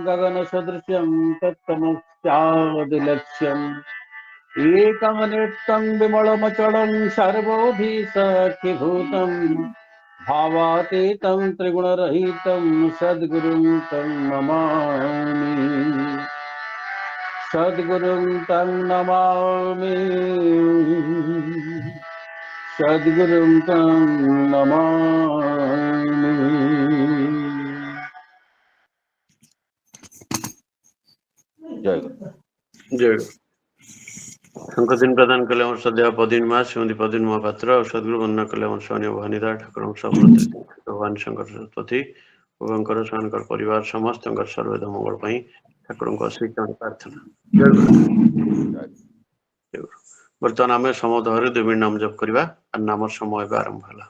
गगनसदृशं तत्तमस्यादिलक्ष्यम् एकं नित्यं विमलमचलं सर्वोऽभिसखीभूतम् भावातीतं त्रिगुणरहितं सद्गुरुं तं नमामि सद्गुरुं तं नमामि सद्गुरुं तं नमामि। जय गुरु। जय गुरु। संकदिन प्रदान कले हमर सद्या पदिन मास श्रीमती पदिन महापात्र और सद्गुरु वंदना कले हमर स्वामी भवानीदास ठाकुर सबरत भगवान शंकर सरस्वती भगवंकर शंकर परिवार समस्त सर्वदा मंगल पई ठाकुर को श्री चरण प्रार्थना। जय गुरु। जय गुरु। वर्तमान आम समूह 2 मिनट नाम जप करवा और नाम समय आरंभ होला।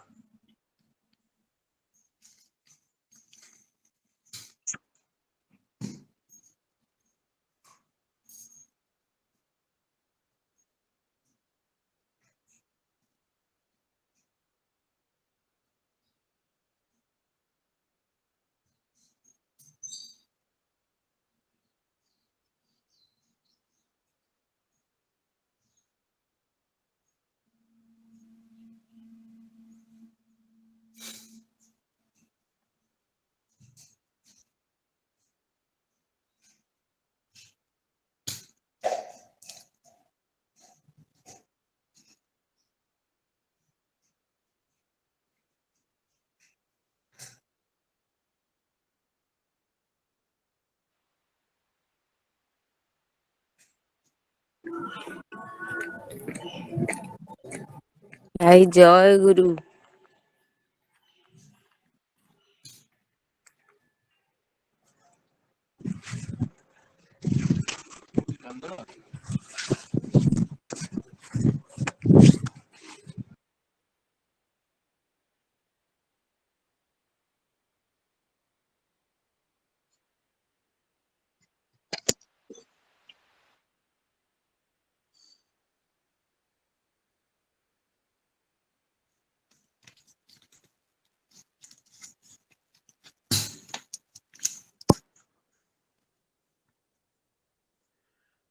भाई जय गुरु।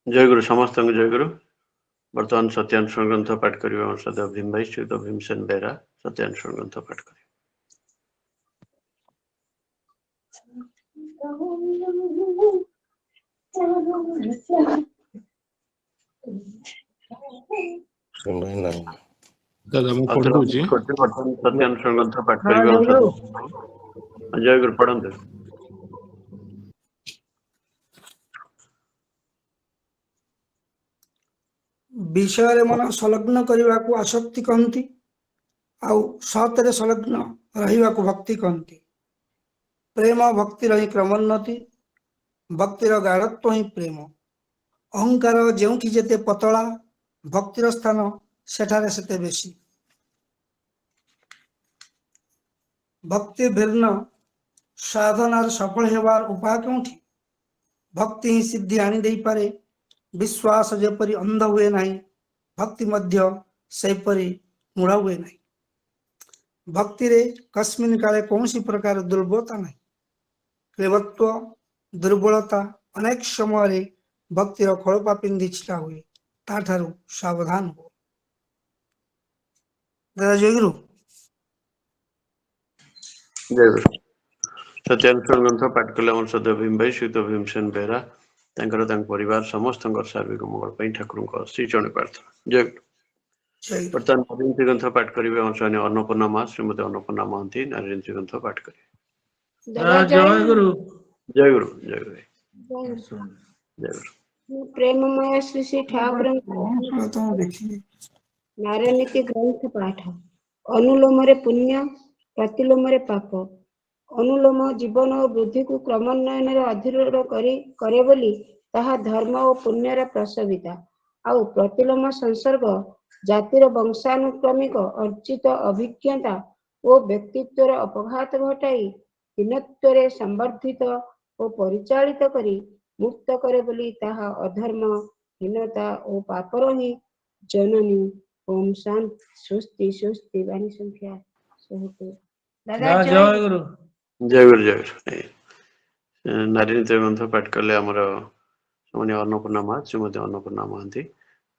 जय गुरु समस्त जय गुरु। वर्तमान सत्यानुष्ठान ग्रंथ पाठ करिवे हमर सदा भीम भाई श्री भीमसेन बेरा सत्यानुष्ठान ग्रंथ पाठ करिवे। दादा मैं पढ़ दूची सत्यानुष्ठान ग्रंथ पाठ करिवे हमर सदा जय गुरु पढ़ंते। विषय मन संलग्न करने को आसक्ति कहती आउ सतरे संलग्न रहिबा को भक्ति कहती। प्रेम भक्तिर ही क्रमोन्नति भक्तिर गाढ़त्व ही प्रेम। अहंकार जेउठी जेते पतला भक्तिर स्थान सेठारे सेते बेसी। भक्ति भिन्न साधनार सफल हेबार उपाय केउठी। भक्ति ही सिद्धि आनी देई पारे। विश्वास जेपरी अंध हुए नहीं भक्ति मध्य सेपरी मूढ़ हुए नहीं। भक्ति रे कस्मिन काले कौनसी प्रकार दुर्बलता नहीं। क्लेवत्व दुर्बलता अनेक समय भक्तिर खड़पा पिंधि छिटा हुए ताठारु सावधान हो। दादा जय गुरु। जय गुरु। सत्यानुष्ठान ग्रंथ पाठ कले हमर सदा भीम भाई श्री भीमसेन बेरा परिवार समस्त सार्विक मंगल पई ठाकुर को श्री चरण प्रार्थना। जय गुरु। वर्तमान नारायण ग्रंथ पाठ करिवे हमर स्वामी अन्नपूर्णा मां श्रीमती अन्नपूर्णा महंती नारायण ग्रंथ पाठ करिवे। जय गुरु। जय गुरु। जय गुरु। जय गुरु। प्रेममय श्री श्री ठाकुर नारायण नीति ग्रंथ पाठ। अनुलोम रे पुण्य प्रतिलोम रे पाप। अनुलोम जीवन और बुद्धि को क्रमान्वयन अधीर करे बोली ताहा धर्म और पुण्यर प्रसविता। आउ प्रतिलोम संसर्ग जातिर वंशानुक्रमिक अर्जित अभिज्ञता और व्यक्तित्वर अपघात घटाई दीनत्वरे संवर्धित और परिचालित करी मुक्त करे बोली ताहा अधर्म हीनता और पापर ही जननी। ओम शांति सुस्ति सुस्ति वाणी संख्या 100। दादा जय गुरु। जय गुरु। जय गुरु। ନାରୀ ନୀତି ଗ୍ରନ୍ଥ ପାଠ କଲେ ଆମର ସେମାନେ ଅନ୍ନପୂର୍ଣ୍ଣା ମା, ଶ୍ରୀମତୀ ଅନ୍ନପୂର୍ଣ୍ଣା ମହାନ୍ତି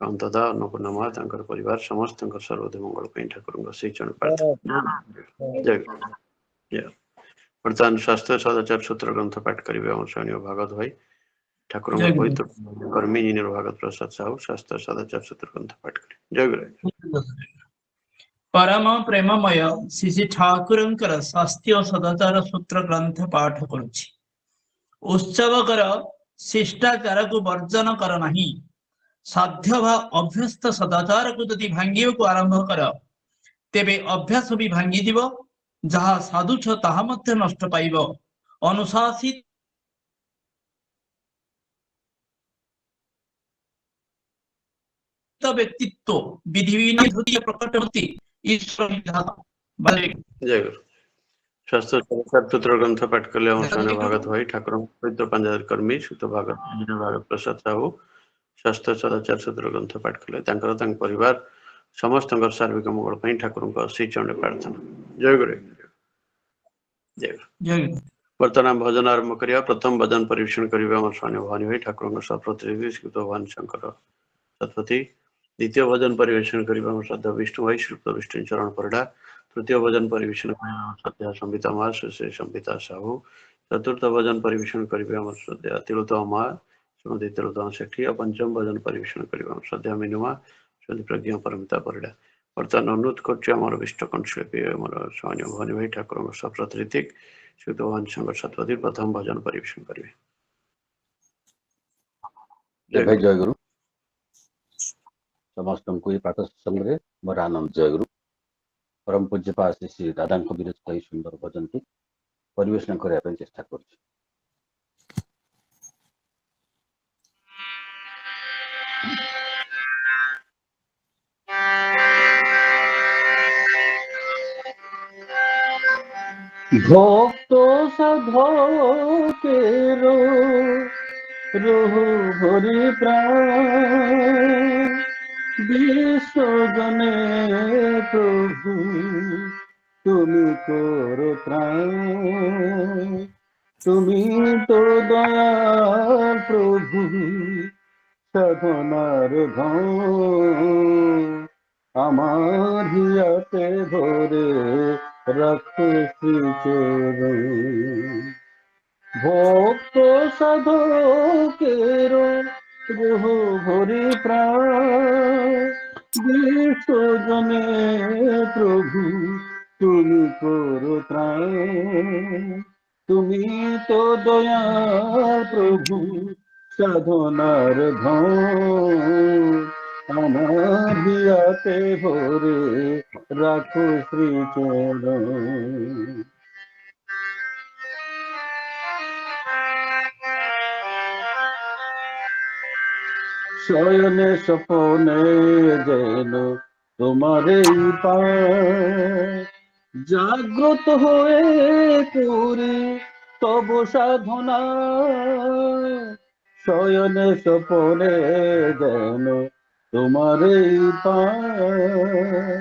ଏବଂ ତଥା ଅନ୍ନପୂର୍ଣ୍ଣା ମା ତାଙ୍କର ପରିବାର ସମସ୍ତଙ୍କର ସର୍ବୋଦୟ ମଙ୍ଗଳ ପାଇଁ ଠାକୁରଙ୍କ ସେଇ ଚରଣ ପ୍ରାର୍ଥନା। ଜୟ ଗୁରୁ। ଜୟ। ବର୍ତ୍ତମାନ ସ୍ୱାସ୍ଥ୍ୟ ସଦାଚାର ସୂତ୍ର ଗ୍ରନ୍ଥ ପାଠ କରିବେ ଆମର ସ୍ୱୟଂ ଭାଗବତ ଭାଇ ଠାକୁରଙ୍କ ପବିତ୍ର କର୍ମୀ ଇଞ୍ଜିନିୟର ଭାଗବତ ପ୍ରସାଦ ସାହୁ ସ୍ୱାସ୍ଥ୍ୟ ସଦାଚାର ସୂତ୍ର ଗ୍ରନ୍ଥ ପାଠ କରିବେ। ଜୟ ଗୁରୁ। परम प्रेममय श्री ठाकुरंकर स्वास्थ्य और सदाचार सूत्र ग्रंथ पाठ करुछि। उत्सव कर शिष्टाचार को वर्जन कर नहीं, साध्य वा अभ्यस्त सदाचार को यदि भांगी को आरंभ कर तेबे अभ्यास भी भांगी दिव, जहा साधु छ ताहा मध्य नष्ट पाइब। अनुशासित व्यक्तित्व विधिविनी धृतीय प्रकट होती ईश्वर विधाता बले। जय गुरु। स्वास्थ्य सदाचार सूत्र ग्रंथ पाठ कले ଆମର ସ୍ୱୟଂ ଭାଗବତ ଭାଇ ଠାକୁରଙ୍କ ପବିତ୍ର ପାଞ୍ଚ କର୍ମୀ ସୁତ ଭାଗବତ ଇଞ୍ଜିନିୟର ଭାଗବତ ପ୍ରସାଦ ସାହୁ ସ୍ୱାସ୍ଥ୍ୟ ସଦାଚାର ସୂତ୍ର ଗ୍ରନ୍ଥ ପାଠ କଲେ ତାଙ୍କର ତାଙ୍କ ପରିବାର ସମସ୍ତଙ୍କର ସାର୍ବିକ ମଙ୍ଗଳ ପାଇଁ ଠାକୁରଙ୍କ ସେଇ ଚରଣରେ ପ୍ରାର୍ଥନା। ଜୟ ଗୁରୁ। ଜୟ ଗୁରୁ। जय ବର୍ତ୍ତମାନ ଆମେ ଭଜନ ଆରମ୍ଭ କରିବା। ପ୍ରଥମ ଭଜନ ପରିବେଷଣ କରିବେ ଆମର ସ୍ୱାମୀ ଭବାନୀ ଭାଇ ଠାକୁରଙ୍କ ସପ୍ରତିନିଧି ଶ୍ରୀଯୁକ୍ତ ଭବାନୀ ଶଙ୍କର ଶତପଥୀ। ଦ୍ୱିତୀୟ ଭଜନ ପରିବେଷଣ କରିବେ ଆମର ଶ୍ରଦ୍ଧା ବିଷ୍ଣୁ ଭାଇ ଶ୍ରୀଯୁକ୍ତ ବିଷ୍ଣୁ ଚରଣ ପରିଡ଼ା। ତୃତୀୟ ଭଜନ ପରିବେଷଣ କରିବେ ଆମର ଶ୍ରଦ୍ଧା ସମ୍ବିତା ମା ଶ୍ରୀ ସମ୍ବିତା ସାହୁ। ଚତୁର୍ଥ ଭଜନ ପରିବେଷଣ କରିବେ ଆମର ଶ୍ରଦ୍ଧା ତିଳୋତ୍ତମ ମା ଶ୍ରୀମତୀ ତିଳୋତ୍ତମ ସେଠୀ। ଆଉ ପଞ୍ଚମ ଭଜନ ପରିବେଷଣ କରିବେ ଆମର ଶ୍ରଦ୍ଧା ମିନୁ ମା ଶ୍ରୀମତୀ ପ୍ରଜ୍ଞା ପରମିତା ପରିଡ଼ା। ବର୍ତ୍ତମାନ ଅନୁରୋଧ କରୁଛି ଆମର ବିଷ୍ଟ କଣ୍ଠଶିଳ୍ପୀ ଆମର ସ୍ୱାମୀ ଭବାନୀ ଭାଇ ଠାକୁରଙ୍କ ସପ୍ରତିନିଧି ଶ୍ରୀଯୁକ୍ତ ଭବାନୀ ଶଙ୍କର ଶତପଥୀ ପ୍ରଥମ ଭଜନ ପରିବେଷଣ କରିବେ। ଭାଇ ଜୟ ଗୁରୁ। ସମସ୍ତଙ୍କୁ ଏ ପାଠ ସତ୍ସଙ୍ଗରେ ମୋର ଆନନ୍ଦ ଜୟ ଗୁରୁ। ପରମ ପୂଜ୍ୟ ପାଶି ଶ୍ରୀ ରାଧାଙ୍କ ବିରଚିତ ଏହି ସୁନ୍ଦର ଭଜନଟି ପରିବେଷଣ କରିବା ପାଇଁ ଚେଷ୍ଟା କରୁଛି। ভক্ত সাধকের রহু ভরি প্রাণ বিশ্বজনে প্রভু তুমি করো ত্রাণ। তুমি তো দয়াল প্রভু সাধনার ধন আমার হিয়াতে ভরে রাখো শ্রীচরণ। ভক্ত সাধকের রহ ভরি প্রাণ বিশ্বজনে প্রভু তুমি করো ত্রাণ। তুমি তো দয়াল প্রভু সাধনার ধন আমার হিয়াতে ভরে রাখো শ্রীচরণ। শয়নে স্বপনে যেন তোমারই পায় জাগ্রত হয়ে করি তব সাধনা। শয়নে স্বপনে যেন তোমারই পায়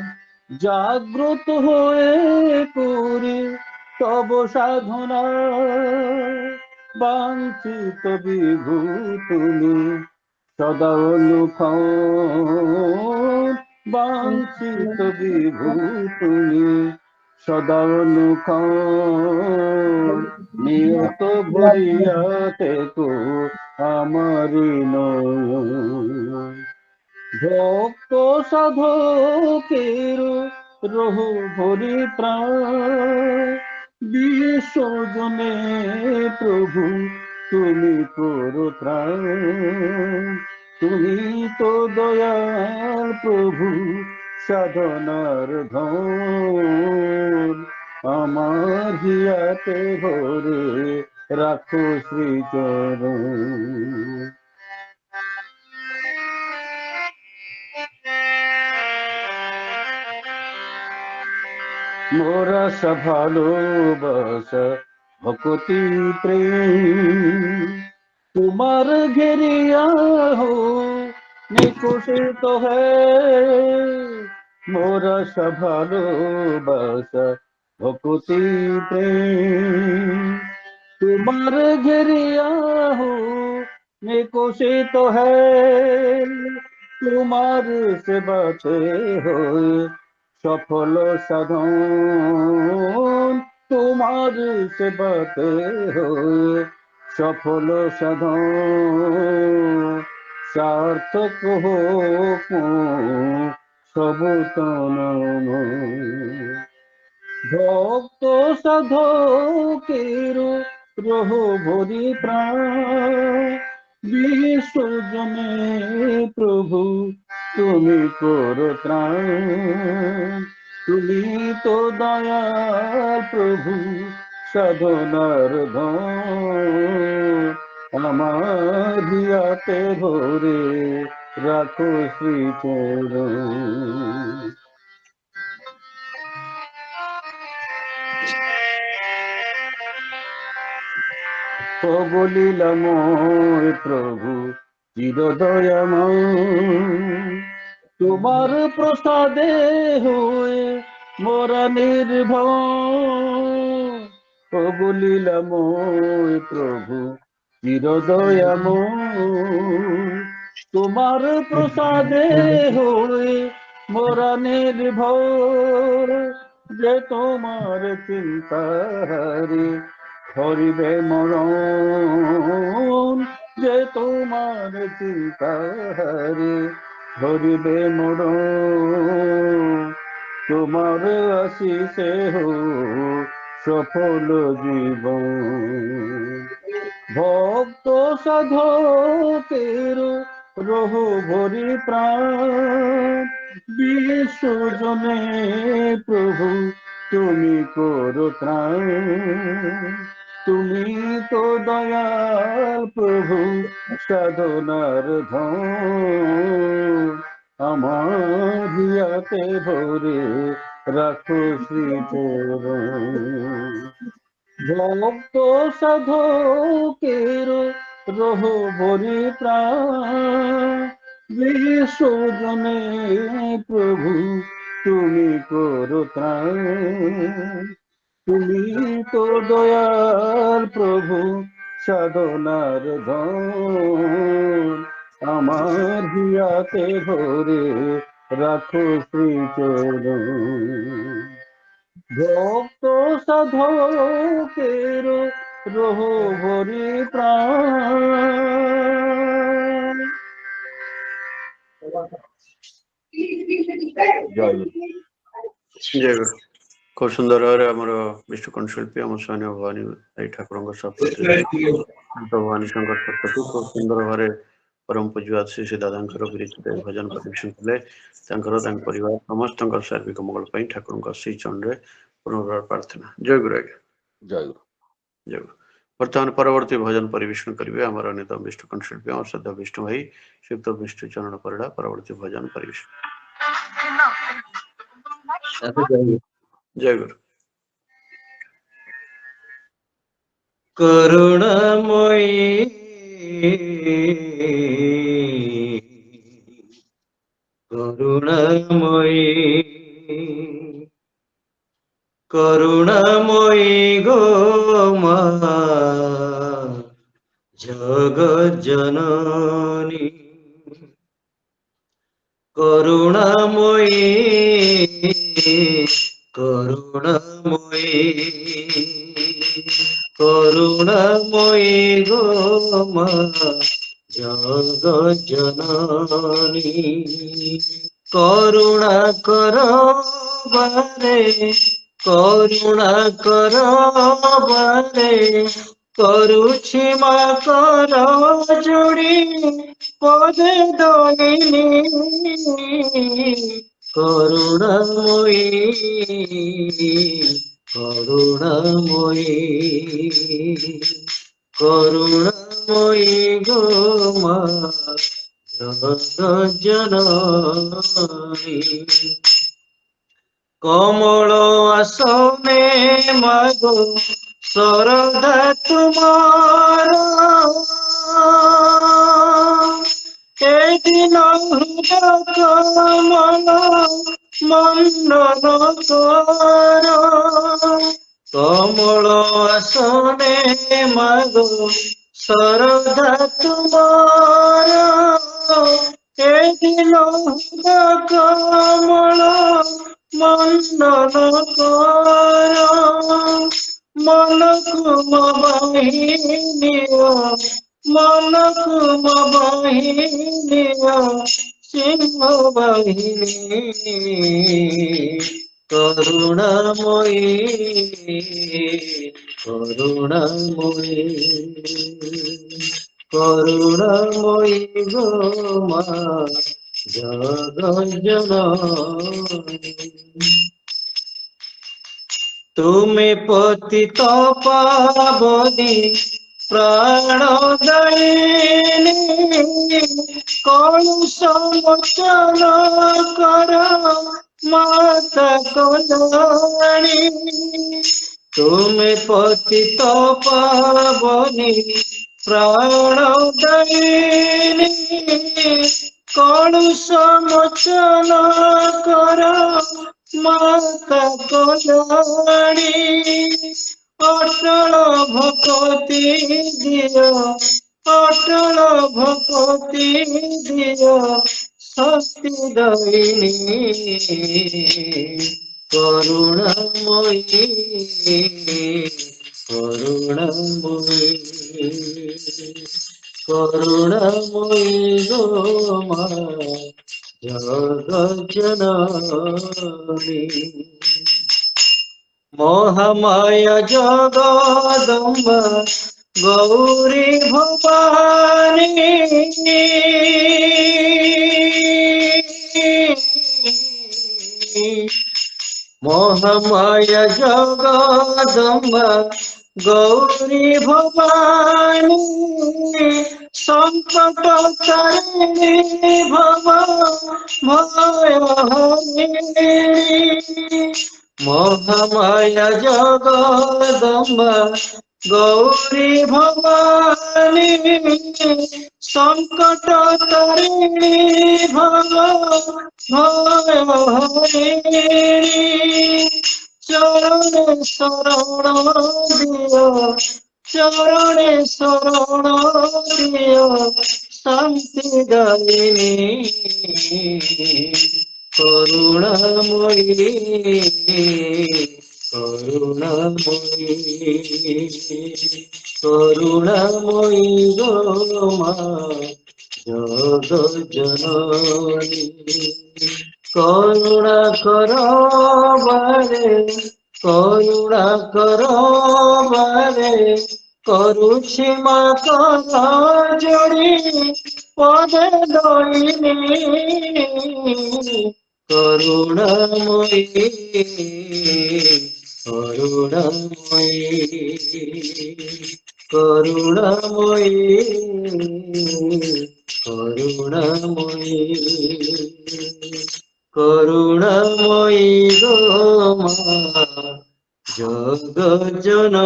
জাগ্রত হয়ে করি তব সাধনা। বাঞ্ছিত বিভু তুমি সদা অনুক্ষণ বাঞ্ছিত বিভু তুমি সদা অনুক্ষণ নিয়ত ভরিয়াতে কো আমারি নয়ন। ভক্ত সাধকের রহ ভরি প্রাণ বিশ্বজনে প্রভু তুমি করো ত্রাণ। তুমি তো দয়াল প্রভু সাধনার ধন আমার হিয়াতে ভরে রাখো শ্রীচরণ। মোরা ভালোবাসা ভক্তি প্রেম তোমার ঘেরিয়া হো নিকুশিত হ্যায়। মোরা ভালোবাসা ভক্তি প্রেম तुम्हार घेरिया होने को से तो है, তোমার সেবাতে হয়ে সফল সাধন, তোমার সেবাতে হয়ে সফল সাধন, সার্থক হোক সবু তন। ভক্ত সাধকের রহ ভরি প্রাণ, বিশ্বজনে প্রভু তুমি করো ত্রাণ। তুমি তো দয়াল প্রভু সাধনার ধন, আমার হিয়াতে ভরে রাখো শ্রীচরণ। লীলাময় প্রভু চিরদয়াময়, তোমার প্রসাদে হয়ে মোরা নির্ভয়। লীলাময় প্রভু চিরদয়াময়, তোমার প্রসাদে হয়ে মোরা নির্ভয়। যে তোমার চিন্তারে ধরিবে মরণ, যে তোমার চিন্তারে ধরিবে মরণ। তোমার আশিসে হো সফল জীবন, ভক্ত সাধকের রহ ভরি প্রাণ। বিশ্বজনে প্রভু তুমি করো ত্রাণ, তুমি তো দয়াল প্রভু সাধনার ধন, আমার হিয়াতে ভরে রাখো শ্রীচরণ। ভক্ত সাধকের রহ ভরি প্রাণ, বিশ্বজনে প্রভু তুমি করো ত্রাণ। তুমি তো দয়াল প্রভু সাধনার ধন, আমার হিয়াতে ভরে রাখো শ্রীচরণ। ভক্ত সাধকের রহ ভরি প্রাণ। জয় গুরু। ଜୟ ଗୁରୁ। ଖୁବ ସୁନ୍ଦର ଭାବରେ ଆମର ବିଷ୍ଣୁକଣ୍ଠ ଶିଳ୍ପୀ ଆମ ସ୍ୱାମୀ ଭବାନୀ ଭାଇ ଠାକୁରଙ୍କ ସପ୍ତତି ଭବାନୀ ଶଙ୍କର ସପ୍ତତି ଖୁବ ସୁନ୍ଦର ଭାବରେ ପରମ ପୂଜ୍ୟ ଶ୍ରୀ ଶ୍ରୀ ଦାଦାଙ୍କର ବିରଚିତ ଭଜନ ପରିବେଷଣ କଲେ। ତାଙ୍କର ତାଙ୍କ ପରିବାର ସମସ୍ତଙ୍କର ସାର୍ବିକ ମଙ୍ଗଳ ପାଇଁ ଠାକୁରଙ୍କ ଶ୍ରୀ ଚରଣରେ ପୁନର୍ବାର ପ୍ରାର୍ଥନା। ଜୟ ଗୁରୁ ଆଜ୍ଞା। ଜୟ ଗୁରୁ। ଜୟ ଗୁରୁ। ବର୍ତ୍ତମାନ ପରବର୍ତ୍ତୀ ଭଜନ ପରିବେଷଣ କରିବେ ଆମର ଅନ୍ୟତମ ବିଷ୍ଣୁକଣ୍ଠ ଶିଳ୍ପୀ ଆମର ଶ୍ରଦ୍ଧା ବିଷ୍ଣୁ ଭାଇ ଶ୍ରୀଯୁକ୍ତ ବିଷ୍ଣୁ ଚରଣ ପରିଡ଼ା ପରବର୍ତ୍ତୀ ଭଜନ ପରିବେଷଣ। ଜୟ ଗୁରୁ। করুণাময়ী করুণাময়ী করুণাময়ী গো মা জগজ্জননী, করুণাময়ী করুণাময়ী করুণাময়ী গো মা জগজ্জননী, করুণা কর বারে করুণা কর বারে করুছি মা কর জুড়ি পদে দলিনী, করুণাময়ী করুণাময়ী করুণাময়ী গো মা জগজ্জননী, কমল আসনে মাগো শরদা তোমার, এদিন হৃদয় কমল মন্ডন কর, কমল আসনে মাগো শরদা তোমার এদিন কমল মন্দন কর মনକୁ ମୋ বাহিনীয় মনକୁ ମୋ বাহিনীয় সিংহ বাহিনী করুণাময়ী করুণাময়ী করুণাময়ী গো মা জগজ্জননী তুমি পতিত পাবনী প্রাণদায়িনী কলুষ মোচন কর মাতা কল্যাণী তুমি পতিত পাবনী প্রাণদায়িনী কলুষ মোচন কর মাতা কল্যাণী অটল ভকতি দিয় অটল ভকতি দিয় শক্তি দয়িনী করুণাময়ী করুণাময়ী করুণাময়ী গো মা জগজ্জননী মহামায়া জগদম্বা গৌরী ভবানী মহামায়া জগদম্বা গৌরী ভবানী সংকট তারিণী ভব ভয় হরিণী মহামায়া জগদম্বা গৌরী ভবানী সংকট তারিণী ভব ভয় হরিণী চরণে শরণ দিও চরণে শরণ দিও শান্তি দায়িনী করুণাময়ী করুণাময়ী করুণাময়ী গো মা জগজ্জননী করুণা কর বারে করুণা কর বারে করুছি মা কর জড়ি পদে দইনি করুণাময়ী করুণাময়ী করুণাময়ী করুণাময়ী করুণাময়ী গো মা জগজ্জননী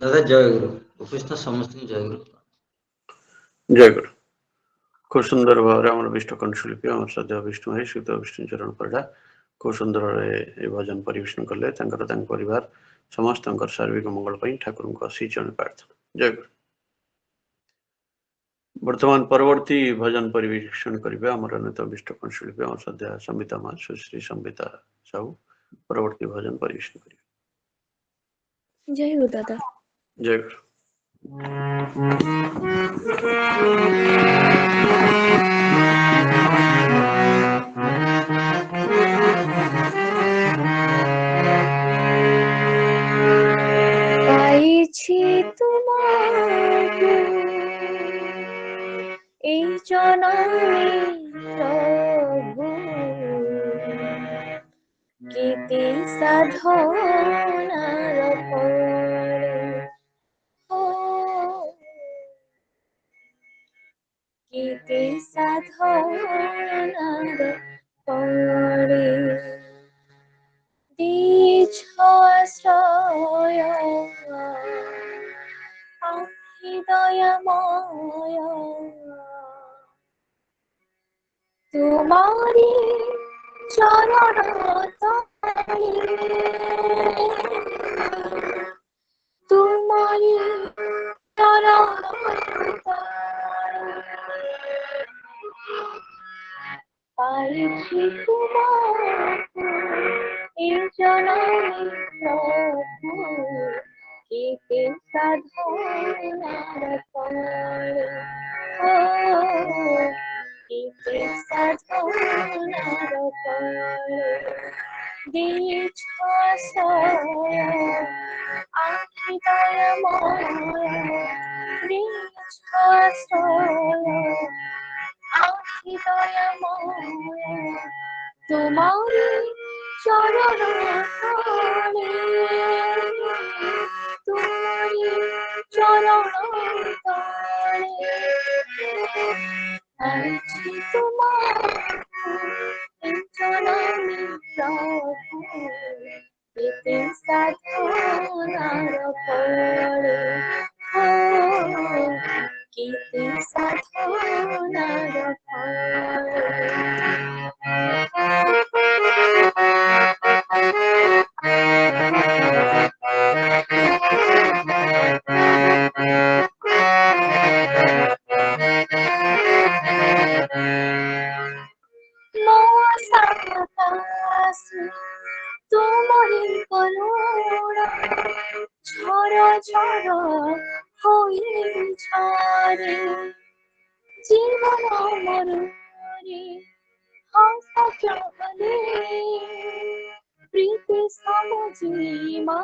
দাদা জয় গুরু উপস্থিত সমস্ত জয় গুরু জয় গুরু। খুব সুন্দর ভাবে আমার বিষ্ণু কণ্ঠশিল্পী আমার শ্রদ্ধেয় ବିଷ୍ଣୁ ଭାଇ ଶ୍ରୀଯୁକ୍ତ ବିଷ୍ଣୁଚରଣ ପରିଡ଼ା ଖୁବ ସୁନ୍ଦର ଭାବରେ ଏ ଭଜନ ପରିବେଷଣ କଲେ। ତାଙ୍କର ତାଙ୍କ ପରିବାର ସମସ୍ତଙ୍କର ସାର୍ବିକ ମଙ୍ଗଳ ପାଇଁ ଠାକୁରଙ୍କ ଶ୍ରୀଚରଣ ପ୍ରାର୍ଥନା। ଜୟ ଗୁରୁ। ବର୍ତ୍ତମାନ ପରବର୍ତ୍ତୀ ଭଜନ ପରିବେଷଣ କରିବେ ଆମର ଅନ୍ୟତମ ବିଷ୍ଣୁ କଣ୍ଠଶିଳ୍ପୀ ଆମର ଶ୍ରଦ୍ଧା ସମ୍ବିତା ମା ସୁଶ୍ରୀ ସମ୍ବିତା ସାହୁ ପରବର୍ତ୍ତୀ ଭଜନ ପରିବେଷଣ କରିବେ। ଜୟ ଗୁରୁ ଦାଦା। ଜୟ ଗୁରୁ। পাইছি তোমাকে এই জনমে প্রভু, গীতি সাধনার পরে গীতি সাধনার পরে দিছ আশ্রয় হৃদয়ময় তোমারি চরণ তোমারি চরণ পাইছি তোমার এই জনমে প্রভু কেতে সাধনার ফলে কেতে সাধনার ফলে দিয়েছ আশ্রয় আখি দয়াময় দিয়েছ আশ্রয় আখি দয়াময় তোমারি চরণ তলে তোমারি চরণ তলে আছি তোমার জনমে প্রভু এতে সাধনার ফলে কেতে সাধনার তোমারি করুণা ঝড় ঝড় হয়ে ঝরে জীবন মরুরে হাসা চলে প্রীতি সমজীমা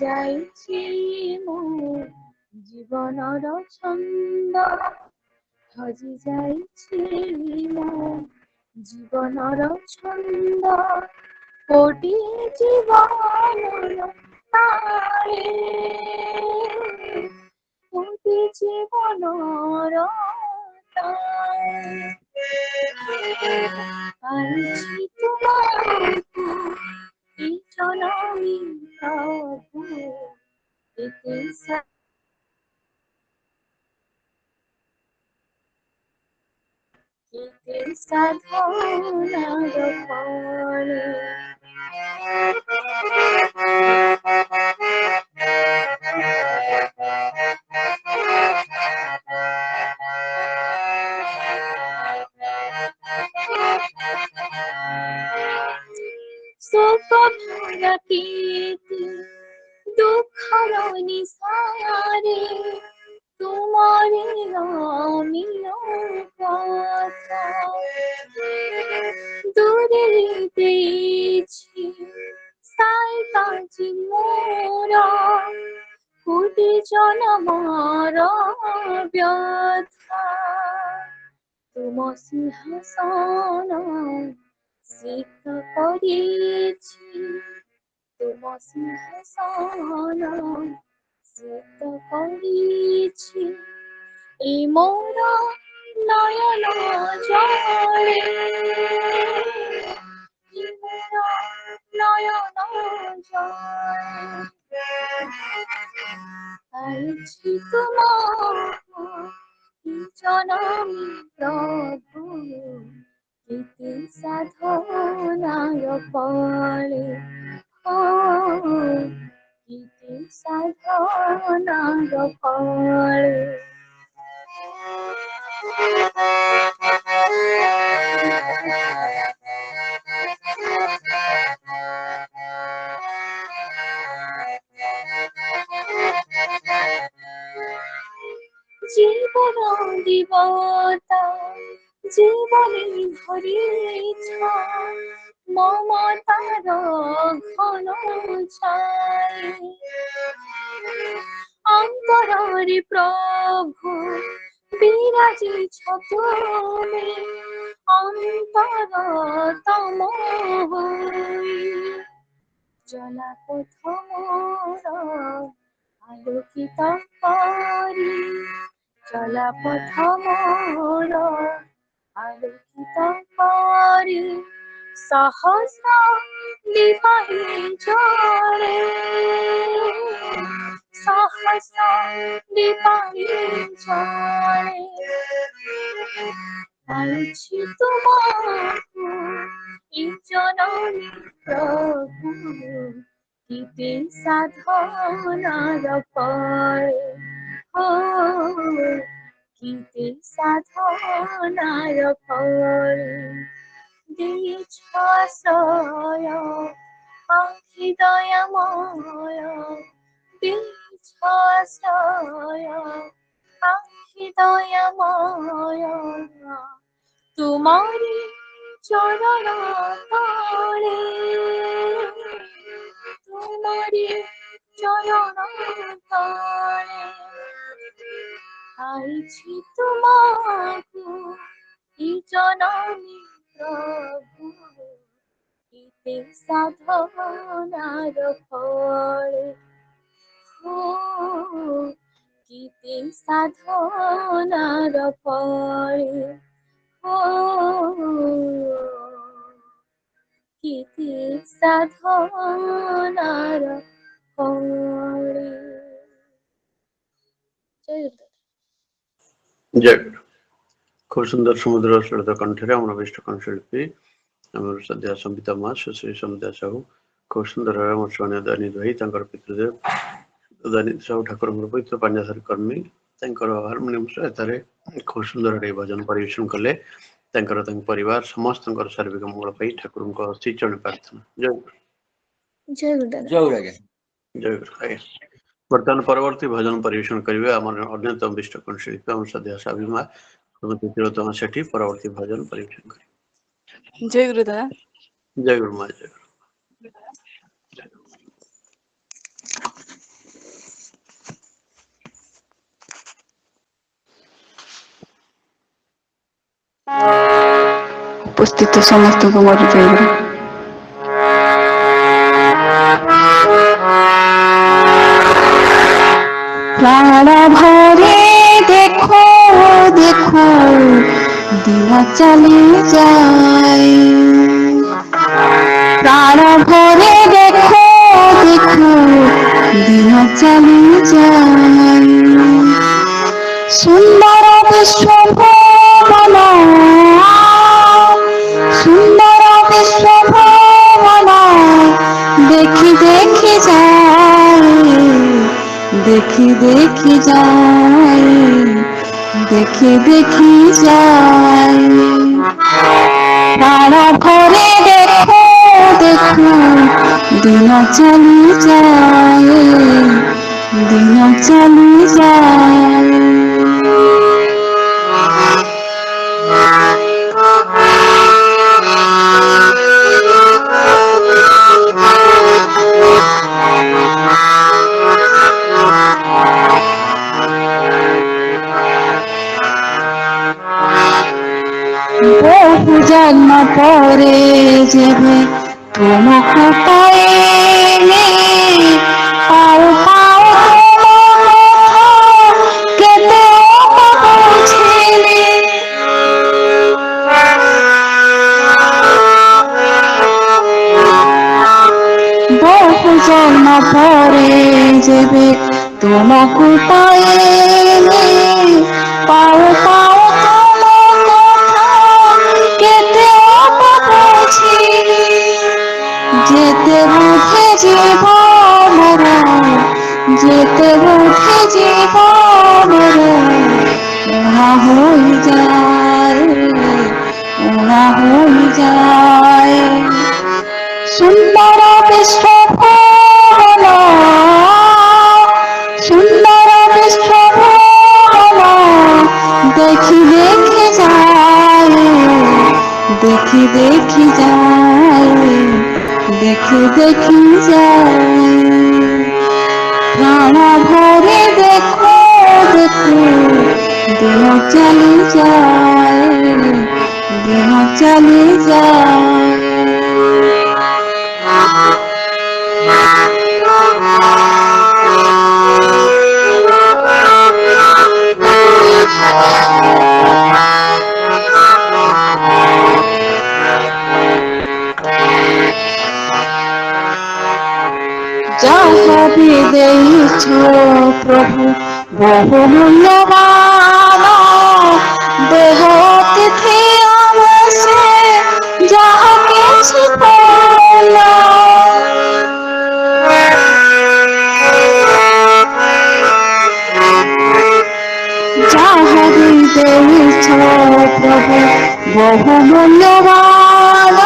যাইছি মো জীবনর ছন্দ হজি যাইছি মো জীবনর ছন্দ কোটি জীবনর তারে কোটি জীবনর তারে পাইছি তোমার এই জনমে প্রভু এতে কেতে সাধনার ফলে সুখ ভরাতীতে দুঃখর নিসারে তোমারে রমিল কথা দূরে দিয়েছি সাই কাজি মোরা কোটি জনমর ব্যথা তুম সিংহাসন সিদ্ধ করেছি তুম সিংহাসন সিদ্ধ করেছি এই মোর নয়ন জলে এই মোর নয়ন জলে পাইছি তোমার জনমে প্রভু কেতে সাধনার ফলে কেতে সাধনার ফলে জীবন দিবতা জীবনে ভরিছ মমতার ঘন ছাই অন্তরে প্রভু বিরাজিছ তুমি অন্তর তম জলাপথ মোর আলোকিত করি জলাপথ মোর আলোকিত করি সহস্র দীপাহি জলে সহস্র দীপাহি জলে চাইছি তোমাকে এই জননী প্রভু দিতে সাধনার ফল দিতে সাধনার ফল দিয়েছ আশ্রয় পাখি দয়াময় দিয়েছ আশ্রয় পাখি দয়াময় তোমারি চরণ তলে তোমারি চরণ তলে চাইছি তোমাকে এই জননী প্রভু দিতে সাধনার ফল দিতে সাধনার ফল দিতে সাধনার ফল। জয় গুরু। খুব সুন্দর সমুদ্র সলিত কণ্ঠেরে আমার অভিষ্ট কণ্ঠশিল্পী আমার শ্রদ্ধেୟ ସମ୍ବିତ ମା ସୁଶ୍ରୀ ସମିତା ସାହୁ ଖୁବ ସୁନ୍ଦର ଭାବେ ଆମର ଶୁଣିବା ଦୈନିକ ଭାଇ ତାଙ୍କର ପିତୃଦେବ ଦୈନିକ ସାହୁ ଠାକୁରଙ୍କର ପବିତ୍ର ପାଞ୍ଜାଧାରୀ କର୍ମୀ ତାଙ୍କର ହାରମୋନିୟମ ସହାୟତାରେ ଖୁବ ସୁନ୍ଦର ଭାବେ ଭଜନ ପରିବେଷଣ କଲେ। ତାଙ୍କର ତାଙ୍କ ପରିବାର ସମସ୍ତଙ୍କର ସାର୍ବିକ ମଙ୍ଗଳ ପାଇଁ ଠାକୁରଙ୍କ ଶ୍ରୀଚରଣ ପ୍ରାର୍ଥନା। ଜୟ ଗୁରୁ। ଜୟ ଗୁରୁ ଦାଦା। ଜୟ ଗୁରୁ ଆଜ୍ଞା। ଜୟ ଗୁରୁ ଆଜ୍ଞା। ବର୍ତ୍ତମାନ ପରବର୍ତ୍ତୀ ଭଜନ ପରିବେଷଣ କରିବେ ଆମର ଅନ୍ୟତମ ବିଷ୍ଟ କଣ୍ଠଶିଳ୍ପୀ ଆମର ଶ୍ରଦ୍ଧେୟ ସାବି ମା ଶ୍ରୀମତୀ ତିଳୋତ୍ତମା ସେଠୀ ପରବର୍ତ୍ତୀ ଭଜନ ପରିବେଷଣ କରିବେ। ଜୟ ଗୁରୁ ଦାଦା। ଜୟ ଗୁରୁ ମା। ଜୟ ଗୁରୁ। ଉପସ୍ଥିତ ସମସ୍ତଙ୍କୁ ମୋର ଜୟ ଗୁରୁ। ପ୍ରାଣ ଭରେ ଦେଖো ଦେଖো ଦିନ ଚାଲି যায়, প্রাণ ভরে দেখো দেখো দিন চালি যায়, সুন্দর বিশ্বভুবন সুন্দর বিশ্বভুবন দেখি দেখি যায়, দেখি দেখি যায়, দেখি দেখি যায়, প্রাণ ভরে দেখো দেখো দিন চালি যায়, দিন চালি যায়। বহু জন্ম পরে যেবে তোমাকে পাইলে, পাও পাও কেতে বুঝিলে, বহু জন্ম পরে যেবে তোমাকে পাইলে, পাও পাও যেতে বুঝে জীবন যেতে বুঝে জীবন ওনা হয়ে যায়, ওনা হয়ে যায়, সুন্দর বিশ্বভুবন সুন্দর বিশ্বভুবন দেখি দেখি যায়, দেখি দেখি যায়, দেখি দেখি যায়, প্রাণ ভরে দেখো দেখো দিন চালি যায়, দিন চালি যায়। যাহা বিদেইছ প্রভু বহু মূল্যবান দেহ অতিথি କିଛି କଲା ଯାହା ବି ଦେଇଛ ପ୍ରଭୁ ବହୁ ମୂଲ୍ୟବାନ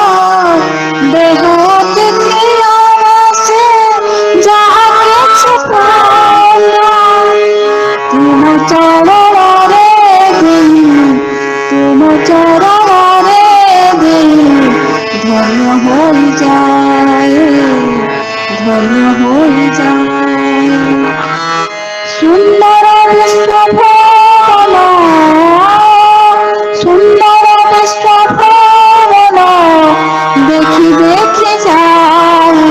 ଦେହ ଦେଖିବାର ସେ ଯାହା କିଛି ପାଇଲା ତୁମ ଚରଣରେ ଦେଇ ତୁମ ଚରଣରେ ଦେଇ ଧନ୍ୟ ହୋଇଯାଏ ଧନ୍ୟ ହୋଇଯାଏ ସୁନ୍ଦର ବିଶ୍ୱଭୁବନ ସୁନ୍ଦର ବିଶ୍ୱଭୁବନ ଦେଖି ଦେଖି ଯାଏ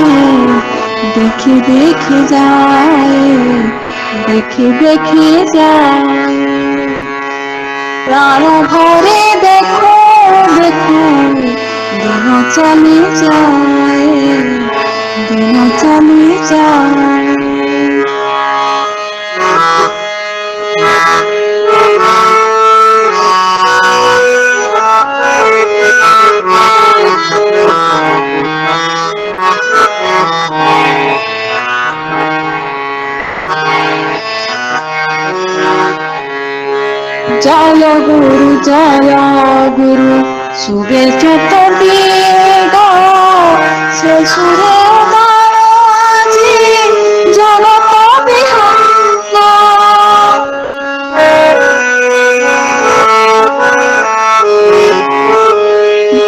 ଦେଖି ଦେଖି ଯାଏ দেখি দেখি যায় প্রাণ ভরে দেখো দেখো দিন চালি যায় দিন চালি যায় জয় গুরু শুভেচ্ছা দিগ সে সুরে বাজি জগত বিহঙ্গ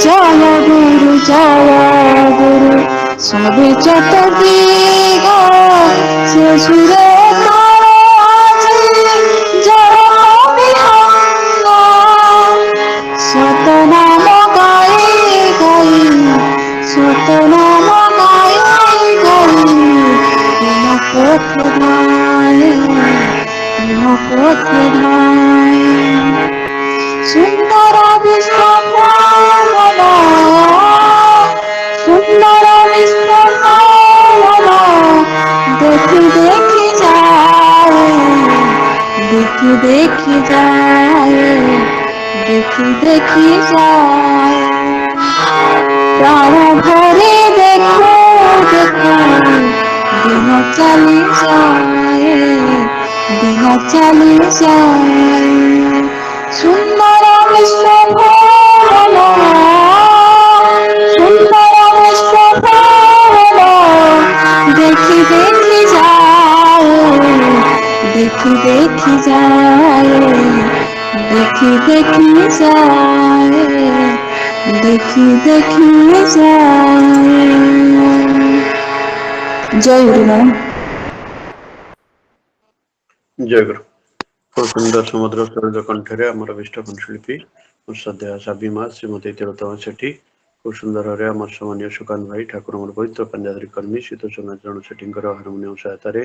জয় গুরু শুভেচ্ছা দিগ সে সুরে সতনাম গাই গাই সতনাম গাই গাই দিন পথে ধাই দিন পথে ধাই সুন্দর বিশ্বভুবন সুন্দর বিশ্বভুবন দেখি দেখি যায় দেখি দেখি যায় দেখি দেখি যায় প্রাণ ভরে দেখো দেখো দিন চালি যায় দিন চালি যায় সুন্দর বিশ্বভুবন সুন্দর বিশ্বভুবন দেখি দেখি যায় দেখি দেখি যায় দেখি দেখি যায় দেখি দেখি যায় জয় গুরু ম্যাডাম জয় গুরু খুব সুন্দর সমুদ্র সরজ কণ্ঠরে আমার বিষ্টপন শিল্পী শ্রদ্ধা সাবি মা শ্রীমতী তিলোত্তমা সেঠী খুব সুন্দর ভাবে আমার সম্মানীয় সুকান ভাই ঠাকুর আমার পবিত্র পাঞ্জাবী কর্মী শীতচন্দ্র চରଣ ସେଠୀଙ୍କର ହାରମୋନିୟମ ସହାୟତାରେ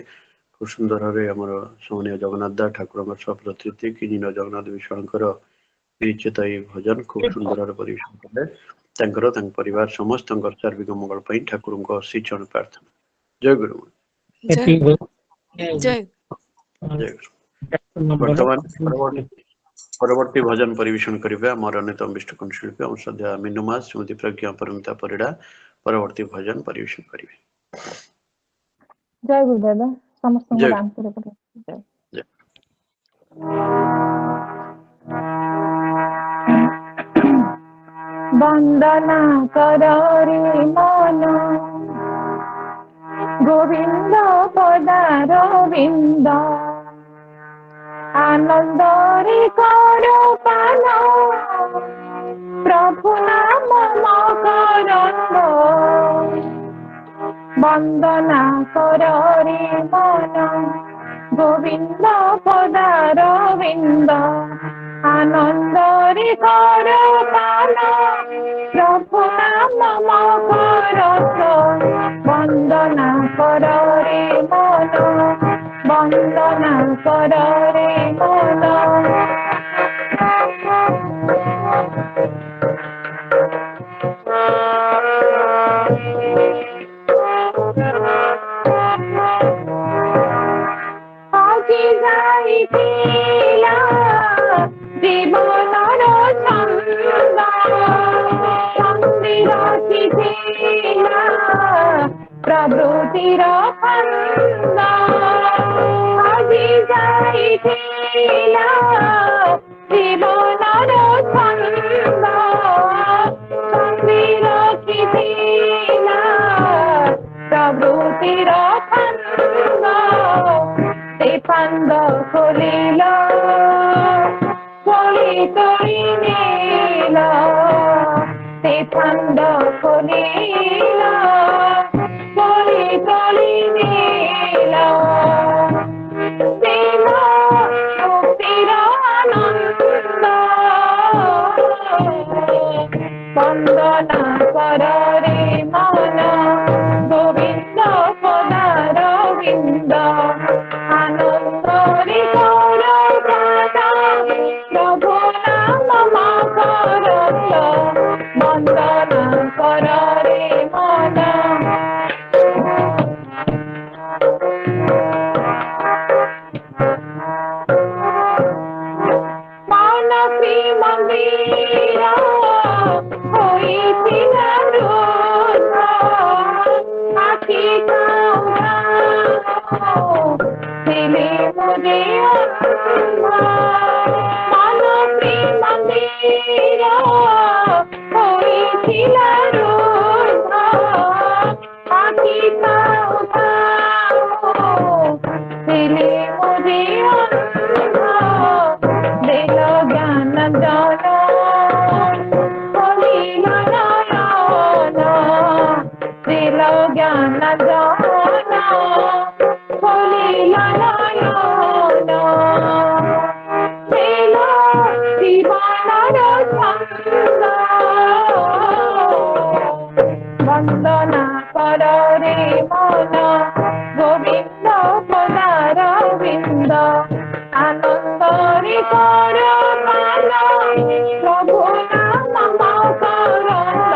খুব ସୁନ୍ଦର ଭାବେ ଆମର ସମ୍ମାନୀୟ ଜଗନ୍ନାଥ ଦା ଠାକୁର ଆମର ସପ୍ରତିଥି କିଞ୍ଜିନ ଜଗନ୍ନାଥ ବିଶ୍ୱାଳଙ୍କର ବିରଚିତ ଏହି ଭଜନ ଖୁବ ସୁନ୍ଦର ଭାବେ ପରିବେଷଣ କଲେ ତାଙ୍କର ତାଙ୍କ ପରିବାର ସମସ୍ତଙ୍କର ସାର୍ବିକ ମଙ୍ଗଳ ପାଇଁ ଠାକୁରଙ୍କ ଶ୍ରୀଚରଣ ପ୍ରାର୍ଥନା ଜୟ ଗୁରୁ ଜୟ ଜୟ ଗୁରୁ ବର୍ତ୍ତମାନ ପରବର୍ତ୍ତୀ ଭଜନ ପରିବେଷଣ କରିବେ ଆମର ଅନ୍ୟତମ ବିଷ୍ଟକୋଣ ଶିଳ୍ପୀ ଆମ ଶ୍ରଦ୍ଧା ମିନୁ ମା ଶ୍ରୀମତୀ ପ୍ରଜ୍ଞା ପରିମିତା ପରିଡ଼ା ପରବର୍ତ୍ତୀ ଭଜନ ପରିବେଷଣ କରିବେ ଜୟ ଗୁରୁଦେବ ସମସ୍ତଙ୍କୁ ଜୟ ଆନ୍ତରିକ ଜୟ ଜୟ ବନ୍ଦନା କର ରେ ମନ ଗୋବିନ୍ଦ ପଦାର ବିନ୍ଦ ଆନନ୍ଦରେ କର ପାନ ପ୍ରଭୁ ନାମ ମକରନ୍ଦ ବନ୍ଦନା କର ରେ ମନ ଗୋବିନ୍ଦ ପଦାର ବିନ୍ଦ ଆନନ୍ଦରେ କର ପାନ ପ୍ରଭୁ ନାମ ମକରନ୍ଦ ବନ୍ଦନା କର ରେ ମନ বন্দনা কর রে মন আজি যাইতিলা জীবনর ছন্দ মন্দির চিঠি प्रवृत्तिर फन्द आजि जाइथिला जीवनर छन्द छन्दी रखिथिला प्रवृत्तिर फन्द ते फन्द खोलिल खोली तोड़ी नेल ते फन्द खोलिल खोली तोड़ी नेल देल मुक्तिर आनन्द वन्दना कर रे मन गोविन्द पदारविन्द आनन्द रे कर प्रभु नाम मकरन्द वन्दना कर रे मन मानसी मन्दिर ହୋଇଥିଲା ରୋଷ ଆଖି ଥିଲେ ମୁରେ ମାନସୀ ମନ୍ଦିର ହୋଇଥିଲା ରୋଷ ଆଖି ଥିଲେ ମୁରେ ଦେଲ ଜ୍ଞାନ ଜନ दिल ज्ञान जान खोलिल नयन दिल जीवनर छन्द वन्दना कर रे मन गोविन्द पदारविन्द आनन्द रे कर मान प्रभु नाम मकरन्द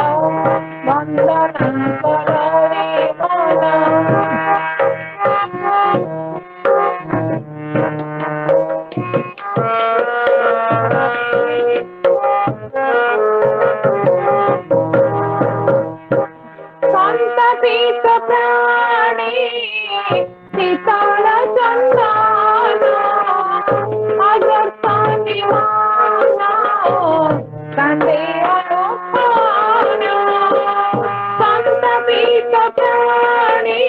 वन्दना कर रे मन सन्ततित प्राणी शीतल चन्दन अजस्र निवान कान्दे अनुपान सन्ततित प्राणी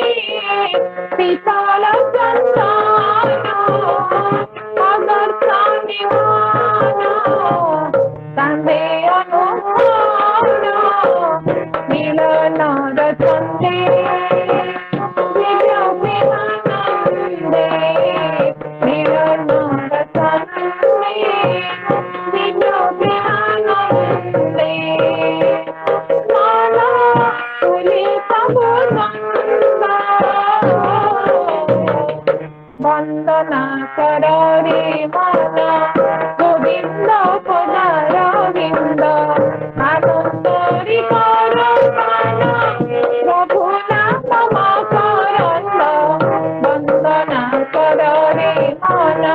शीतल चन्दन अजस्र निवान कान्दे अनुपान मिलनर छन्दे दिव्य प्रेमानन्दे मिलनर छन्दे दिव्य प्रेमानन्दे मन तुली सबु नन्द वन्दना कर रे मन गोविन्द पदारविन्द आनन्द रे कर मान प्रभु नाम मकरन्द वन्दना कर रे मन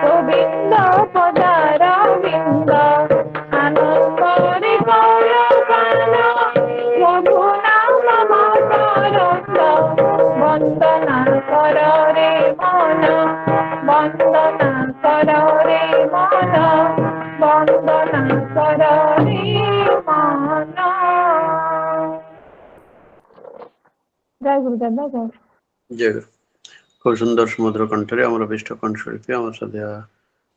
गोविन्द पदारविन्द आनन्द रे कर मान प्रभु नाम मकरन्द वन्दना कर रे मन वन्दना कर रे मन वन्दना कर रे मन जय गुरुदेव जय जय गुरु खूब सुंदर समुद्र कंठरे आम विष्ट कंठशिल्पी आम सद्या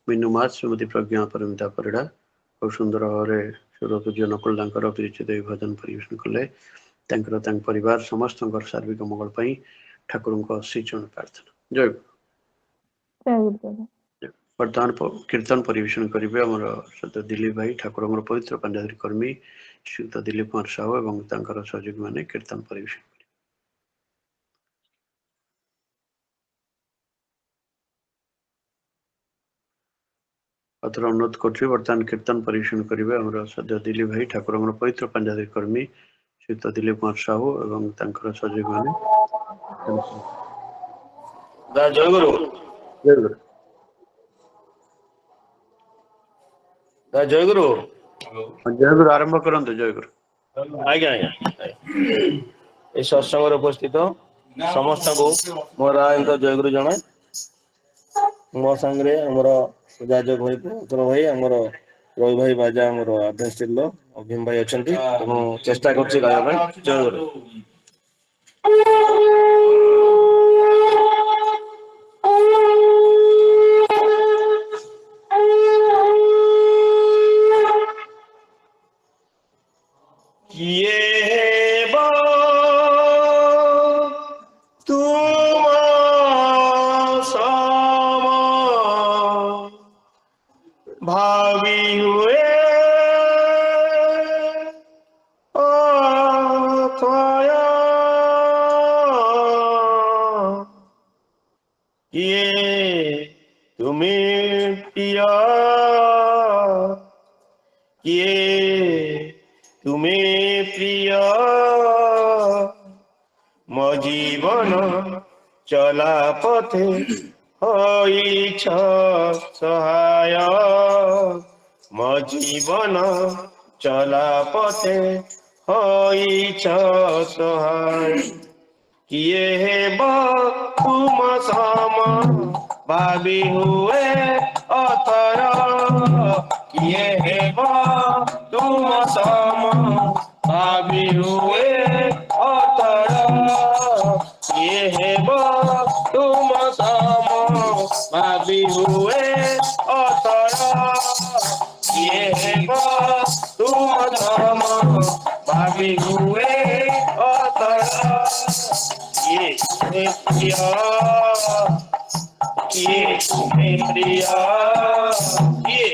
मीनू मास श्रीमती प्रज्ञा परिमिता परिड़ा खूब सुंदर भाव सुर पूज्य नकुल विरचित भजन परिवेशन कले परिवार समस्त सार्विक मंगल ठाकुर श्रीचरण प्रार्थना जय गुरु वर्तमान कीर्तन परिवेशन करेंगे आम सत्य दिलीप भाई ठाकुर पवित्र पांडाधरी कर्मी श्रीयुक्त दिलीप कुमार साहू और सहयोगी मैंने कीर्तन परिवेशन अथर अनुरोध कर बर्तमान कीर्तन परिवेशन करेंगे आम सद्य दिलीप भाई ठाकुर पवित्र पांडाधरी कर्मी श्रीयुक्त दिलीप कुमार साहू और सहयोगी मैंने जय गुरु जय गुरु जय गुरु जय गुरु आरंभ करंतु जय गुरु आज्ञा आज्ञा ए सत्संग उपस्थित समस्त को मोर जयगुरु जनाए मो सांगे आमर राजक भाई पुत्र भाई आमर रवि भाई बाजा आमर आभ्यस्त अभीम भाई अच्छा तेणु चेष्टा कर जयगुरु भावी हुए अथया ये तुम्हें पिया ये तुम्हें प्रिया मो जीवन चला पथे होइछ सहाय मो जीवन चला पथे होइछ सहाय किए हेब तुम सम भावी हुए अतर किए हेब तुम सम भावी हुए अतर किए हेब तुम सम भावी हुए अतर किए हेब तुम सम भावी हुए अतर ये प्रिया ये प्रिया ये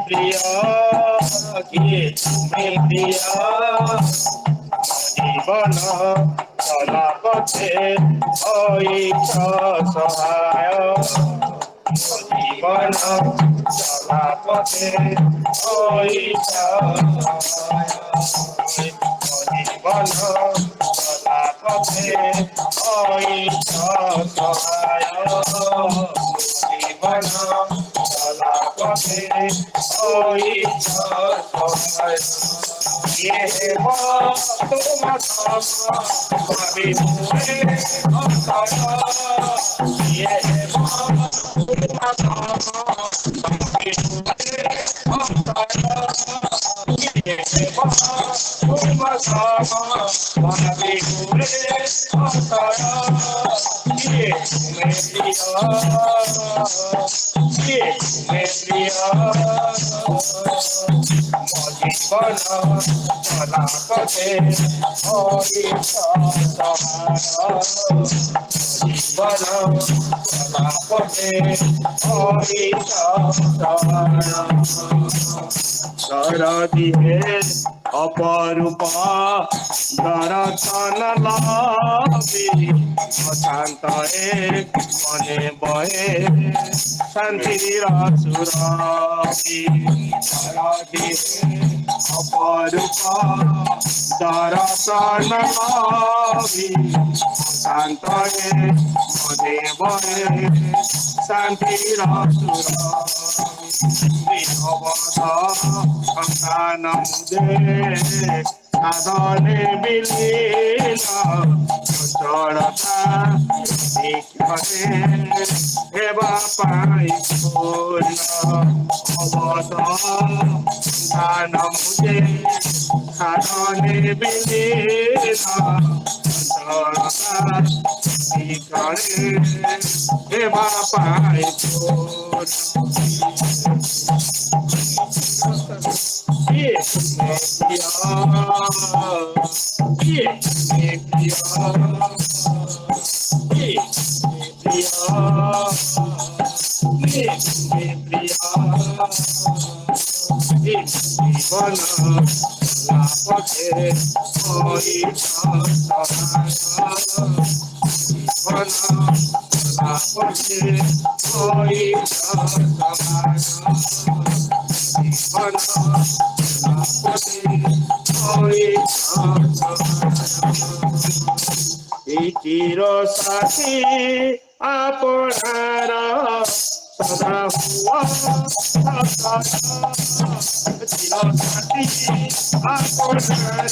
प्रिया ये प्रिया जीवन चला पथे होइछ सहाय जीवन चला पथे होइछ जीवन चला पथे होइछ सहाय जीवन चला पथे होइछ सहाय ये तुम भावी हुए ये चला पथे होइछ जीवन चला पथे होइछ सरदिहे अपरूपा दर्शन लाभि अशांत एक मने बहे शांतिर सुरभि सरदिहे अपरूपा दर्शन लाभि शांत एक मने बहे शांतिर सुरभि संतान मुदे साधने बिलीला चढ़ता शिखरे हेबा पाई फूल अवध संतान मुदे साधने बिलीला चढ़ता शिखरे हेबा पाई फूल चिर साथी आपणार सदा हुआ चिर साथी आपणार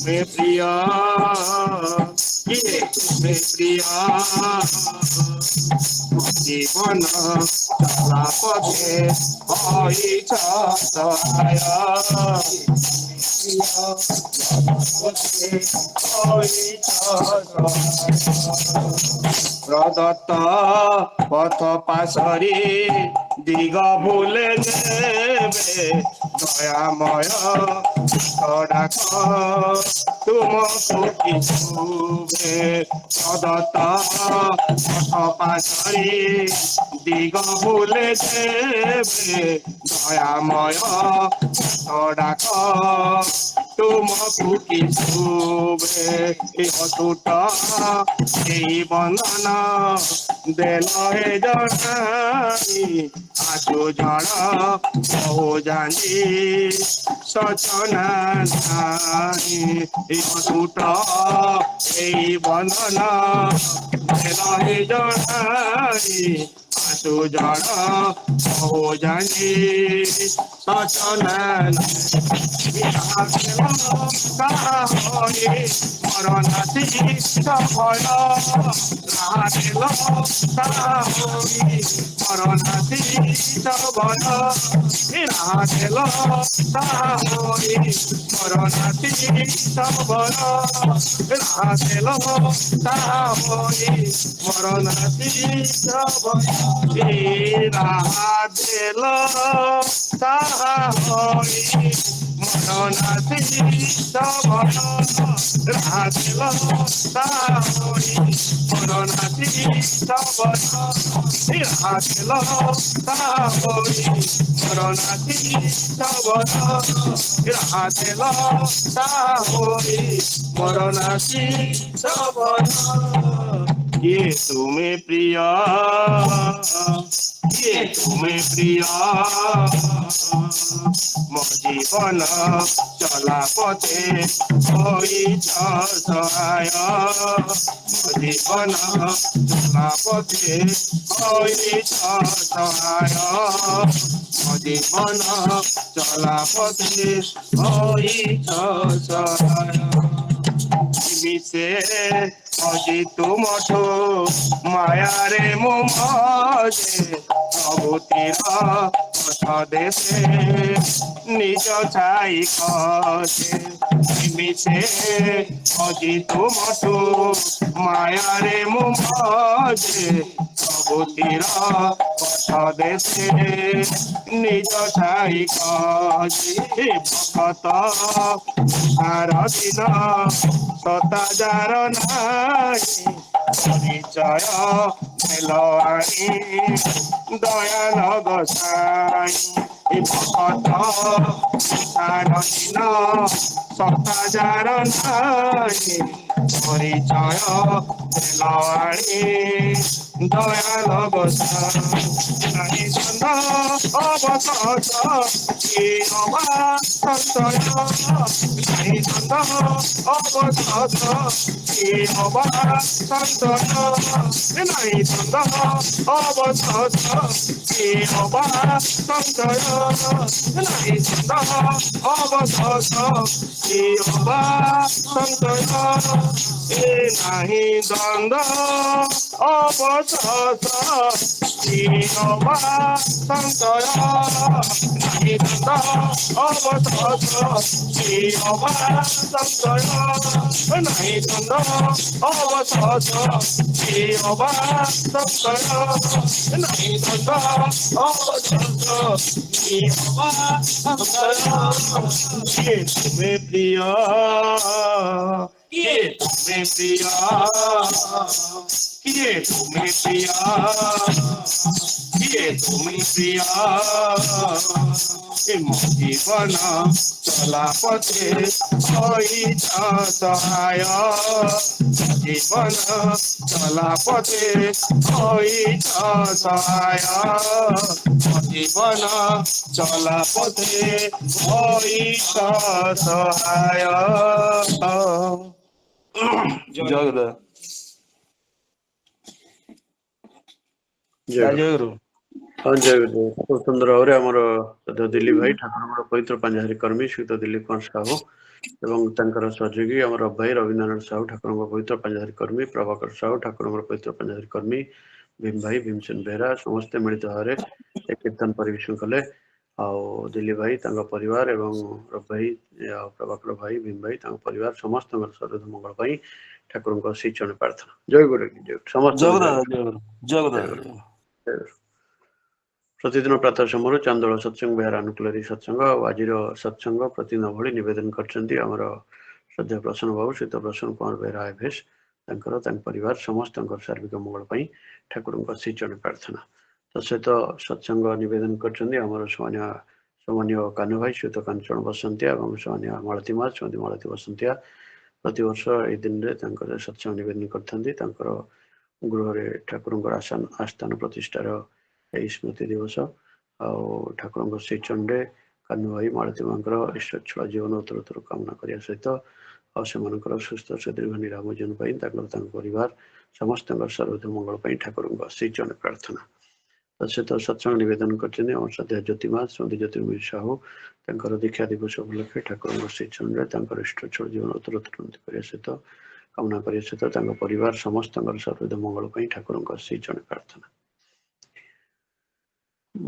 में प्रिया ये में प्रिया जीवन चला पथे सहाय प्रदत्त पथ पाशरी दिग भूले देवे दयामय डाक तुमको किछुवे प्रदत्त पथ पाशरी दिग भूले देवे दयामय डाक तुमको किछुवे अटूट এই বন্ধন দেল হে জনাই আজু জড় বহু জানি সচনা নাই অটুট এই বন্ধন দেল হে জনাই আজু জড় বহু জানি সচনা মরণাতি সফল রাহিল মরণাতি সবল রাহিল মরণাতি সবল রাহিল মরণাতি সবল রাহিল মরণাতি সবল রাহিল মরণাতি সবল রাহিল মরণাতি সবল রাহিল মরণাতি সবল ये तुम्हें प्रिया ये तुम्हें प्रिया मो जीवन चला पथे सहाय मो जीवन चला पथे सहाय मो जीवन चला पथे सहाय मिसे अजी तुम मायारे मुझे प्रभुतिर पथ देशे निज छाई खसे मिसे अजी तुम मायारे मुझे प्रभुतिर पथ देशे निज छाई खसे भक्त सार दिन सता जार परिचय मेलवाणी दयाल गोसाई भक्त सार दिन सता जार परिचय मेलवाणी दयाल गोसाई छंद अवसत संतय छंद अवसत संतय नहीं छंद अवसत संतय नहीं छंद अवसत संतय नहीं द्वंद अवसत संतय नहीं द्वंद अवसत संतय नहीं द्वंद अवसत संतय नहीं द्वंद अवसत ये तुम्हें प्रिया ये तुम्हें प्रिया ये तुम्हें प्रिया ये तुम्हें प्रिया ମୋ ଜୀବନ ଚଲା ପଥେ ହୋଇଛ ସହାୟ ଜୀବନ ଚଲା ପଥେ ହୋଇଛ ସହାୟ ଜୀବନ ଚଲା ପଥେ ହୋଇଛ ସହାୟ ଜୟ ଜୟଗୁରୁ। ହଁ ଜୟଗୁରୁ। ଖୁବ ସୁନ୍ଦର ଭାବରେ ଆମର ଦିଲ୍ଲୀପ ଭାଇ ଠାକୁରଙ୍କର ପବିତ୍ର ପାଞ୍ଜାହାରୀ କର୍ମୀ ଶ୍ରୀଯୁକ୍ତ ଦିଲ୍ଲୀପ କୁମାର ସାହୁ ଏବଂ ତାଙ୍କର ସହଯୋଗୀ ଆମର ଭାଇ ରବୀନ୍ଦ୍ରନାଥ ସାହୁ ଠାକୁରଙ୍କ ପବିତ୍ର ପାଞ୍ଜାହାରୀ କର୍ମୀ, ପ୍ରଭାକର ସାହୁ ଠାକୁରଙ୍କର ପବିତ୍ର ପାଞ୍ଜାହାରୀ କର୍ମୀ, ଭୀମ ଭାଇ ଭୀମସେନ ବେହେରା ସମସ୍ତେ ମିଳିତ ଭାବରେ ଏ କୀର୍ତ୍ତନ ପରିବେଷଣ କଲେ। ଆଉ ଦିଲ୍ଲୀପ ଭାଇ ତାଙ୍କ ପରିବାର ଏବଂ ରବି ଭାଇ ଆଉ ପ୍ରଭାକର ଭାଇ ଭୀମ ଭାଇ ତାଙ୍କ ପରିବାର ସମସ୍ତଙ୍କର ସର୍ବ ମଙ୍ଗଳ ପାଇଁ ଠାକୁରଙ୍କ ଶ୍ରୀ ଚରଣ ପ୍ରାର୍ଥନା। ଜୟଗୁରୁ ସମସ୍ତ ପ୍ରତିଦିନ ପ୍ରାତଃ ସମୟରୁ ଚାନ୍ଦୋଳ ସତ୍ସଙ୍ଗ ବିହାର ଅନୁକୂଳରୀ ସତ୍ସଙ୍ଗ ଆଉ ଆଜିର ସତ୍ସଙ୍ଗ ପ୍ରତିଦିନ ଭଳି ନିବେଦନ କରିଛନ୍ତି ଆମର ଶ୍ରଦ୍ଧା ପ୍ରସନ୍ନ ବାବୁ ଶ୍ରୀତ ପ୍ରସନ୍ନ କୁମାର ବେହେରା ଆଇଭେଶ ତାଙ୍କର ତାଙ୍କ ପରିବାର ସମସ୍ତଙ୍କର ସାର୍ବିକ ମଙ୍ଗଳ ପାଇଁ ଠାକୁରଙ୍କ ଶ୍ରୀ ଚରଣ ପ୍ରାର୍ଥନା। ତା ସହିତ ସତ୍ସଙ୍ଗ ନିବେଦନ କରିଛନ୍ତି ଆମର ସମ୍ମାନୀୟ କାହ୍ନୁ ଭାଇ ଶ୍ରୀତ କାଞ୍ଚନ ବସନ୍ତିଆ ଏବଂ ସମ୍ମାନୀୟ ମାଳତୀ ମା ଶ୍ରୀମତୀ ମାଳତୀ ବସନ୍ତିଆ ପ୍ରତିବର୍ଷ ଏଇ ଦିନରେ ତାଙ୍କର ସତ୍ସଙ୍ଗ ନିବେଦନ କରିଥାନ୍ତି। ତାଙ୍କର ଗୃହରେ ଠାକୁରଙ୍କର ଆସ୍ଥାନ ପ୍ରତିଷ୍ଠାର ଏହି ସ୍ମୃତି ଦିବସ ଆଉ ଠାକୁରଙ୍କ ଶ୍ରୀ ଚଣ୍ଡେ କାହ୍ନୁ ଭାଇ ମାଳତୀ ମାଙ୍କର ଈଶ୍ୱରଛଳ ଜୀବନ ଉତ୍ତରୋତ୍ତର କାମନା କରିବା ସହିତ ଆଉ ସେମାନଙ୍କର ସୁସ୍ଥ ସୁଦୀର୍ଘ ନିରାମ ଜୀବନ ପାଇଁ ତାଙ୍କ ପରିବାର ସମସ୍ତଙ୍କର ସର୍ବତ ମଙ୍ଗଳ ପାଇଁ ଠାକୁରଙ୍କ ଶ୍ରୀ ଚଣ୍ଡେ ପ୍ରାର୍ଥନା। ତା ସହିତ ସତ୍ସଙ୍ଗ ନିବେଦନ କରିଛନ୍ତି ଆମର ଶ୍ରଦ୍ଧା ଜ୍ୟୋତିମା ଶ୍ରୀମତୀ ଜ୍ୟୋତିର୍ମୟୀ ସାହୁ ତାଙ୍କର ଦୀକ୍ଷା ଦିବସ ଉପଲକ୍ଷେ ଠାକୁରଙ୍କ ଶ୍ରୀ ଚଣ୍ଡରେ ତାଙ୍କର ଈଶ୍ୱରଛଳ ଜୀବନ ଉତ୍ତରୋତ୍ତର ଉନ୍ନତି କରିବା ସହିତ କାମନା କରିବା ସହିତ ତାଙ୍କ ପରିବାର ସମସ୍ତଙ୍କର ସର୍ବତ ମଙ୍ଗଳ ପାଇଁ ଠାକୁରଙ୍କ ଶ୍ରୀ ଚଣ୍ଡେ ପ୍ରାର୍ଥନା।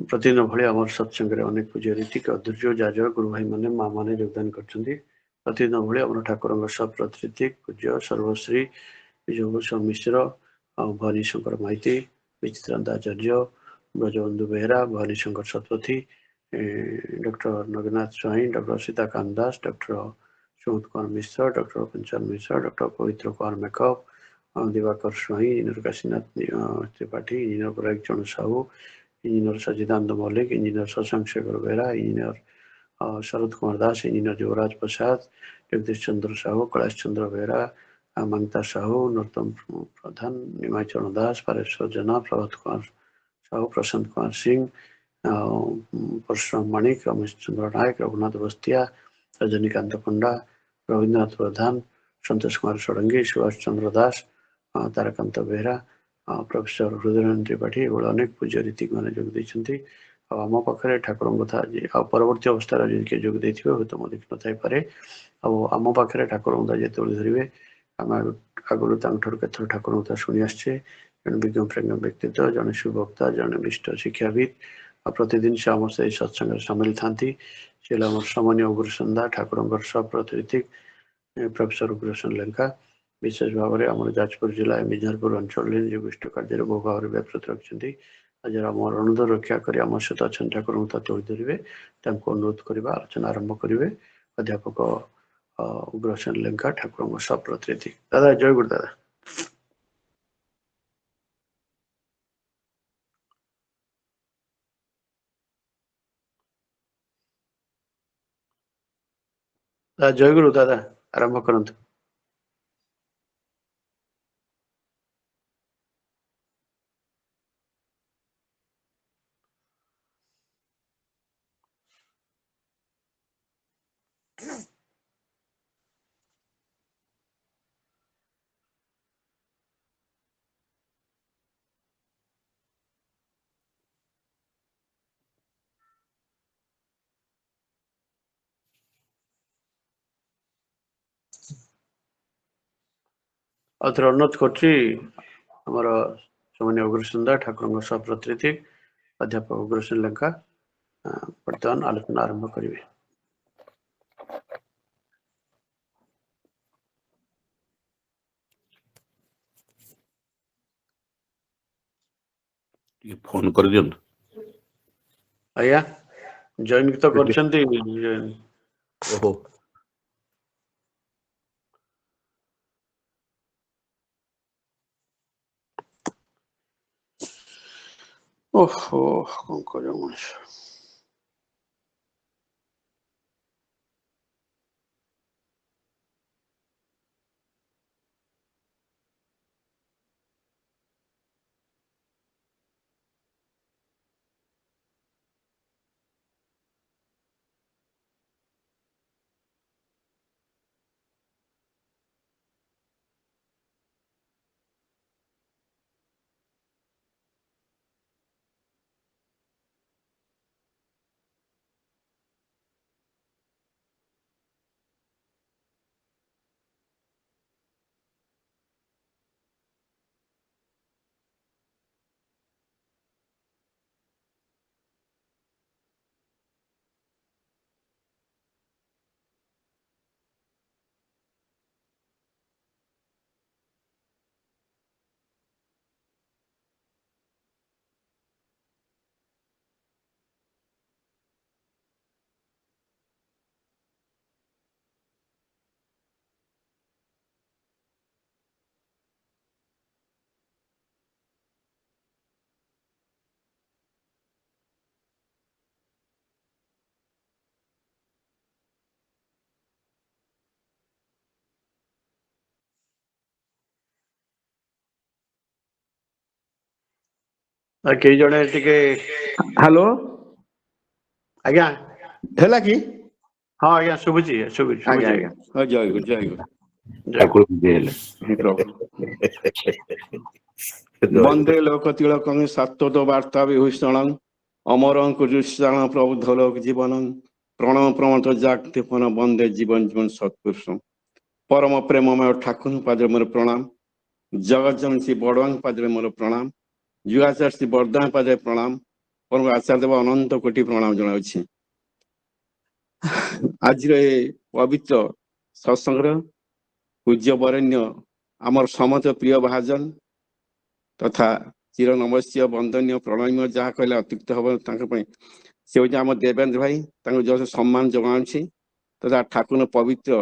ପ୍ରତିଦିନ ଭଳି ଆମର ସତ୍ସଙ୍ଗରେ ଅନେକ ପୂଜ୍ୟ ରୀତିକ ଅଧୈର୍ଯ୍ୟ ଯାଜକ ଗୁରୁ ଭାଇ ମାନେ ମା ମାନେ ଯୋଗଦାନ କରିଛନ୍ତି। ପ୍ରତିଦିନ ଭଳି ଆମର ଠାକୁରଙ୍କ ସପ୍ରତିଥି ପୂଜ୍ୟ ସର୍ବଶ୍ରୀ ବିଜୟଭୂଷଣ ମିଶ୍ର ଆଉ Bhabani Shankar Maiti Bichitrananda Acharya Brajabandhu Behera Bhabani Shankar Satapathy doctor Naganath Swain doctor Sitakant Das doctor Sumat Kumar Mishra doctor Panchan Mishra doctor Pabitra Kumar Mekap Dibakar Swain engineer Kashinath Tripathy engineer Parag Charan Sahu engineer Sachidananda Mallick engineer Shashank Shekhar Behera engineer Sarat Kumar Das engineer Yubaraj Prasad Jagadish Chandra Sahu Kailash Chandra Behera Mamata Sahu Narottam Pradhan Nimacharan Das Pareswar Jena Prabhat Kumar Sahu Prashant Kumar Singh ଆଉ ପରଶୁରାମ ମାଣିକ ରମେଶ ଚନ୍ଦ୍ର ନାୟକ ରଘୁନାଥ ବସ୍ତିଆ ରଜନୀକାନ୍ତ ପଣ୍ଡା ରବୀନ୍ଦ୍ରନାଥ ପ୍ରଧାନ ସନ୍ତୋଷ କୁମାର ଷଡ଼ଙ୍ଗୀ ସୁଭାଷ ଚନ୍ଦ୍ର ଦାସ ତାରାକାନ୍ତ ବେହେରା ପ୍ରଫେସର ହୃଦୟନାରାୟଣ ତ୍ରିପାଠୀ ଏଭଳି ଅନେକ ପୂଜ୍ୟ ରୀତିକ ମାନେ ଯୋଗ ଦେଇଛନ୍ତି। ଆଉ ଆମ ପାଖରେ ଠାକୁରଙ୍କ କଥା ଆଜି ଆଉ ପରବର୍ତ୍ତୀ ଅବସ୍ଥାରେ ଯଦି କିଏ ଯୋଗ ଦେଇଥିବେ ହୁଏତ ମୁଁ ଦେଖିନଥାଇପାରେ। ଆଉ ଆମ ପାଖରେ ଠାକୁରଙ୍କ କଥା ଯେତେବେଳେ ଧରିବେ ଆମେ ଆଗରୁ ତାଙ୍କଠାରୁ କେତେଥର ଠାକୁରଙ୍କ କଥା ଶୁଣି ଆସିଛେ। ଜଣେ ବିଜ୍ଞ ପ୍ରେଜ୍ଞ ବ୍ୟକ୍ତିତ୍ୱ ଜଣେ ସୁଭକ୍ତା ଜଣେ ବିଷ୍ଟ ଶିକ୍ଷାବିତ୍ ଆଉ ପ୍ରତିଦିନ ସେ ଆମ ସେଇ ସତ୍ସଙ୍ଗରେ ସାମିଲ ଥାନ୍ତି। ସେ ହେଲା ଆମର ସମ୍ମାନୀୟ ଗୁରୁ ସନ୍ଧ୍ୟା ଠାକୁରଙ୍କର ସପ୍ରତିନିଧି ପ୍ରଫେସର ଉଗ୍ରସେନ ଲେଙ୍କା ବିଶେଷ ଭାବରେ ଆମର ଯାଜପୁର ଜିଲ୍ଲା ମିଝାରପୁର ଅଞ୍ଚଳରେ ନିଜ ବିଷ୍ଟ କାର୍ଯ୍ୟରେ ବହୁ ଭାବରେ ବ୍ୟାପୃତ ରଖିଛନ୍ତି। ଆଜି ଆମର ଅନୁରୋଧ ରକ୍ଷା କରି ଆମ ସହିତ ଅଛନ୍ତି ଠାକୁରଙ୍କ ତତ୍ତ୍ୱ ଧରିବେ ତାଙ୍କୁ ଅନୁରୋଧ କରିବା ଆଲୋଚନା ଆରମ୍ଭ କରିବେ ଅଧ୍ୟାପକ ଉଗ୍ରସେନ ଲେଙ୍କା ଠାକୁରଙ୍କ ସପ୍ରତିନିଧି। ଦାଦା ଜୟ ଗୁରୁ ଦାଦା। ଜୟ ଗୁରୁ ଦାଦା ଆରମ୍ଭ କରନ୍ତୁ। ଆଉ ଥରେ ଅନୁରୋଧ କରୁଛି ଆମର ସମ୍ମାନୀୟ ଉଗ୍ରସେନ ଠାକୁରଙ୍କ ସପ୍ରତିନିଧି ଅଧ୍ୟାପକ ଉଗ୍ରସେନ ଲେଙ୍କା ବର୍ତ୍ତମାନ ଆଲୋଚନା ଆରମ୍ଭ କରିବେ। ଟିକେ ଫୋନ କରିଦିଅନ୍ତୁ। ଆଜ୍ଞା ଜଏନ ତ କରିଛନ୍ତି। ଓହୋ ଓହୋ କଣ କରିବ ମଣିଷ। କେହି ଜଣେ ଟିକେ ହ୍ୟାଲୋ ଆଜ୍ଞା ହେଲା କି? ହଁ ଆଜ୍ଞା ଶୁଭୁଛି ଶୁଭୁଛି ଆଜ୍ଞା ଶୁଭୁଛି ଆଜ୍ଞା ହଁ ଜୟ ଗୁରୁ ଜୟ ଗୁରୁ ଠାକୁର ପୂଜା ହେଲେ ହେ ପ୍ରଭୁ ବନ୍ଦେ ଲୋକ ତିଳକଂ ସାତ୍ୱତ ବାର୍ତ୍ତା ବିଭୂଷଣଂ ଅମରଂ କୁଜୁଷାଣ ପ୍ରବୁଦ୍ଧ ଲୋକ ଜୀବନଂ ପ୍ରଣମ ପ୍ରମତ ଜାଗତିପନ ବନ୍ଦେ ଜୀବନ ଜୀବନ ସତ୍ପୁରୁଷଂ ପରମ ପ୍ରେମମୟ ଠାକୁର ପାଦରେ ମୋର ପ୍ରଣାମ। ଜଗତଜନ ଶ୍ରୀ ବଡ଼ବାଙ୍କ ପାଦରେ ମୋର ପ୍ରଣାମ। ଯୁଗାଚାର୍ଯ୍ୟ ଶ୍ରୀ ବର୍ଦ୍ଧା ପାଦରେ ପ୍ରଣାମ। ପରମ ଆଚାର୍ଯ୍ୟ ଦେବ ଅନନ୍ତ କୋଟି ପ୍ରଣାମ ଜଣାଉଛି। ଆଜିର ଏ ପବିତ୍ର ସତ୍ସଙ୍ଗର ପୂଜ୍ୟ ବରେଣ୍ୟ ଆମର ସମସ୍ତ ପ୍ରିୟ ଭାଜନ ତଥା ଚିର ନମସ୍ୟ ବନ୍ଦନୀୟ ପ୍ରଣୟନୀୟ ଯାହା କହିଲେ ଅତ୍ୟୁକ୍ତ ହବ ତାଙ୍କ ପାଇଁ ସେ ହେଉଛି ଆମ ଦେବେନ୍ଦ୍ର ଭାଇ। ତାଙ୍କୁ ଯଶ ସମ୍ମାନ ଜଣାଉଛି ତଥା ଠାକୁର ପବିତ୍ର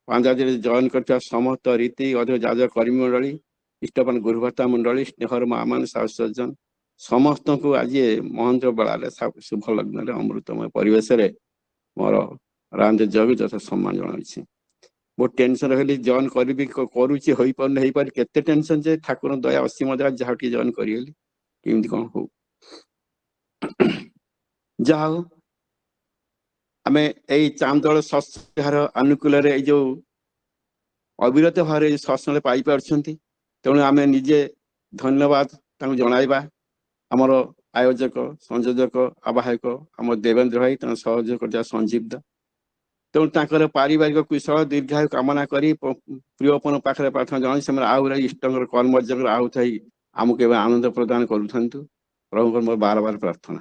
ପାଞ୍ଜାଜରେ ଜଏନ କରିଥିବା ସମସ୍ତ ରୀତି ଅଧିକ ଯାଜକ କର୍ମୀ ମଣ୍ଡଳୀ ଇଷ୍ଟପନ ଗୁରୁଭର୍ତ୍ତା ମଣ୍ଡଳୀ ସ୍ନେହର ମାମାନ ଶାଶ୍ୱଜନ ସମସ୍ତଙ୍କୁ ଆଜି ମହେନ୍ଦ୍ର ବେଳାରେ ଶୁଭ ଲଗ୍ନରେ ଅମୃତମୟ ପରିବେଶରେ ମୋର ରାମଦେବ ଜୟକୁ ଯଥା ସମ୍ମାନ ଜଣାଉଛି। ବହୁତ ଟେନସନ ରହିଲି ଜଏନ କରିବି କରୁଛି ହୋଇପାରୁନି ହେଇପାରି କେତେ ଟେନସନ ଯେ ଠାକୁର ଦୟା ଅସୀମ ଦୟା ଯାହା ଟିକେ ଜଏନ କରିଗଲି କେମିତି କଣ ହଉ ଯାହା ହଉ ଆମେ ଏଇ ଚାନ୍ଦୋଳ ସତ୍ସଙ୍ଗର ଆନୁକୂଲ୍ୟରେ ଏଇ ଯୋଉ ଅବିରତ ଭାବରେ ସତ୍ସଙ୍ଗ ପାଇପାରୁଛନ୍ତି ତେଣୁ ଆମେ ନିଜେ ଧନ୍ୟବାଦ ତାଙ୍କୁ ଜଣାଇବା। ଆମର ଆୟୋଜକ ସଂଯୋଜକ ଆବାହକ ଆମ ଦେବେନ୍ଦ୍ର ଭାଇ ତାଙ୍କୁ ସହଯୋଗ କରିଥିବା ସଞ୍ଜୀବ ତେଣୁ ତାଙ୍କର ପାରିବାରିକ କୁଶଳ ଦୀର୍ଘାୟୁ କାମନା କରି ପ୍ରିୟପନ ପାଖରେ ପ୍ରାର୍ଥନା ଜଣାଇ ସେମାନେ ଆହୁରି ଇଷ୍ଟଙ୍କର କର୍ମଯଜ୍ଞରେ ଆହୁତ ହେଇ ଆମକୁ ଏବେ ଆନନ୍ଦ ପ୍ରଦାନ କରୁଥାନ୍ତୁ। ପ୍ରଭୁଙ୍କର ମୋର ବାର ବାର ପ୍ରାର୍ଥନା।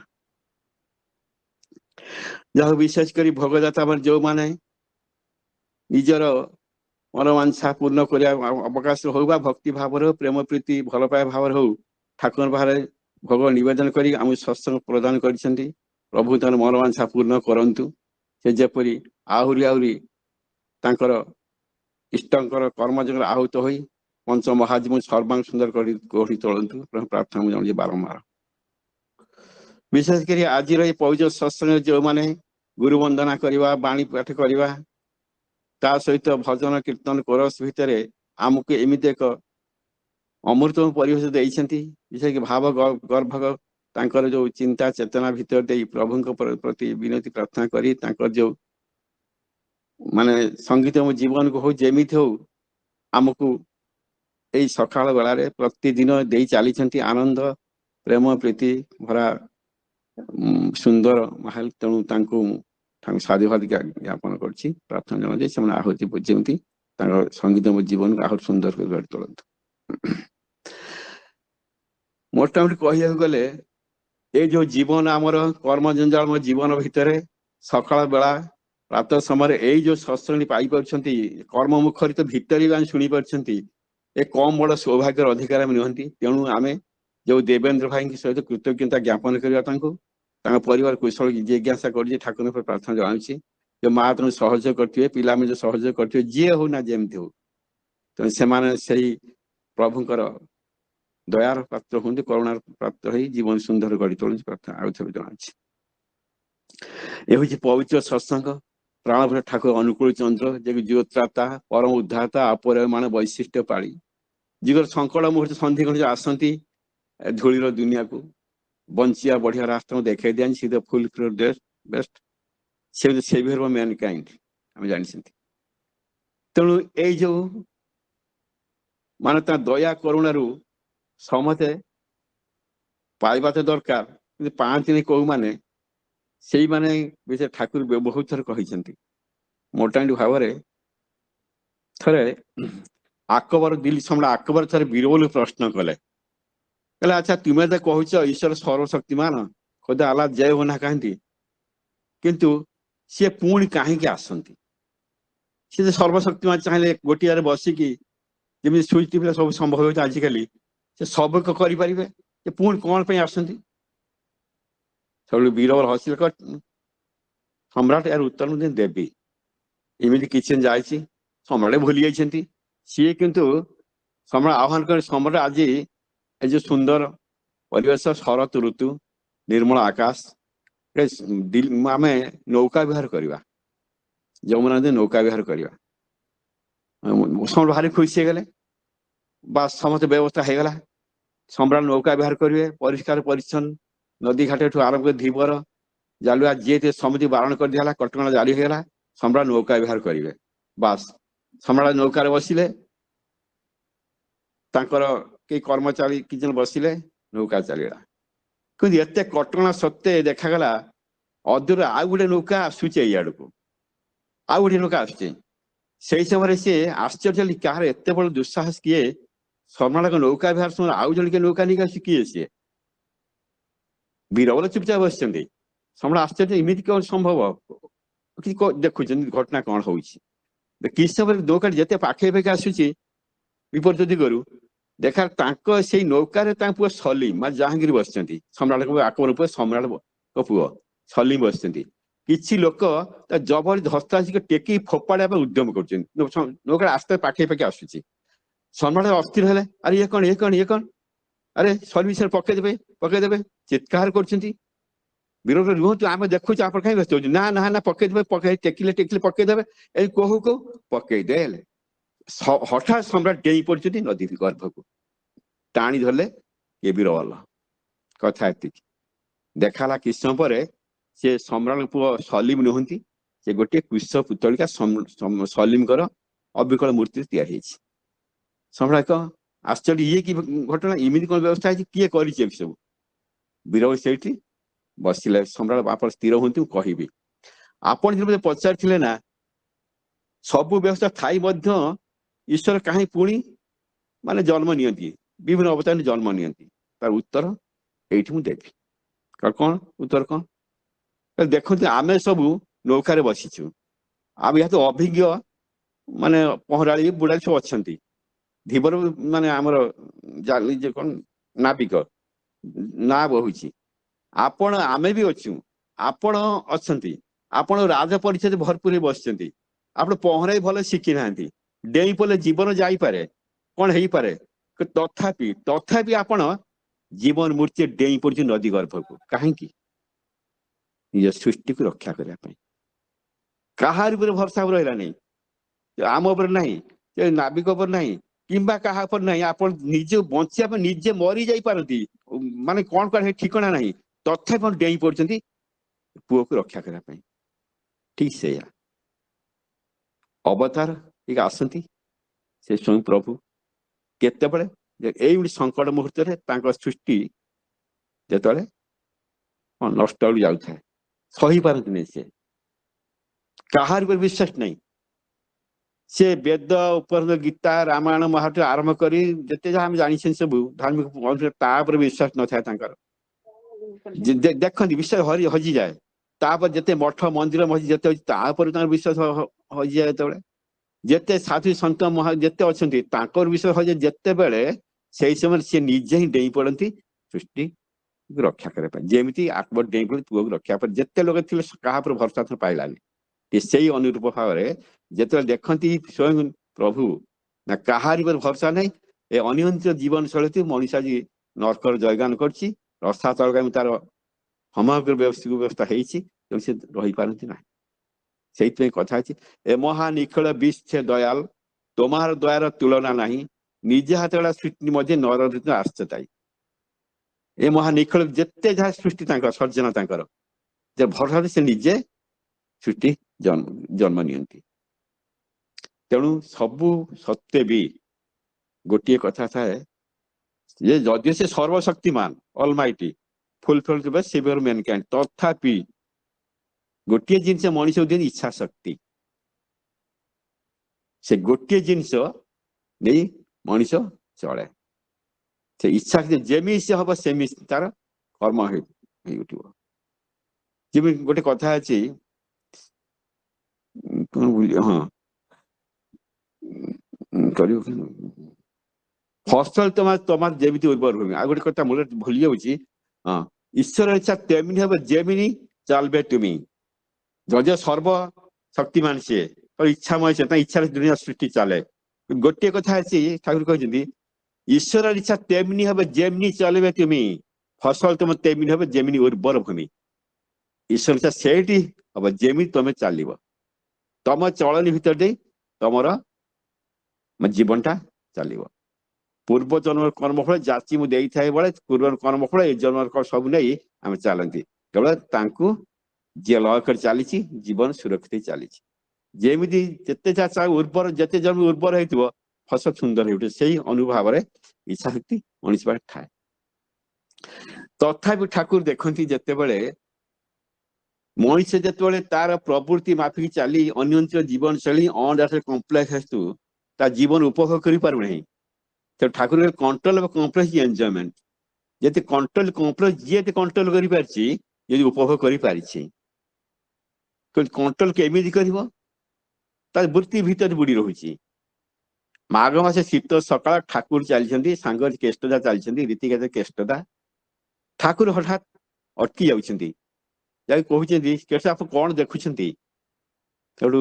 ଯାହା ବିଶେଷ କରି ଭୋଗଦାତା ଯେଉଁମାନେ ନିଜର ମନୋବାଞ୍ଛା ପୂର୍ଣ୍ଣ କରିବା ଅବକାଶ ହଉ ବା ଭକ୍ତି ଭାବରେ ହଉ ପ୍ରେମ ପ୍ରୀତି ଭଲ ପାଇବା ଭାବରେ ହଉ ଠାକୁର ବାହାରେ ଭୋଗ ନିବେଦନ କରି ଆମକୁ ସତ୍ସଙ୍ଗ ପ୍ରଦାନ କରିଛନ୍ତି। ପ୍ରଭୁ ତାଙ୍କର ମନୋବାଞ୍ଛା ପୂର୍ଣ୍ଣ କରନ୍ତୁ। ସେ ଯେପରି ଆହୁରି ଆହୁରି ତାଙ୍କର ଇଷ୍ଟଙ୍କର କର୍ମଯଜ୍ଞରେ ଆହୁତ ହୋଇ ପଞ୍ଚ ମହାଜୀବ ସର୍ବାଙ୍ଗ ସୁନ୍ଦର କରି ଗଢ଼ି ତୋଳନ୍ତୁ ପ୍ରାର୍ଥନା ମୁଁ ଜଣାଉଛି ବାରମ୍ବାର। ବିଶେଷ କରି ଆଜିର ଏଇ ପବିତ୍ର ସତ୍ସଙ୍ଗରେ ଯେଉଁମାନେ ଗୁରୁ ବନ୍ଦନା କରିବା ବାଣୀ ପାଠ କରିବା ତା ସହିତ ଭଜନ କୀର୍ତ୍ତନ କୋରସ ଭିତରେ ଆମକୁ ଏମିତି ଏକ ଅମୃତମ ପରିବେଶ ଦେଇଛନ୍ତି। ବିଶେଷ ଭାବ ଗର୍ଭକ ତାଙ୍କର ଯୋଉ ଚିନ୍ତା ଚେତନା ଭିତରେ ଦେଇ ପ୍ରଭୁଙ୍କ ପ୍ରତି ବିନତି ପ୍ରାର୍ଥନା କରି ତାଙ୍କର ଯୋଉ ମାନେ ସଙ୍ଗୀତ ମୋ ଜୀବନକୁ ହଉ ଯେମିତି ହଉ ଆମକୁ ଏଇ ସକାଳ ବେଳାରେ ପ୍ରତିଦିନ ଦେଇ ଚାଲିଛନ୍ତି ଆନନ୍ଦ ପ୍ରେମ ପ୍ରୀତି ଭରା ସୁନ୍ଦର ମାହାଲ। ତେଣୁ ତାଙ୍କୁ ସାଧୁବାଦ ଜ୍ଞାପନ କରୁଛି ପ୍ରାର୍ଥନା ଜଣାଉଛି ସେମାନେ ଆହୁତି ଯେମିତି ତାଙ୍କ ସଙ୍ଗୀତ ମୋ ଜୀବନକୁ ଆହୁରି ସୁନ୍ଦର କରି ଗଢ଼ି ତୋଳନ୍ତୁ। ମୋଟାମୋଟି କହିବାକୁ ଗଲେ ଏଇ ଯୋଉ ଜୀବନ ଆମର କର୍ମ ଜଞ୍ଜାଳ ମୋ ଜୀବନ ଭିତରେ ସକାଳ ବେଳା ପ୍ରାତଃ ସମୟରେ ଏଇ ଯୋଉ ସତ୍ସଙ୍ଗ ପାଇପାରୁଛନ୍ତି କର୍ମ ମୁଖରିତ ଭିତରେ ବି ଆମେ ଶୁଣିପାରୁଛନ୍ତି ଏ କମ ବଡ ସୌଭାଗ୍ୟର ଅଧିକାର ଆମେ ନୁହନ୍ତି। ତେଣୁ ଆମେ ଯୋଉ ଦେବେନ୍ଦ୍ର ଭାଇଙ୍କ ସହିତ କୃତଜ୍ଞତା ଜ୍ଞାପନ କରିବା ତାଙ୍କ ପରିବାର କୁଶଳ ଜିଜ୍ଞାସା କରୁଛି ଠାକୁରଙ୍କ ଉପରେ ପ୍ରାର୍ଥନା ଜଣାଉଛି ଯେ ମା ତମକୁ ସହଯୋଗ କରିଥିବେ ପିଲାମାନେ ଯୋଉ ସହଯୋଗ କରିଥିବେ ଯିଏ ହଉ ନା ଯେମିତି ହଉ ତେଣୁ ସେମାନେ ସେଇ ପ୍ରଭୁଙ୍କର ଦୟାର ପାତ୍ର ହୁଅନ୍ତି କରୁଣାର ପ୍ରାପ୍ତ ହେଇ ଜୀବନ ସୁନ୍ଦର ଗଢି ତୋଳୁଛି ପ୍ରାର୍ଥନା ଆଉ ଥରେ ଜଣାଉଛି। ଏ ହଉଛି ପବିତ୍ର ସତ୍ସଙ୍ଗ ପ୍ରାଣଭର ଠାକୁର ଅନୁକୂଳ ଚନ୍ଦ୍ର ଯେ ଜୀବତ୍ରାତା ପରମ ଉଦ୍ଧାତା ଅପରିମାଣ ବୈଶିଷ୍ଟ୍ୟ ପାଳି ଯୁଗର ସଙ୍କଟ ମୁହୂର୍ତ୍ତ ସନ୍ଧି ଘଡ଼ି ଆସନ୍ତି ଧୂଳିର ଦୁନିଆକୁ ବଞ୍ଚିବା ବଢିଆ ରାସ୍ତା ଦେଖାଇ ଦିଅନ୍ତି ସି ଦ ଫୁଲ ବେଷ୍ଟ ସେ ସେଭିୟର ଅଫ ମ୍ୟାନକାଇଣ୍ଡ ଆମେ ଜାଣିଛନ୍ତି। ତେଣୁ ଏଇ ଯୋଉ ମାନେ ତା ଦୟା କରୁଣାରୁ ସମସ୍ତେ ପାଇବା ତ ଦରକାର କିନ୍ତୁ ପାଆନ୍ତିନି କୋଉମାନେ ସେଇମାନେ ବିଷୟରେ ଠାକୁର ବହୁତ ଥର କହିଛନ୍ତି। ମୋଟାମୋଟି ଭାବରେ ଥରେ ଆକବର ଦିଲ୍ଲୀ ସମ୍ରାଟ ଆକବର ଥରେ ବୀରବଲକୁ ପ୍ରଶ୍ନ କଲେ କହିଲେ ଆଚ୍ଛା ତୁମେ ତ କହୁଛ ଈଶ୍ୱର ସର୍ବଶକ୍ତିମାନ ଖୋଦା ଆଲ୍ଲାହ ଜୟ ହୋନା କାହିଁକି କିନ୍ତୁ ସିଏ ପୁଣି କାହିଁକି ଆସନ୍ତି? ସେ ଯେ ସର୍ବଶକ୍ତିମାନ ଚାହିଁଲେ ଗୋଟିଏରେ ବସିକି ଯେମିତି ସୁଇଚ ଟିପିଲେ ସବୁ ସମ୍ଭବ ହେଉଛି ଆଜିକାଲି ସେ ସବୁ କରିପାରିବେ ଯେ ପୁଣି କଣ ପାଇଁ ଆସନ୍ତି? ସବୁବେଳେ ବୀରବଲ ହସିଲେ ସମ୍ରାଟ ଏହାର ଉତ୍ତର ମୁଁ ଦେବି। ଏମିତି କିଛି ଯାଇଛି ସମ୍ରାଟ ଭୁଲି ଯାଇଛନ୍ତି ସିଏ କିନ୍ତୁ ସମ୍ରାଟ ଆହ୍ୱାନ କରି ସମ୍ରାଟ ଆଜି ଏ ଯୋଉ ସୁନ୍ଦର ପରିବେଶ ଶରତ ଋତୁ ନିର୍ମଳ ଆକାଶ ଆମେ ନୌକା ବିହାର କରିବା ଯମୁନା ନଦୀ ନୌକା ବିହାର କରିବା। ସମସ୍ତେ ଭାରି ଖୁସି ହେଇଗଲେ ବା ସମସ୍ତେ ବ୍ୟବସ୍ଥା ହେଇଗଲା ସମ୍ରାଟ ନୌକା ବିହାର କରିବେ, ପରିଷ୍କାର ପରିଚ୍ଛନ୍ନ ନଦୀ ଘାଟଠୁ ଆରମ୍ଭ କରି ଧୀବର ଜାଲୁଆ ଯିଏ ସମିତି ବାରଣ କରିଦିଆହେଲା, କଟକଣା ଜାରି ହେଇଗଲା, ସମ୍ରାଟ ନୌକା ବିହାର କରିବେ। ବାସ୍ ସମ୍ରାଟ ନୌକାରେ ବସିଲେ, ତାଙ୍କର କେହି କର୍ମଚାରୀ କିଛି ଜଣ ବସିଲେ, ନୌକା ଚାଲିଗଲା। କିନ୍ତୁ ଏତେ କଟକଣା ସତ୍ତ୍ୱେ ଦେଖାଗଲା ଅଦୂର ଆଉ ଗୋଟେ ନୌକା ଆସୁଛି ଏଇଆଡକୁ, ଆଉ ଗୋଟେ ନୌକା ଆସୁଛି। ସେଇ ସମୟରେ ସିଏ ଆଶ୍ଚର୍ଯ୍ୟ, କାହାର ଏତେ ବଡ ଦୁଃସାହସ, କିଏ ସମ୍ରାଟଙ୍କ ନୌକା ବିହାର ସମୟରେ ଆଉ ଜଣେ କିଏ ନୌକା ନେଇକି ଆସୁଛି, କିଏ ସିଏ? ବୀରବଲ ଚୁପଚାପ ବସିଛନ୍ତି। ସମ୍ରାଟ ଆଶ୍ଚର୍ଯ୍ୟ, ଏମିତି କଣ ସମ୍ଭବ? ଦେଖୁଛନ୍ତି ଘଟଣା କଣ ହଉଛି। କିଛି ସମୟରେ ନୌକାଟି ଯେତେ ପାଖେ ପାଖେ ଆସୁଛି ବିପରୀତ ଦିଗରୁ, ଦେଖା ତାଙ୍କ ସେଇ ନୌକାରେ ତାଙ୍କ ପୁଅ ସଲିମ ବା ଜାହାଙ୍ଗୀର ବସିଛନ୍ତି। ସମ୍ରାଟଙ୍କ ଆକବର ପୁଅ ସମ୍ରାଟଙ୍କ ପୁଅ ସଲିମ ବସିଛନ୍ତି। କିଛି ଲୋକ ତା ଜବରଦସ୍ତି ହସ୍ତ ଆସିକି ଟେକି ଫୋପାଡ଼ିବା ପାଇଁ ଉଦ୍ୟମ କରୁଛନ୍ତି। ନୌକା ଆସ୍ତେ ପାଖେ ପାଖେ ଆସୁଛି। ସମ୍ରାଟ ଅସ୍ଥିର ହେଲେ, ଆରେ ଇଏ କଣ, ଇଏ କଣ, ଇଏ କଣ, ଆରେ ସଲିମ ସାର୍ ପକେଇଦେବେ, ପକେଇଦେବେ, ଚିତ୍କାର କରୁଛନ୍ତି। ବିରୋଧ ରୁହନ୍ତୁ, ଆମେ ଦେଖୁଛୁ, ଆପଣ କାହିଁ ବ୍ୟସ୍ତ ହଉଛି? ନା ନା ନା, ପକେଇଦେବେ, ପକେଇ ଟେକିଲେ ଟେକିଲେ ପକେଇଦେବେ। ଏଇ କହୁ କହୁ ପକେଇଦେଲେ। ହଠାତ୍ ସମ୍ରାଟ ଡେଇଁ ପଡିଛନ୍ତି ନଦୀ ଗର୍ଭକୁ, ଟାଣି ଧରିଲେ ଏ ବୀରବଲ। କଥା ଏତିକି। ଦେଖାଲା କିଛି ସମୟ ପରେ ସେ ସମ୍ରାଟ ପୁଅ ସଲିମ ନୁହନ୍ତି, ସେ ଗୋଟିଏ କୁଶ ପୁତଳିକା ସଲିମଙ୍କର ଅବିକଳ ମୂର୍ତ୍ତି ତିଆରି ହେଇଛି। ସମ୍ରାଟ ଆଶ୍ଚର୍ଯ୍ୟ, ଇଏ କି ଘଟଣା, ଏମିତି କଣ ବ୍ୟବସ୍ଥା ହେଇଛି, କିଏ କରିଛି ଏ ସବୁ? ବୀରବଲ ସେଇଠି ବସିଲେ। ସମ୍ରାଟ, ଆପଣ ସ୍ଥିର ହୁଅନ୍ତୁ, କହିବି। ଆପଣ ଯେମିତି ପଚାରିଥିଲେ ନା, ସବୁ ବ୍ୟବସ୍ଥା ଥାଇ ମଧ୍ୟ ଈଶ୍ୱର କାହିଁ ପୁଣି ମାନେ ଜନ୍ମ ନିଅନ୍ତି, ବିଭିନ୍ନ ଅବତାରରେ ଜନ୍ମ ନିଅନ୍ତି? ତାର ଉତ୍ତର ଏଇଠି ମୁଁ ଦେବି। କଣ ଉତ୍ତର? କଣ ଦେଖନ୍ତୁ, ଆମେ ସବୁ ନୌକାରେ ବସିଛୁ, ଆମେ ଏହାତ ଅଭିଜ୍ଞ ମାନେ ପହଁରାଳି ବୁଢାଳି ସବୁ ଅଛନ୍ତି। ଧୀବର ମାନେ ଆମର କଣ ନାବିକ ନା ବହୁଛି। ଆପଣ ଆମେ ବି ଅଛୁ, ଆପଣ ଅଛନ୍ତି, ଆପଣ ରାଜ ପରିଚୟ ଭରପୁର ବସିଛନ୍ତି। ଆପଣ ପହଁରାଇ ଭଲ ଶିଖି ନାହାନ୍ତି, ଡେଇଁ ପଡ଼ିଲେ ଜୀବନ ଯାଇପାରେ, କଣ ହେଇପାରେ। ତଥାପି ଆପଣ ଜୀବନ ମୂର୍ତ୍ତି ଡେଇଁ ପଡୁଛି ନଦୀ ଗର୍ଭକୁ। କାହିଁକି? ନିଜ ସୃଷ୍ଟିକୁ ରକ୍ଷା କରିବା ପାଇଁ। କାହାରି ଉପରେ ଭରସା ରହିଲା ନାହିଁ, ଆମ ଉପରେ ନାହିଁ, ନାବିକ ଉପରେ ନାହିଁ, କିମ୍ବା କାହା ଉପରେ ନାହିଁ। ଆପଣ ନିଜେ ବଞ୍ଚିବା ପାଇଁ ନିଜେ ମରି ଯାଇପାରନ୍ତି, ମାନେ କଣ କଣ ଠିକଣା ନାହିଁ, ତଥାପି ଆପଣ ଡେଇଁ ପଡୁଛନ୍ତି ପୁଅକୁ ରକ୍ଷା କରିବା ପାଇଁ। ଠିକ ସେଇଆ ଅବତାର ଟିକେ ଆସନ୍ତି ସେ ସ୍ୱୟଂ ପ୍ରଭୁ। କେତେବେଳେ? ଏଇଭଳି ସଙ୍କଟ ମୁହୂର୍ତ୍ତରେ ତାଙ୍କ ସୃଷ୍ଟି ଯେତେବେଳେ ନଷ୍ଟ ବେଳକୁ ଯାଉଥାଏ, ସହିପାରନ୍ତିନି, ସେ କାହାରି ଉପରେ ବିଶ୍ୱାସ ନାହିଁ। ସେ ବେଦ ଉପର ଗୀତା ରାମାୟଣ ମହାଭାରତ ଆରମ୍ଭ କରି ଯେତେ ଯାହା ଆମେ ଜାଣିଛନ୍ତି ସବୁ ଧାର୍ମିକ, ତା ଉପରେ ବିଶ୍ୱାସ ନଥାଏ ତାଙ୍କର। ଦେଖନ୍ତି ବିଶ୍ୱାସ ହଜିଯାଏ। ତାପରେ ଯେତେ ମଠ ମନ୍ଦିର ଯେତେ ଅଛି ତା ଉପରେ ତାଙ୍କର ବିଶ୍ୱାସ ହଜିଯାଏ। ଯେତେବେଳେ ଯେତେ ସାଧୁ ସନ୍ଥ ଯେତେ ଅଛନ୍ତି ତାଙ୍କର ବିଶ୍ୱାସ ହଜିଯାଏ ଯେତେବେଳେ, ସେଇ ସମୟରେ ସେ ନିଜେ ହିଁ ଡେଇଁ ପଡନ୍ତି ସୃଷ୍ଟି ରକ୍ଷା କରିବା ପାଇଁ। ଯେମିତି ଆକବର ଡେଇଁ ପଡି ପୁଅକୁ ରକ୍ଷା ପାଇଁ। ଯେତେ ଲୋକ ଥିଲେ କାହା ଉପରେ ଭରସା ପାଇଲାନି। ସେଇ ଅନୁରୂପ ଭାବରେ ଯେତେବେଳେ ଦେଖନ୍ତି ସ୍ୱୟଂ ପ୍ରଭୁ ନା କାହାରି ଉପରେ ଭରସା ନାହିଁ, ଏ ଅନିୟନ୍ତ୍ରିତ ଜୀବନ ଶୈଳୀ ମଣିଷ ଆଜି ନର୍କର ଜୟଗାନ କରିଛି, ରସାତଳ ତାର ସମଗ୍ର ବ୍ୟବସ୍ଥା ହେଇଛି, ତେଣୁ ସେ ରହିପାରନ୍ତି ନାହିଁ। ସେଇଥିପାଇଁ କଥା ଅଛି, ଏ ମହା ନିଖିଳ ବିଶ୍ଵ ଦୟାଲ, ତୋମାର ଦୟାର ତୁଳନା ନାହିଁ, ନିଜେ ହାତଗଢ଼ା ସୃଷ୍ଟି ମଧ୍ୟ ନରଦିତ ଆଶ୍ଚତାଇ। ଏ ମହା ନିଖିଳ ଯେତେ ଯାହା ସୃଷ୍ଟି ତାଙ୍କର ସର୍ଜନା ତାଙ୍କର, ଯେ ଭରସା ସେ ନିଜେ ସୃଷ୍ଟି ଜନ୍ମ ନିଅନ୍ତି। ତେଣୁ ସବୁ ସତ୍ତ୍ୱେ ବି ଗୋଟିଏ କଥା ଥାଏ ଯେ ଯଦିଓ ସେ ସର୍ବଶକ୍ତିମାନ ଅଲମାଇଟି ଫୁଲଫିଲ୍ ଟୁ ସେଭିୟର ମ୍ୟାନକାଇଣ୍ଡ, ତଥାପି ଗୋଟିଏ ଜିନିଷ ମଣିଷକୁ ଦିଅନ୍ତି ଇଚ୍ଛା ଶକ୍ତି। ସେ ଗୋଟିଏ ଜିନିଷ ନେଇ ମଣିଷ ଚଳେ। ସେ ଇଚ୍ଛା ଯେମିତି ସେ ହବ ସେମିତି ତାର କର୍ମ ହେଇ ଉଠିବ। ଯେମିତି ଗୋଟେ କଥା ଅଛି, ହଁ କରିବ ଫସଲ ତମାର ଯେମିତି ଉର୍ବର ଭୂମି। ଆଉ ଗୋଟେ କଥା ମୂଳରେ ଭୁଲି ଯାଉଛି, ହଁ ଈଶ୍ୱର ଇଚ୍ଛା ତେମିତି ହବ ଯେମିତି ଚାଲବେ ତୁମି। ଯଦିଓ ସର୍ବ ଶକ୍ତିମାନ ସିଏ, ଇଚ୍ଛାମୟ ସେ, ତା ଇଚ୍ଛାରେ ଦୁନିଆ ସୃଷ୍ଟି ଚାଲେ। ଗୋଟିଏ କଥା ଅଛି, ଠାକୁର କହିଛନ୍ତି ଈଶ୍ୱର ଇଚ୍ଛା ତେମିତି ହବ ଯେମିତି ଚାଲିବେ ତୁମି, ଫସଲ ତମ ତେମିତି ହବ ଯେମିତି ଉର୍ବର ଭୂମି। ଈଶ୍ୱର ଇଚ୍ଛା ସେଇଠି ହବ ଯେମିତି ତମେ ଚାଲିବ, ତମ ଚଳନି ଭିତରେ ଦେଇ ତମର ଜୀବନଟା ଚାଲିବ। ପୂର୍ବ ଜନ୍ମର କର୍ମଫଳ ଯାଚି ମୁଁ ଦେଇଥାଏ ବେଳେ ପୂର୍ବ କର୍ମଫଳ ଏ ଜନ୍ମର ସବୁ ନେଇ ଆମେ ଚାଲନ୍ତି। କେବଳ ତାଙ୍କୁ ଯିଏ ଲୟ କରି ଚାଲିଛି ଜୀବନ ସୁରକ୍ଷିତ ଚାଲିଛି। ଯେମିତି ଯେତେ ଚାଷ ଉର୍ବର ଯେତେ ଜମି ଉର୍ବର ହେଇଥିବ ଫସଲ ସୁନ୍ଦର ହେଉଠେ ସେଇ ଅନୁଭାବରେ ଇଚ୍ଛା ଶକ୍ତି ମଣିଷ ପାଖରେ ଥାଏ। ତଥାପି ଠାକୁର ଦେଖନ୍ତି ଯେତେବେଳେ ମଣିଷ ଯେତେବେଳେ ତାର ପ୍ରବୃତ୍ତି ମାଫିକି ଚାଲି ଅନ୍ୟନ୍ୟ ଜୀବନଶୈଳୀ କମ୍ପ୍ଲେକ୍ସ ହେତୁ ତା ଜୀବନ ଉପଭୋଗ କରିପାରୁନାହିଁ। ତ ଠାକୁର କଣ୍ଟ୍ରୋଲ କମ୍ପ୍ଲେକ୍ସ ଏନ୍ଜୟମେଣ୍ଟ ଯେତେ କଣ୍ଟ୍ରୋଲ କମ୍ପ୍ଲେକ୍ସ ଯିଏ କଣ୍ଟ୍ରୋଲ କରିପାରିଛି ଯଦି ଉପଭୋଗ କରିପାରିଛି କଣ୍ଟ୍ରୋଲ କେମିତି କରିବ ତାର ବୃତ୍ତି ଭିତରେ ବୁଡି ରହୁଛି। ମାଘ ମାସ ଶୀତ ସକାଳ ଠାକୁର ଚାଲିଛନ୍ତି ସାଙ୍ଗରେ କେଷ୍ଟଦା ଚାଲିଛନ୍ତି ରୀତିଗତ କେଷ୍ଟଦା ଠାକୁର ହଠାତ୍ ଅଟକି ଯାଉଛନ୍ତି ଯାଇ କହୁଛନ୍ତି କେଷ୍ଟ ଆପଣ କଣ ଦେଖୁଛନ୍ତି? ସେଠୁ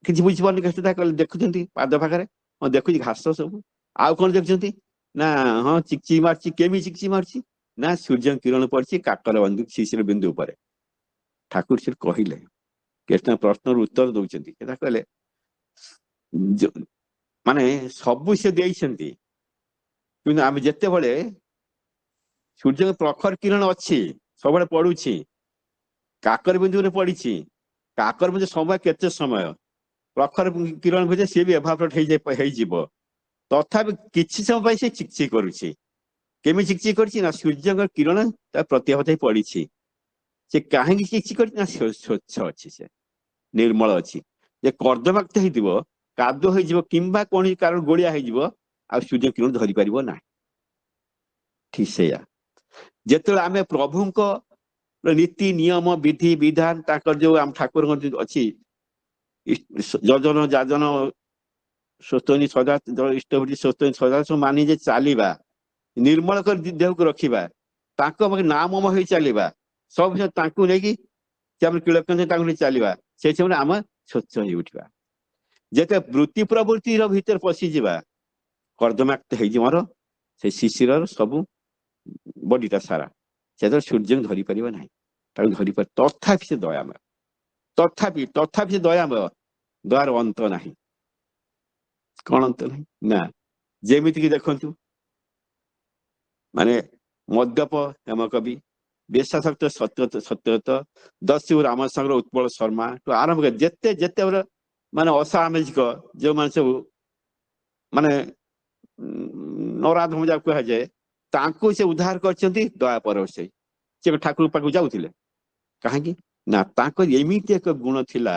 କିଛି ବୁଝିପାରୁନି କେଷ୍ଟଦା କହିଲେ ଦେଖୁଛନ୍ତି ପାଦ ପାଖରେ ହଁ ଦେଖୁଛି ଘାସ ସବୁ। ଆଉ କଣ ଦେଖୁଛନ୍ତି ନା ହଁ ଚିକଚିକ ମାରୁଛି। କେମିତି ଚିକଚିକ ମାରୁଛି ନା ସୂର୍ଯ୍ୟ କିରଣ ପଡିଛି କାକର ବନ୍ଧୁ ଶିଶିର ବିନ୍ଦୁ ଉପରେ। ଠାକୁର ସେ କହିଲେ କେଷ୍ଟ ପ୍ରଶ୍ନର ଉତ୍ତର ଦଉଛନ୍ତି ସେଟା କହିଲେ ମାନେ ସବୁ ସେ ଦେଇଛନ୍ତି କିନ୍ତୁ ଆମେ ଯେତେବେଳେ ସୂର୍ଯ୍ୟଙ୍କ ପ୍ରଖର କିରଣ ଅଛି ସବୁବେଳେ ପଡୁଛି କାକର ବିନ୍ଦୁରେ ପଡିଛି କାକର ବିନ୍ଦୁ ସମୟ କେତେ ସମୟ ପ୍ରଖର କିରଣ ଭିତରେ ସିଏ ବି ଏଭାପୋରେଟ ହେଇଯିବ ତଥାପି କିଛି ସମୟ ପାଇଁ ସେ ଚିକଚିକ କରୁଛି। କେମିତି ଚିକଚିକ କରୁଛି ନା ସୂର୍ଯ୍ୟଙ୍କ କିରଣ ତା ପ୍ରତିହତ ହେଇ ପଡିଛି। ସେ କାହିଁକି ଚିକଚିକ କରୁଛି ନା ସ୍ୱଚ୍ଛ ଅଛି ସେ ନିର୍ମଳ ଅଛି। ଯେ କର୍ଦ୍ଦମାକ୍ତ ହେଇଥିବ କାଦୁଅ ହେଇଯିବ କିମ୍ବା କୌଣସି କାରଣ ଗୋଳିଆ ହେଇଯିବ ଆଉ ସୂର୍ଯ୍ୟ କିରଣ ଧରିପାରିବ ନାହିଁ। ଠିକ ସେଇଆ ଯେତେବେଳେ ଆମେ ପ୍ରଭୁଙ୍କ ନୀତି ନିୟମ ବିଧି ବିଧାନ ତାଙ୍କର ଯୋଉ ଆମ ଠାକୁରଙ୍କ ଅଛି ଯଜନ ଯାଜନ ସ୍ୱସ୍ତନୀ ସଦା ଇଷ୍ଟଭୂତି ସ୍ୱସ୍ତନୀ ସଦା ସବୁ ମାନି ଯେ ଚାଲିବା ନିର୍ମଳ କରି ଦେହକୁ ରଖିବା ତାଙ୍କ ନାମମ ହେଇ ଚାଲିବା ସବୁ ତାଙ୍କୁ ନେଇକି ଆମେ କିଳକେନ୍ଦ୍ର ତାଙ୍କୁ ନେଇ ଚାଲିବା ସେଇ ସମୟରେ ଆମେ ସ୍ୱଚ୍ଛ ହେଇ ଉଠିବା। ଯେତେ ବୃତ୍ତି ପ୍ରବୃତ୍ତିର ଭିତରେ ପଶିଯିବା କର୍ଦ୍ଦମାକ୍ତ ହେଇଯିବ ମୋର ସେ ଶିଶିରର ସବୁ ବଡିଟା ସାରା ସେତେବେଳେ ସୂର୍ଯ୍ୟଙ୍କୁ ଧରିପାରିବ ନାହିଁ ତାକୁ ଧରିପାର ତଥାପି ସେ ଦୟାମୟ ତଥାପି ସେ ଦୟାମୟ ଦୟାର ଅନ୍ତ ନାହିଁ। କଣ ଅନ୍ତ ନାହିଁ ନା ଯେମିତିକି ଦେଖନ୍ତୁ ମାନେ ମଦ୍ୟପ ହେମକବି ବେଶାସକ୍ତ ସତ୍ୟତ ଦସ୍ୟୁ ରାମସାଗର ଉତ୍ପଳ ଶର୍ମା ଠୁ ଆରମ୍ଭ କରି ଯେତେ ମାନେ ଅସାମାଜିକ ଯୋଉମାନେ ସବୁ ମାନେ ନରାଧମ ଯାକୁ କୁହାଯାଏ ତାଙ୍କୁ ସେ ଉଦ୍ଧାର କରିଛନ୍ତି ଦୟା ପରବଶୀ। ସେ ଠାକୁର ପାଖକୁ ଯାଉଥିଲେ କାହିଁକି ନା ତାଙ୍କର ଏମିତି ଏକ ଗୁଣ ଥିଲା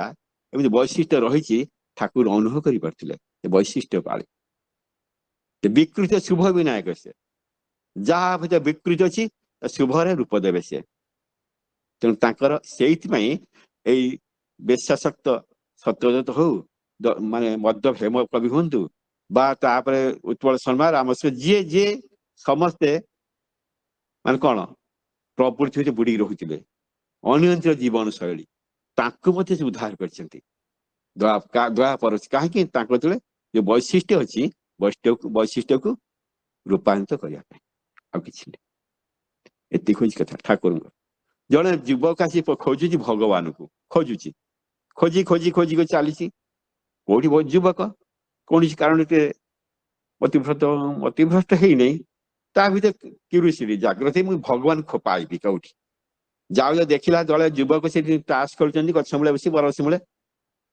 ଏମିତି ବୈଶିଷ୍ଟ୍ୟ ରହିଛି ଠାକୁର ଅନୁଭବ କରିପାରୁଥିଲେ ସେ ବୈଶିଷ୍ଟ୍ୟ ପାଳି ବିକୃତ ଶୁଭ ବିନାୟକ ସେ ଯାହା ଭିତରେ ବିକୃତି ଅଛି ଶୁଭରେ ରୂପ ଦେବେ ସେ। ତେଣୁ ତାଙ୍କର ସେଇଥିପାଇଁ ଏଇ ବେଶାସକ୍ତ ସତ୍ୟବ୍ରତ ହଉ ମାନେ ମଦ୍ୟ ହେମ କବି ହୁଅନ୍ତୁ ବା ତାପରେ ଉତ୍ପଳ ଶର୍ମା ରାମସ୍ୱର ଯିଏ ସମସ୍ତେ ମାନେ କଣ ପ୍ରବୃତ୍ତି ହଉଛି ବୁଡିକି ରହୁଥିଲେ ଅନିୟନ୍ତ୍ରିତ ଜୀବନ ଶୈଳୀ ତାଙ୍କୁ ମଧ୍ୟ ସେ ଉଦ୍ଧାର କରିଛନ୍ତି ଦୟା ପରଛି କାହିଁକି ତାଙ୍କ ଯେତେବେଳେ ଯୋଉ ବୈଶିଷ୍ଟ୍ୟ ଅଛି ବୈଶିଷ୍ଟ୍ୟକୁ ରୂପାନ୍ତରିତ କରିବା ପାଇଁ ଆଉ କିଛି ନାହିଁ। ଏତିକି ହଉଛି କଥା ଠାକୁରଙ୍କ। ଜଣେ ଯୁବକ ଆସି ଖୋଜୁଛି ଭଗବାନଙ୍କୁ ଖୋଜି କରି ଚାଲିଛି କୋଉଠି ଯୁବକ କୌଣସି କାରଣରେ ମତିଭ୍ରଷ୍ଟ ହେଇନାହିଁ ତା ଭିତରେ କ୍ୟୁରିଓସିଟି ଜାଗ୍ରତ ମୁଁ ଭଗବାନ ପାଇବି କୋଉଠି ଯାଉ ଦେଖିଲା ଦଳେ ଯୁବକ ସେଠି ତାସ ଖେଳୁଛନ୍ତି ଗଛ ମୂଳେ ବସି ବରଗଛ ମୂଳେ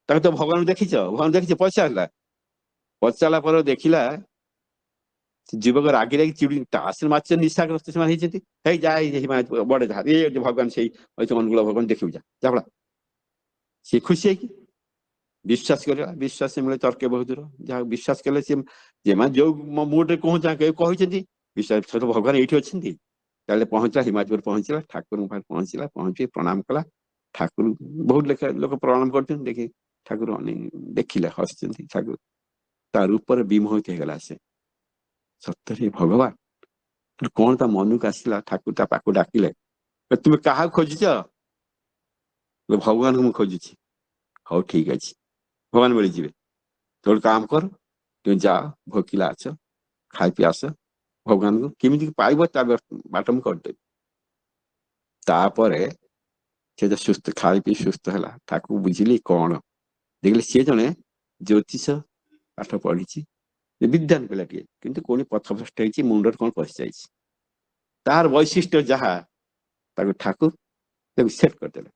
ତାକୁ ତ ଭଗବାନ ଦେଖିଛ ପଚାରିଲା ପରେ ଦେଖିଲା ଯୁବକ ରାଗି ଚିଡି ତାସରେ ମାଛ ନିଶାଗ୍ରସ୍ତ ସେମାନେ ହେଇଛନ୍ତି ହେଇ ଯା ବଡେ ଯାହା ଭଗବାନ ସେଇ ଅନୁକୂଳ ଭଗବାନ ଦେଖିବୁ ଯା ସେ ଖୁସି ହେଇକି ବିଶ୍ୱାସ କରିବା ବିଶ୍ୱାସ ମିଳେ ତର୍କ ବହୁତ ଦୂର ଯାହା ବିଶ୍ୱାସ କଲେ ସେ ଯେମାନେ ଯୋଉ ମୁହୂର୍ତ୍ତରେ କହିଛନ୍ତି ବିଶ୍ୱାସ ଭଗବାନ ଏଇଠି ଅଛନ୍ତି ତାହେଲେ ପହଞ୍ଚିଲା ହିମାଚଳ ପହଞ୍ଚିଲା ଠାକୁରଙ୍କ ପାଖରେ ପହଞ୍ଚି ପ୍ରଣାମ କଲା। ଠାକୁର ବହୁତ ଲୋକ ପ୍ରଣାମ କରୁଛନ୍ତି ଦେଖି ଠାକୁର ଦେଖିଲେ ହସିଛନ୍ତି ଠାକୁର ତା ରୂପରେ ବିମୋହିତ ହେଇଗଲା ସେ ସତରେ ଭଗବାନ କଣ ତା ମନକୁ ଆସିଲା ଠାକୁର ତା ପାଖକୁ ଡାକିଲେ ତୁମେ କାହାକୁ ଖୋଜୁଛ? ଭଗବାନଙ୍କୁ ମୁଁ ଖୋଜୁଛି। ହଉ ଠିକ ଅଛି ଭଗବାନ ମିଳିଯିବେ ତୋର କାମ କର ତୁମେ ଯାଅ ଭୋକିଲା ଆସ ଖାଇ ପିଇ ଆସ ଭଗବାନଙ୍କୁ କେମିତି ପାଇବ ତା ବାଟ ମୁଁ କରିଦେବି। ତାପରେ ସେ ତ ସୁସ୍ଥ ଖାଇ ପିଇ ସୁସ୍ଥ ହେଲା ତାକୁ ବୁଝିଲି କଣ ଦେଖିଲେ ସିଏ ଜଣେ ଜ୍ୟୋତିଷ ପାଠ ପଢିଛି ବିଦ୍ୱାନ ପିଲାଟିଏ କିନ୍ତୁ କୋଉଠି ପଥଭ୍ରଷ୍ଟ ହେଇଛି, ମୁଣ୍ଡରେ କଣ ପଶିଯାଇଛି। ତାର ବୈଶିଷ୍ଟ୍ୟ ଯାହା ତାକୁ ଠାକୁର ତାକୁ ସେଟ୍ କରିଦେଲେ।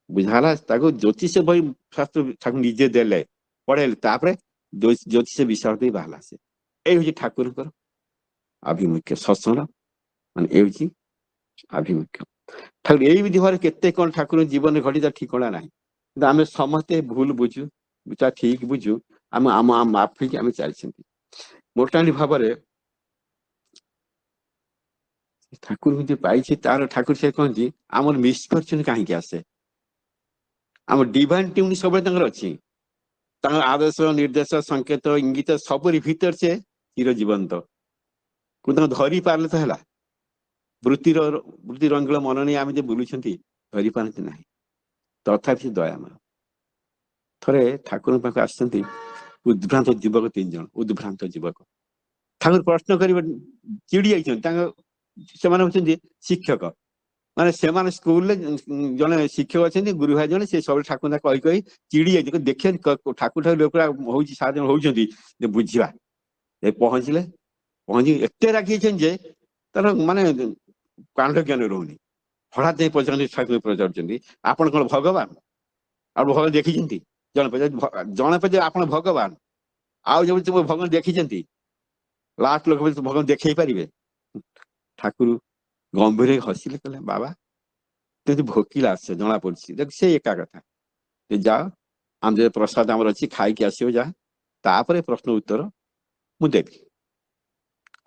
ବୁଝାହେଲା ତାକୁ ଜ୍ୟୋତିଷ ବହି ଶାସ୍ତ୍ର ତାକୁ ନିଜେ ଦେଲେ, ପଢେଇଲେ, ତାପରେ ଜ୍ୟୋତିଷ ବିଶାଳ ଦେଇ ବାହାରିଲା। ସେ ଏଇ ହଉଛି ଠାକୁରଙ୍କର ଆଭିମୁଖ୍ୟ। ସତ୍ସଙ୍ଗ ମାନେ ଏ ହଉଛି ଆଭିମୁଖ୍ୟ। ଠାକୁର ଏଇମିତି ଭାବରେ କେତେ କଣ ଠାକୁର ଜୀବନରେ ଘଟିତା ଠିକଣା ନାହିଁ, କିନ୍ତୁ ଆମେ ସମସ୍ତେ ଭୁଲ ବୁଝୁ, ତା ଠିକ ବୁଝୁ, ଆମେ ଆମ ମାଫିକି ଆମେ ଚାଲିଛନ୍ତି। ମୋଟାଲି ଭାବରେ ଠାକୁରଙ୍କୁ ଯେ ପାଇଛି ତାର ଠାକୁର ସେ କହନ୍ତି ଆମର ମିସଫର୍ଚୁନ କାହିଁକି ଆସେ, ଆମ ଡିଭାଇନ ଟ୍ୟୁନ୍ ସବୁବେଳେ ତାଙ୍କର ଅଛି। ତାଙ୍କର ଆଦେଶ, ନିର୍ଦ୍ଦେଶ, ସଂକେତ, ଇଙ୍ଗିତ ସବୁରି ଭିତରେ ସେ ଚିର ଜୀବନ୍ତ। ତାଙ୍କୁ ଧରି ପାରିଲେ ତ ହେଲା। ବୃତ୍ତି ରଙ୍ଗଳ ମନ ନେଇ ଆମେ ଯେ ବୁଲୁଛନ୍ତି ଧରି ପାରନ୍ତି ନାହିଁ, ତଥାପି ସେ ଦୟାମୟ। ଥରେ ଠାକୁରଙ୍କ ପାଖକୁ ଆସିଛନ୍ତି ଉଦ୍ଭ୍ରାନ୍ତ ଯୁବକ 3 ଜଣ। ଉଦ୍ଭ୍ରାନ୍ତ ଯୁବକ ଠାକୁର ପ୍ରଶ୍ନ କରିବେ, ଚିଡି ଯାଇଛନ୍ତି। ସେମାନେ ହଉଛନ୍ତି ଶିକ୍ଷକ, ମାନେ ସେମାନେ ସ୍କୁଲରେ ଜଣେ ଶିକ୍ଷକ ଅଛନ୍ତି, ଗୁରୁ ଭାଇ ଜଣେ, ସେ ସବୁ ଠାକୁର କହି କହି ଚିଡି ଯାଇଛି। ଦେଖିବା ଠାକୁର ଲୋକ ହଉଛି 7 ଜଣ ହଉଛନ୍ତି ବୁଝିବା। ଏ ପହଞ୍ଚି ଏତେ ରାଗିଛନ୍ତି ଯେ ତାର ମାନେ କାଣ୍ଡ ଜ୍ଞାନ ରହୁନି। ହଠାତ୍ ଯାଇ ପଚାରନ୍ତି, ଠାକୁର ପଚାରୁଛନ୍ତି ଆପଣ କଣ ଭଗବାନ? ଆଉ ଭଗବାନ ଦେଖିଛନ୍ତି? ଜଣେ ପଚାରେ ଆପଣ ଭଗବାନ? ଆଉ ଯେମିତି ଭଗବାନ ଦେଖିଛନ୍ତି? ଲାଷ୍ଟ ଲୋକ ଭଗବାନ ଦେଖେଇ ପାରିବେ? ଠାକୁର ଗମ୍ଭୀର ହସିଲେ, କହିଲେ ବାବା ଯଦି ଭୋକିଲା ଆସେ ଜଣା ପଡୁଛି, ସେ ଏକା କଥା, ଯାଅ ଆମ ଯେ ପ୍ରସାଦ ଆମର ଅଛି ଖାଇକି ଆସିବ, ଯା, ତାପରେ ପ୍ରଶ୍ନ ଉତ୍ତର ମୁଁ ଦେବି।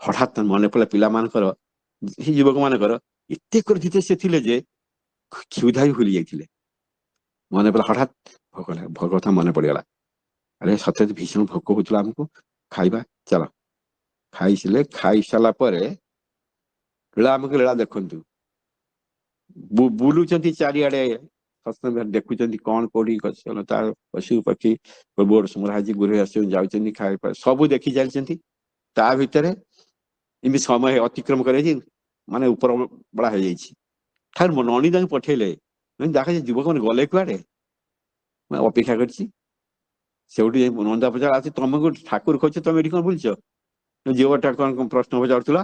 ହଠାତ୍ ମନେ ପଡିଲା ପିଲାମାନଙ୍କର, ଯୁବକ ମାନଙ୍କର ଏତେ କ୍ରୋଧିତ ସେ ଥିଲେ ଯେ କ୍ଷୁଧା ବି ଭୁଲି ଯାଇଥିଲେ। ମନେ ପଡିଲା, ହଠାତ୍ ଭୋକ କଥା ମନେ ପଡିଗଲା। ଆରେ ସତରେ ଭୀଷଣ ଭୋକ ହଉଥିଲା ଆମକୁ, ଖାଇବା, ଚାଲ। ଖାଇସାରିଲା ପରେ ଆମକୁ ଲୀଳା ଦେଖନ୍ତୁ, ବୁଲୁଛନ୍ତି ଚାରିଆଡେ, ଦେଖୁଛନ୍ତି କଣ କୋଉଠି ଗଛଲତା, ପଶୁ ପକ୍ଷୀ, ବୋର୍ଡ ସମରାଜି, ଗୁରୁ ଆସୁଛନ୍ତି ଯାଉଛନ୍ତି, ଖାଇବା ସବୁ ଦେଖି ଚାଲିଛନ୍ତି। ତା ଭିତରେ ଏମିତି ସମୟ ଅତିକ୍ରମ କରାଯାଇଛି, ମାନେ ଉପର ବଳା ହେଇଯାଇଛି। ଠାରୁ ନଣୀଦାଙ୍କୁ ପଠେଇଲେ, ଦେଖ ଯୁବକ ମାନେ ଗଲେ କୁଆଡେ, ଅପେକ୍ଷା କରିଛି। ସେଉଠି ନନ୍ଦା ପଚାର ଆସି, ତମକୁ ଠାକୁର ଖୋଜୁଛ, ତମେ ଏଠି କଣ ବୁଲୁଛ? ଯୁବକଟା କଣ ପ୍ରଶ୍ନ ପଚାରୁଥିଲା,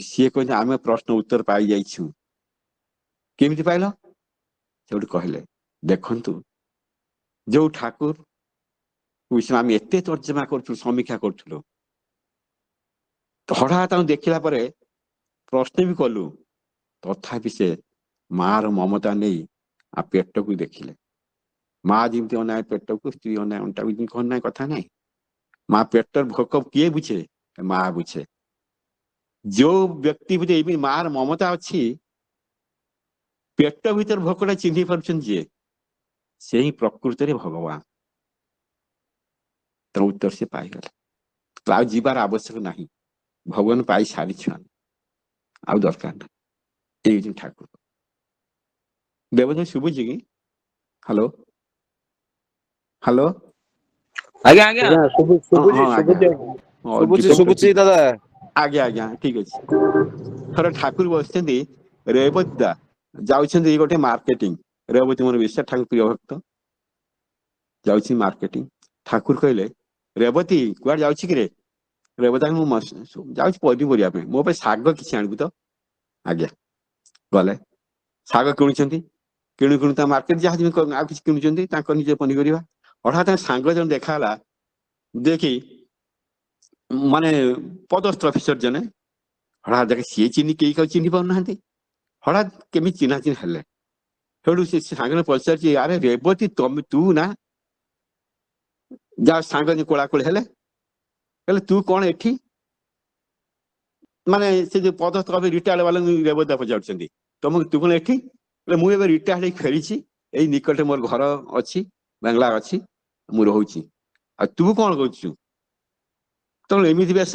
ସିଏ କହିଲେ ଆମେ ପ୍ରଶ୍ନ ଉତ୍ତର ପାଇ ଯାଇଛୁ। କେମିତି ପାଇଲ? ସେଉଠି କହିଲେ, ଦେଖନ୍ତୁ ଯୋଉ ଠାକୁର ଆମେ ଏତେ ତର୍ଜମା କରୁଥିଲୁ, ସମୀକ୍ଷା କରୁଥିଲୁ, ହଠାତ୍ ତାଙ୍କୁ ଦେଖିଲା ପରେ ପ୍ରଶ୍ନ ବି କଲୁ, ତଥାପି ସେ ମାର ମମତା ନେଇ ପେଟକୁ ଦେଖିଲେ। ମା ଯେମିତି ଅନାଏ ପେଟକୁ, ସ୍ତ୍ରୀ ଅନାଏ ଅଣ୍ଟାକୁ, ଯେମିତି ଅନାଏ, କଥା ନାହିଁ। ମା ପେଟର ଭୋକ କିଏ ବୁଝେ? ମା ବୁଝେ। ଯୋଉ ବ୍ୟକ୍ତି ଭିତରେ ଏମିତି ମାର ମମତା ଅଛି, ପେଟ ଭିତରେ ଭୋକଟା ଚିହ୍ନି ପାରୁଛନ୍ତି ଯିଏ, ସେ ହିଁ ପ୍ରକୃତରେ ଭଗବାନ। ତ ଉତ୍ତର ସେ ପାଇଗଲେ। ଆଉ ଯିବାର ଆବଶ୍ୟକ ନାହିଁ, ଭଗବାନ ପାଇ ସାରିଛୁ ଆମେ, ଆଉ ଦରକାର ନାହିଁ। ଏଇ ଠାକୁର ଦେବତା ଶୁଭୁଛି କି? ହ୍ୟାଲୋ ହ୍ୟାଲୋ, ଆଜ୍ଞା ଆଜ୍ଞା ହଁ ଆଜ୍ଞା, ଶୁଭୁଛି ଦାଦା। ଆଜ୍ଞା ଆଜ୍ଞା, ଠିକ ଅଛି। ଥରେ ଠାକୁର ବସିଛନ୍ତି, ରେବତୀ ଦା ଯାଉଛନ୍ତି ଗୋଟେ ମାର୍କେଟିଂ। ରେବତୀ ମୋର ବିଶ୍ୱ ଠାକୁର ପ୍ରିୟ ଭକ୍ତ, ଯାଉଛି ମାର୍କେଟିଂ। ଠାକୁର କହିଲେ, ରେବତୀ କୁଆଡେ ଯାଉଛି କି ରେ? ରେବତୀ ମୁଁ ଯାଉଛି ପନିପରିବା ପାଇଁ, ମୋ ପାଇଁ ଶାଗ କିଛି ଆଣିବୁ ତ? ଆଜ୍ଞା। ଗଲେ ଶାଗ କିଣୁଛନ୍ତି, କିଣୁ ତା ମାର୍କେଟ ଯାହା ଆଉ କିଛି କିଣୁଛନ୍ତି, ତାଙ୍କ ନିଜ ପନିପରିବା। ହଠାତ୍ ତାଙ୍କ ସାଙ୍ଗ ଜଣ ଦେଖା ହେଲା, ଦେଖି ମାନେ ପଦସ୍ଥ ଅଫିସର ଜଣେ, ହଠାତ୍ ଦେଖେ ସିଏ କେହି କାହାକୁ ଚିହ୍ନି ପାରୁନାହାନ୍ତି। ହଠାତ୍ କେମିତି ଚିହ୍ନା ଚିହ୍ନି ହେଲେ। ସେଠୁ ସେ ସାଙ୍ଗରେ ପଚାରିଛି, ଆରେ ରେବତୀ ତୁ ନା? ଯାହା ସାଙ୍ଗ କୋଳାକୋଳି ହେଲେ, କହିଲେ ତୁ କଣ ଏଠି? ମାନେ ସେ ଯୋଉ ପଦସ୍ଥ ରିଟାୟାର୍ଡ ବାଲାଙ୍କୁ ରେବତୀ ପଚାରୁଛନ୍ତି, ତୁ କଣ ଏଠି? ମୁଁ ଏବେ ରିଟାୟାର୍ଡ ହେଇ ଫେରିଛି, ଏଇ ନିକଟରେ ମୋର ଘର ଅଛି, ବାଙ୍ଗଲା ଅଛି, ମୁଁ ରହୁଛି। ଆଉ ତୁ କଣ କରୁଛୁ? ତମେ ଏମିତି ବେଶ,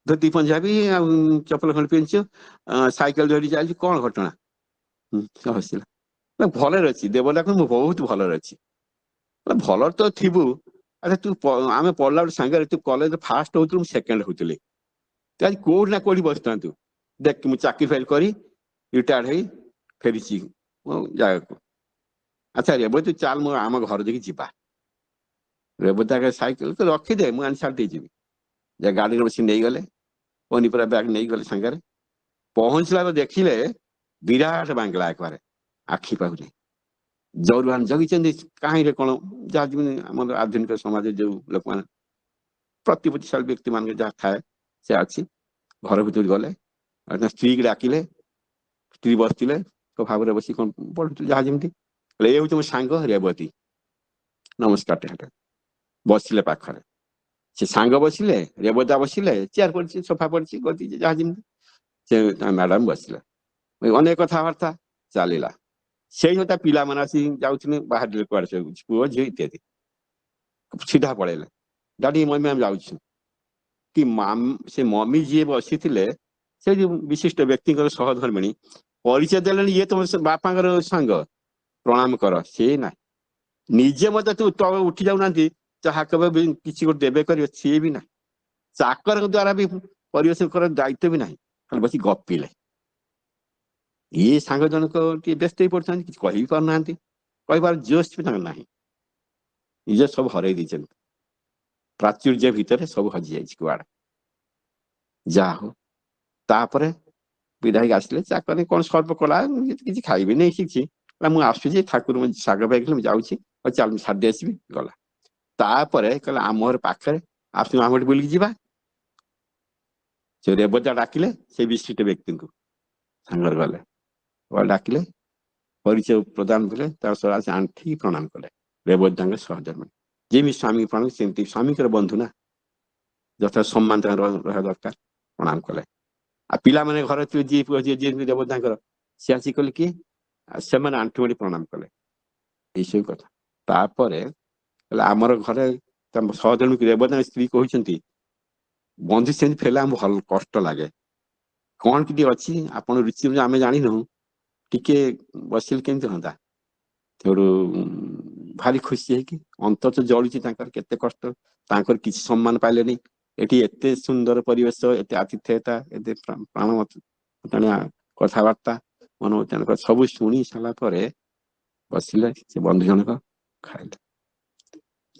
ଧୋତି ପଞ୍ଜାବୀ ଆଉ ଚପଲ ଖଣ୍ଡ ପିନ୍ଧିଛୁ, ସାଇକେଲ ଧରି ଚାଲିଛୁ, କଣ ଘଟଣା? ହସିଲା, ଭଲରେ ଅଛି ଦେବତା, ମୁଁ ବହୁତ ଭଲରେ ଅଛି। ଭଲରେ ତ ଥିବୁ, ଆଚ୍ଛା ତୁ ଆମେ ପଢିଲା ବେଳେ ସାଙ୍ଗରେ, ତୁ କଲେଜରେ ଫାଷ୍ଟ ହଉଥିଲୁ, ମୁଁ ସେକେଣ୍ଡ ହଉଥିଲି, ତୁ ଆଜି କୋଉଠି ନା କୋଉଠି ବସିଥାନ୍ତୁ। ଦେଖ ମୁଁ ଚାକିରି ଫାକିରି କରି ରିଟାୟାର୍ଡ ହେଇ ଫେରିଛି ଜାଗାକୁ। ଆଚ୍ଛା ରେବତୀ ଚାଲ ଆମ ଘର ଦେଇକି ଯିବା। ରେବତା ସାଇକେଲ ତ ରଖିଦେ ମୁଁ ଆଣି ଛାଡ଼ି ଦେଇଯିବି। ଯେ ଗାଡିରେ ବସି ନେଇଗଲେ, ପନିପରିବା ବ୍ୟାଗ ନେଇଗଲେ ସାଙ୍ଗରେ। ପହଞ୍ଚିଲା ଦେଖିଲେ ବିରାଟ ବାଙ୍ଗଲା ଏକବାରେ, ଆଖି ପାଉନି। ଜରୁଆନ ଜଗିଛନ୍ତି କାହିଁରେ କଣ, ଯାହା ଯେମିତି ଆମର ଆଧୁନିକ ସମାଜରେ ଯୋଉ ଲୋକମାନେ ପ୍ରତିପତ୍ତିଶାଳୀ ବ୍ୟକ୍ତି ମାନଙ୍କର ଯାହା ଥାଏ ସେ ଅଛି। ଘର ଭିତରକୁ ଗଲେ, ସ୍ତ୍ରୀକି ଡାକିଲେ, ସ୍ତ୍ରୀ ବସିଥିଲେ ଭାବରେ ବସି କଣ ପଢୁଥିଲେ ଯାହା ଯେମିତି। ଏ ହଉଛି ମୋ ସାଙ୍ଗ ରେବତୀ, ନମସ୍କାର ଟେ ବସିଲେ ପାଖରେ। ସେ ସାଙ୍ଗ ବସିଲେ, ରେବତା ବସିଲେ, ଚେୟାର ପଡିଛି, ସୋଫା ପଡିଛି, ଗଦି ଯାହା ଯେମିତି। ସେ ମ୍ୟାଡାମ ବସିଲେ, ଅନେକ କଥାବାର୍ତ୍ତା ଚାଲିଲା। ସେଇ ତା ପିଲାମାନେ ଆସି ଯାଉଥିଲେ, ବାହାରିଲେ କୁଆଡେ ସବୁ ପୁଅ ଝିଅ ଇତ୍ୟାଦି, ସିଧା ପଳେଇଲେ। ଡାଡି ମମି ଆମେ ଯାଉଛୁ। କି ସେ ମମି ଯିଏ ବସିଥିଲେ ସେ ଯୋଉ ବିଶିଷ୍ଟ ବ୍ୟକ୍ତିଙ୍କର ସହଧର୍ମିଣୀ, ପରିଚୟ ଦେଲେଣି ଇଏ ତମ ବାପାଙ୍କର ସାଙ୍ଗ, ପ୍ରଣାମ କର। ସେ ନାହିଁ, ନିଜେ ମତେ ତୁ ତଳ ଉଠି ଯାଉନାହାନ୍ତି, ଯାହା କେବେ ବି କିଛି ଗୋଟେ ଦେବେ କରିବେ, ସିଏ ବି ନାହିଁ। ଚାକରଙ୍କ ଦ୍ଵାରା ବି ପରିବେଶ ଦାୟିତ୍ୱ ବି ନାହିଁ, ଖାଲି ବସି ଗପିଲେ। ଇଏ ସାଙ୍ଗ ଜଣକ ଟିକେ ବ୍ୟସ୍ତ ହେଇ ପଡୁଛନ୍ତି, କିଛି କହି ପାରୁନାହାନ୍ତି, କହିବାର ଜୋସ୍ ବି ତାଙ୍କର ନାହିଁ। ନିଜ ସବୁ ହରେଇ ଦେଇଛନ୍ତି, ପ୍ରାଚୁର୍ଯ୍ୟ ଭିତରେ ସବୁ ହଜି ଯାଇଛି କୁଆଡେ। ଯାହା ହଉ, ତାପରେ ବିଧାୟକ ଆସିଲେ, ଚାକରି କଣ ସର୍ବ କଲା, କିଛି ଖାଇବି ନେଇ କିଛି, ମୁଁ ଆସୁଛି ଠାକୁର ଶାଗ ପାଇଥିଲି ମୁଁ ଯାଉଛି, ଚାଲ ମୁଁ ଛାଡି ଆସିବି, ଗଲା। ତାପରେ କହିଲା ଆମ ଘର ପାଖରେ, ଆସୁନ ଆମ ଏଠି ବୁଲିକି ଯିବା। ସେ ରେବତା ଡାକିଲେ ସେ ବିଶିଷ୍ଟ ବ୍ୟକ୍ତିଙ୍କୁ, ସାଙ୍ଗରେ ଗଲେ, ଡାକିଲେ, ପରିଚୟ ପ୍ରଦାନ କଲେ, ତାର ସହ ଆସି ଆଣ୍ଠି ପ୍ରଣାମ କଲେ। ରେବତାଙ୍କ ସହଧର୍ମିଣୀ ଯେମିତି ସ୍ୱାମୀ ପ୍ରଣାମ, ସେମିତି ସ୍ୱାମୀଙ୍କର ବନ୍ଧୁ ନା, ଯଥା ସମ୍ମାନ ତାଙ୍କର ରହିବା ଦରକାର। ପ୍ରଣାମ କଲେ। ଆଉ ପିଲାମାନେ ଘରେ ଯିଏ ପୁଅ ଯିଏ ରେବତାଙ୍କର, ସେ ଆସି କଲେ କି ସେମାନେ ଆଣ୍ଠୁ ମାଡି ପ୍ରଣାମ କଲେ। ଏଇସବୁ କଥା। ତାପରେ ଆମର ଘରେ ସହଧର୍ମିଣୀ ରେବତାଙ୍କ ସ୍ତ୍ରୀ କହୁଛନ୍ତି, ବନ୍ଧୁ ସେମିତି ଫେରିଲେ ଆମକୁ ଭଲ କଷ୍ଟ ଲାଗେ, କଣ କିଛି ଅଛି ଆପଣ ରୁଚି ଆମେ ଜାଣିନୁ, ଟିକେ ବସିଲେ କେମିତି ହୁଅନ୍ତା। ସେଠୁ ଭାରି ଖୁସି ହେଇକି, ଅନ୍ତର ଜଳୁଛି ତାଙ୍କର, କେତେ କଷ୍ଟ, ତାଙ୍କର କିଛି ସମ୍ମାନ ପାଇଲେନି। ଏଠି ଏତେ ସୁନ୍ଦର ପରିବେଶ, ଏତେ ଆତିଥେୟତା, ଏତେ ପ୍ରାଣ କଥାବାର୍ତ୍ତା, ମନୋବୃତ୍ତି ସବୁ ଶୁଣି ସାରିଲା ପରେ ବସିଲେ ସେ ବନ୍ଧୁ ଜଣକ, ଖାଇଲେ।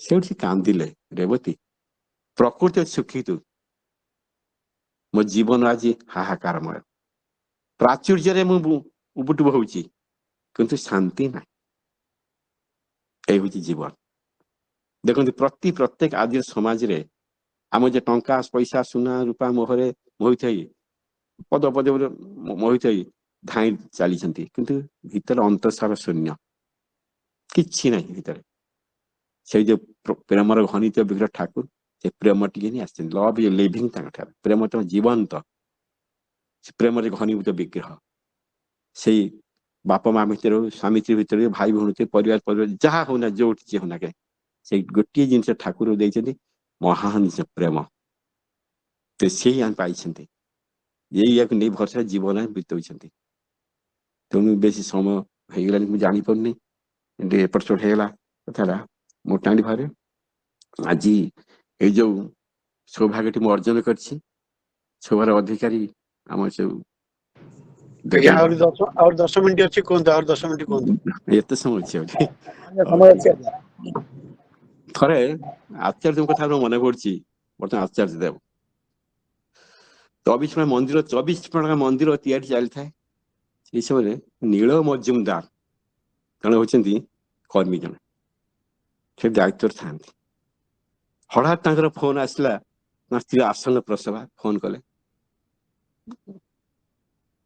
ସେଠି ସେ କାନ୍ଦିଲେ, ରେବତୀ ପ୍ରକୃତି ସୁଖୀ ତୁ, ମୋ ଜୀବନ ଆଜି ହାହାକାରମୟ, ପ୍ରାଚୁର୍ଯ୍ୟରେ ମୁଁ ଉବୁଟୁବୁ ହଉଛି, କିନ୍ତୁ ଶାନ୍ତି ନାହିଁ। এই হচ্ছে জীবন। ଦେଖନ୍ତୁ ପ୍ରତ୍ୟେକ ଆଜିର ସମାଜରେ ଆମ ଯେ ଟଙ୍କା ପଇସା ସୁନା ରୂପା ମୋହରେ ମୋହିଥାଇ, ପଦ ପଦବୀରେ ମୋହିଥାଇ ଧାଇଁ ଚାଲିଛନ୍ତି, କିନ୍ତୁ ଭିତରେ ଅନ୍ତଃସାର ଶୂନ୍ୟ, କିଛି ନାହିଁ ଭିତରେ। ସେଇ ଯୋଉ ପ୍ରେମର ଘନିତ ବିଗ୍ରହ ଠାକୁର, ସେ ପ୍ରେମ ଟିକେ ହିଁ ଆସିଛନ୍ତି। ଲଭ୍ ଇଜ ଲିଭିଂ, ତାଙ୍କ ଠାରୁ ପ୍ରେମ ତମ ଜୀବନ୍ତ, ସେ ପ୍ରେମରେ ଘନୀଭୂତ ବିଗ୍ରହ। ସେଇ ବାପା ମା ଭିତରେ, ସ୍ୱାମୀ ସ୍ତ୍ରୀ ଭିତରେ, ଭାଇ ଭଉଣୀ ଭିତରେ, ପରିବାର ଯାହା ହଉନା, ଯୋଉଠି ଯିଏ ହଉନା କାହିଁ, ସେଇ ଗୋଟିଏ ଜିନିଷ ଠାକୁର ଦେଇଛନ୍ତି, ମହାନ ପ୍ରେମ। ତ ସେଇ ଆମେ ପାଇଛନ୍ତି, ଏଇଆକୁ ନେଇ ଭରସା ଜୀବନ ବିତଉଛନ୍ତି। ତେଣୁ ବେଶୀ ସମୟ ହେଇଗଲାଣି, ମୁଁ ଜାଣିପାରୁନି, ଟିକେ ଏପଟ ସେପଟ ହେଇଗଲା କଥାଟା। ମୋଟାମୋଟି ଭାବରେ ଆଜି ଏଇ ଯୋଉ ସୌଭାଗ୍ୟଟି ମୁଁ ଅର୍ଜନ କରିଛି, ସୌଭାଗ୍ୟର ଅଧିକାରୀ ଆମର ସବୁ ଆହୁରି 10 ମିନିଟ୍ ଅଛି, କୁହନ୍ତୁ, ଆହୁରି 10 ମିନିଟ୍ କୁହନ୍ତୁ। ଏତେ ସମୟ ଅଛି ଆଉ ସମୟ ଅଛି ଆଜ୍ଞା। ଥରେ ଆଚାର୍ଯ୍ୟଙ୍କ କଥା ମନେ ପଡୁଛି। ବର୍ତ୍ତମାନ ଆଚାର୍ଯ୍ୟ ଦେବ 24 ମନ୍ଦିର ତିଆରି ଚାଲିଥାଏ। ସେଇ ସମୟରେ ନୀଳ ମଜୁମଦାର ଜଣେ ହଉଛନ୍ତି କର୍ମୀ, ଜଣେ ସେ ଦାୟିତ୍ୱରେ ଥାନ୍ତି। ହଠାତ୍ ତାଙ୍କର ଫୋନ ଆସିଲା, ନା ସ୍ତ୍ରୀ ଆସନ୍ନ ପ୍ରସବା, ଫୋନ କଲେ,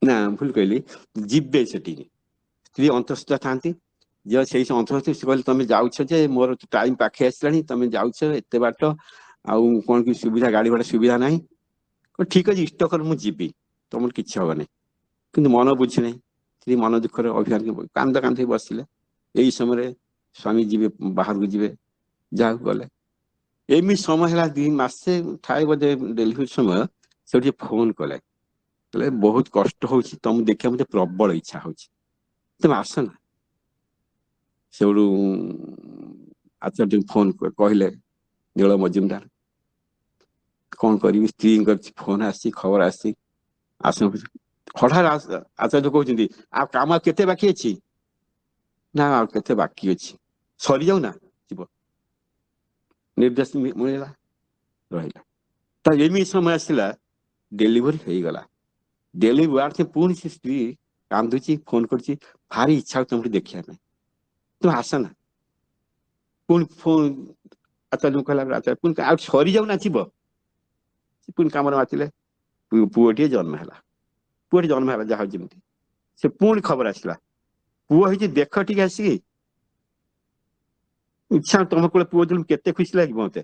ନା ଭୁଲ କହିଲି, ଯିବେ ସେଠିକି, ସ୍ତ୍ରୀ ଅନ୍ତଃସ୍ଥିତ ଥାନ୍ତି। ଯେ ସେଇ ଅନ୍ତଃସ୍ଥିତ, ସେ କହିଲେ ତମେ ଯାଉଛ ଯେ ମୋର ଟାଇମ ପାଖେଇ ଆସିଲାଣି, ତମେ ଯାଉଛ ଏତେ ବାଟ, ଆଉ କଣ କି ସୁବିଧା, ଗାଡି ଘୋଡା ସୁବିଧା ନାହିଁ। ଠିକ ଅଛି, ଇଷ୍ଟ କର ମୁଁ ଯିବି, ତମର କିଛି ହବନି। କିନ୍ତୁ ମନ ବୁଝି ନାହିଁ, ସ୍ତ୍ରୀ ମନ ଦୁଃଖରେ ଅଭିମାନ କାନ୍ଦ କାନ୍ଦ ବସିଲେ। ଏଇ ସମୟରେ ସ୍ୱାମୀ ଯିବେ, ବାହାରକୁ ଯିବେ, ଯାହାକୁ ଗଲେ। ଏମିତି ସମୟ ହେଲା, 2 ମାସେ ଥାଏ ବୋଧେ ଡେଲିଭରି ସମୟ, ସେଠି ଫୋନ କଲେ, କହିଲେ ବହୁତ କଷ୍ଟ ହଉଛି, ତମକୁ ଦେଖିବା ମତେ ପ୍ରବଳ ଇଚ୍ଛା ହଉଛି, ତମେ ଆସ ନା। ସେଠୁ ଆଚାର୍ଯ୍ୟ ଫୋନ କହିଲେ, ନୀଳ ମଜୁମଦାର କଣ କରିବି, ସ୍ତ୍ରୀଙ୍କ ଫୋନ ଆସିଛି, ଖବର ଆସିଛି, ଆସ। ହଠାତ୍ ଆଚାର୍ଯ୍ୟ କହୁଛନ୍ତି, ଆଉ କାମ କେତେ ବାକି ଅଛି? ନା ଆଉ କେତେ ବାକି ଅଛି, ସରିଯାଉ ନା, ଯିବ। ନିର୍ଦ୍ଦେଶ ମିଳିଲା ରହିଲା। ତା ଏମିତି ସମୟ ଆସିଲା ଡେଲିଭରି ହେଇଗଲା। ଡେଲିଭରି ପୁଣି ସେ ସ୍ତ୍ରୀ କାନ୍ଦୁଛି, ଫୋନ କରୁଛି, ଭାରି ଇଚ୍ଛା ହଉଛି ତମକୁ ଦେଖିବା ପାଇଁ, ତୁମେ ଆସ ନା। ପୁଣି ଫୋନ ଆଚାର୍ଯ୍ୟ କହିଲା ଆଚାର୍ଯ୍ୟ ପୁଣି ଆଉ ସରିଯାଉ ନାଚିବ। ପୁଣି କାମରେ ମାତିଲେ, ପୁଅଟିଏ ଜନ୍ମ ହେଲା। ପୁଅଟି ଜନ୍ମ ହେଲା ଯାହା ଯେମିତି। ସେ ପୁଣି ଖବର ଆସିଲା ପୁଅ ହେଇଛି, ଦେଖ ଟିକେ ଆସିକି। ଇଚ୍ଛା ତମ କୋଳେ ପୁଅ ଦିନ କେତେ ଖୁସି ଲାଗିବ ମତେ।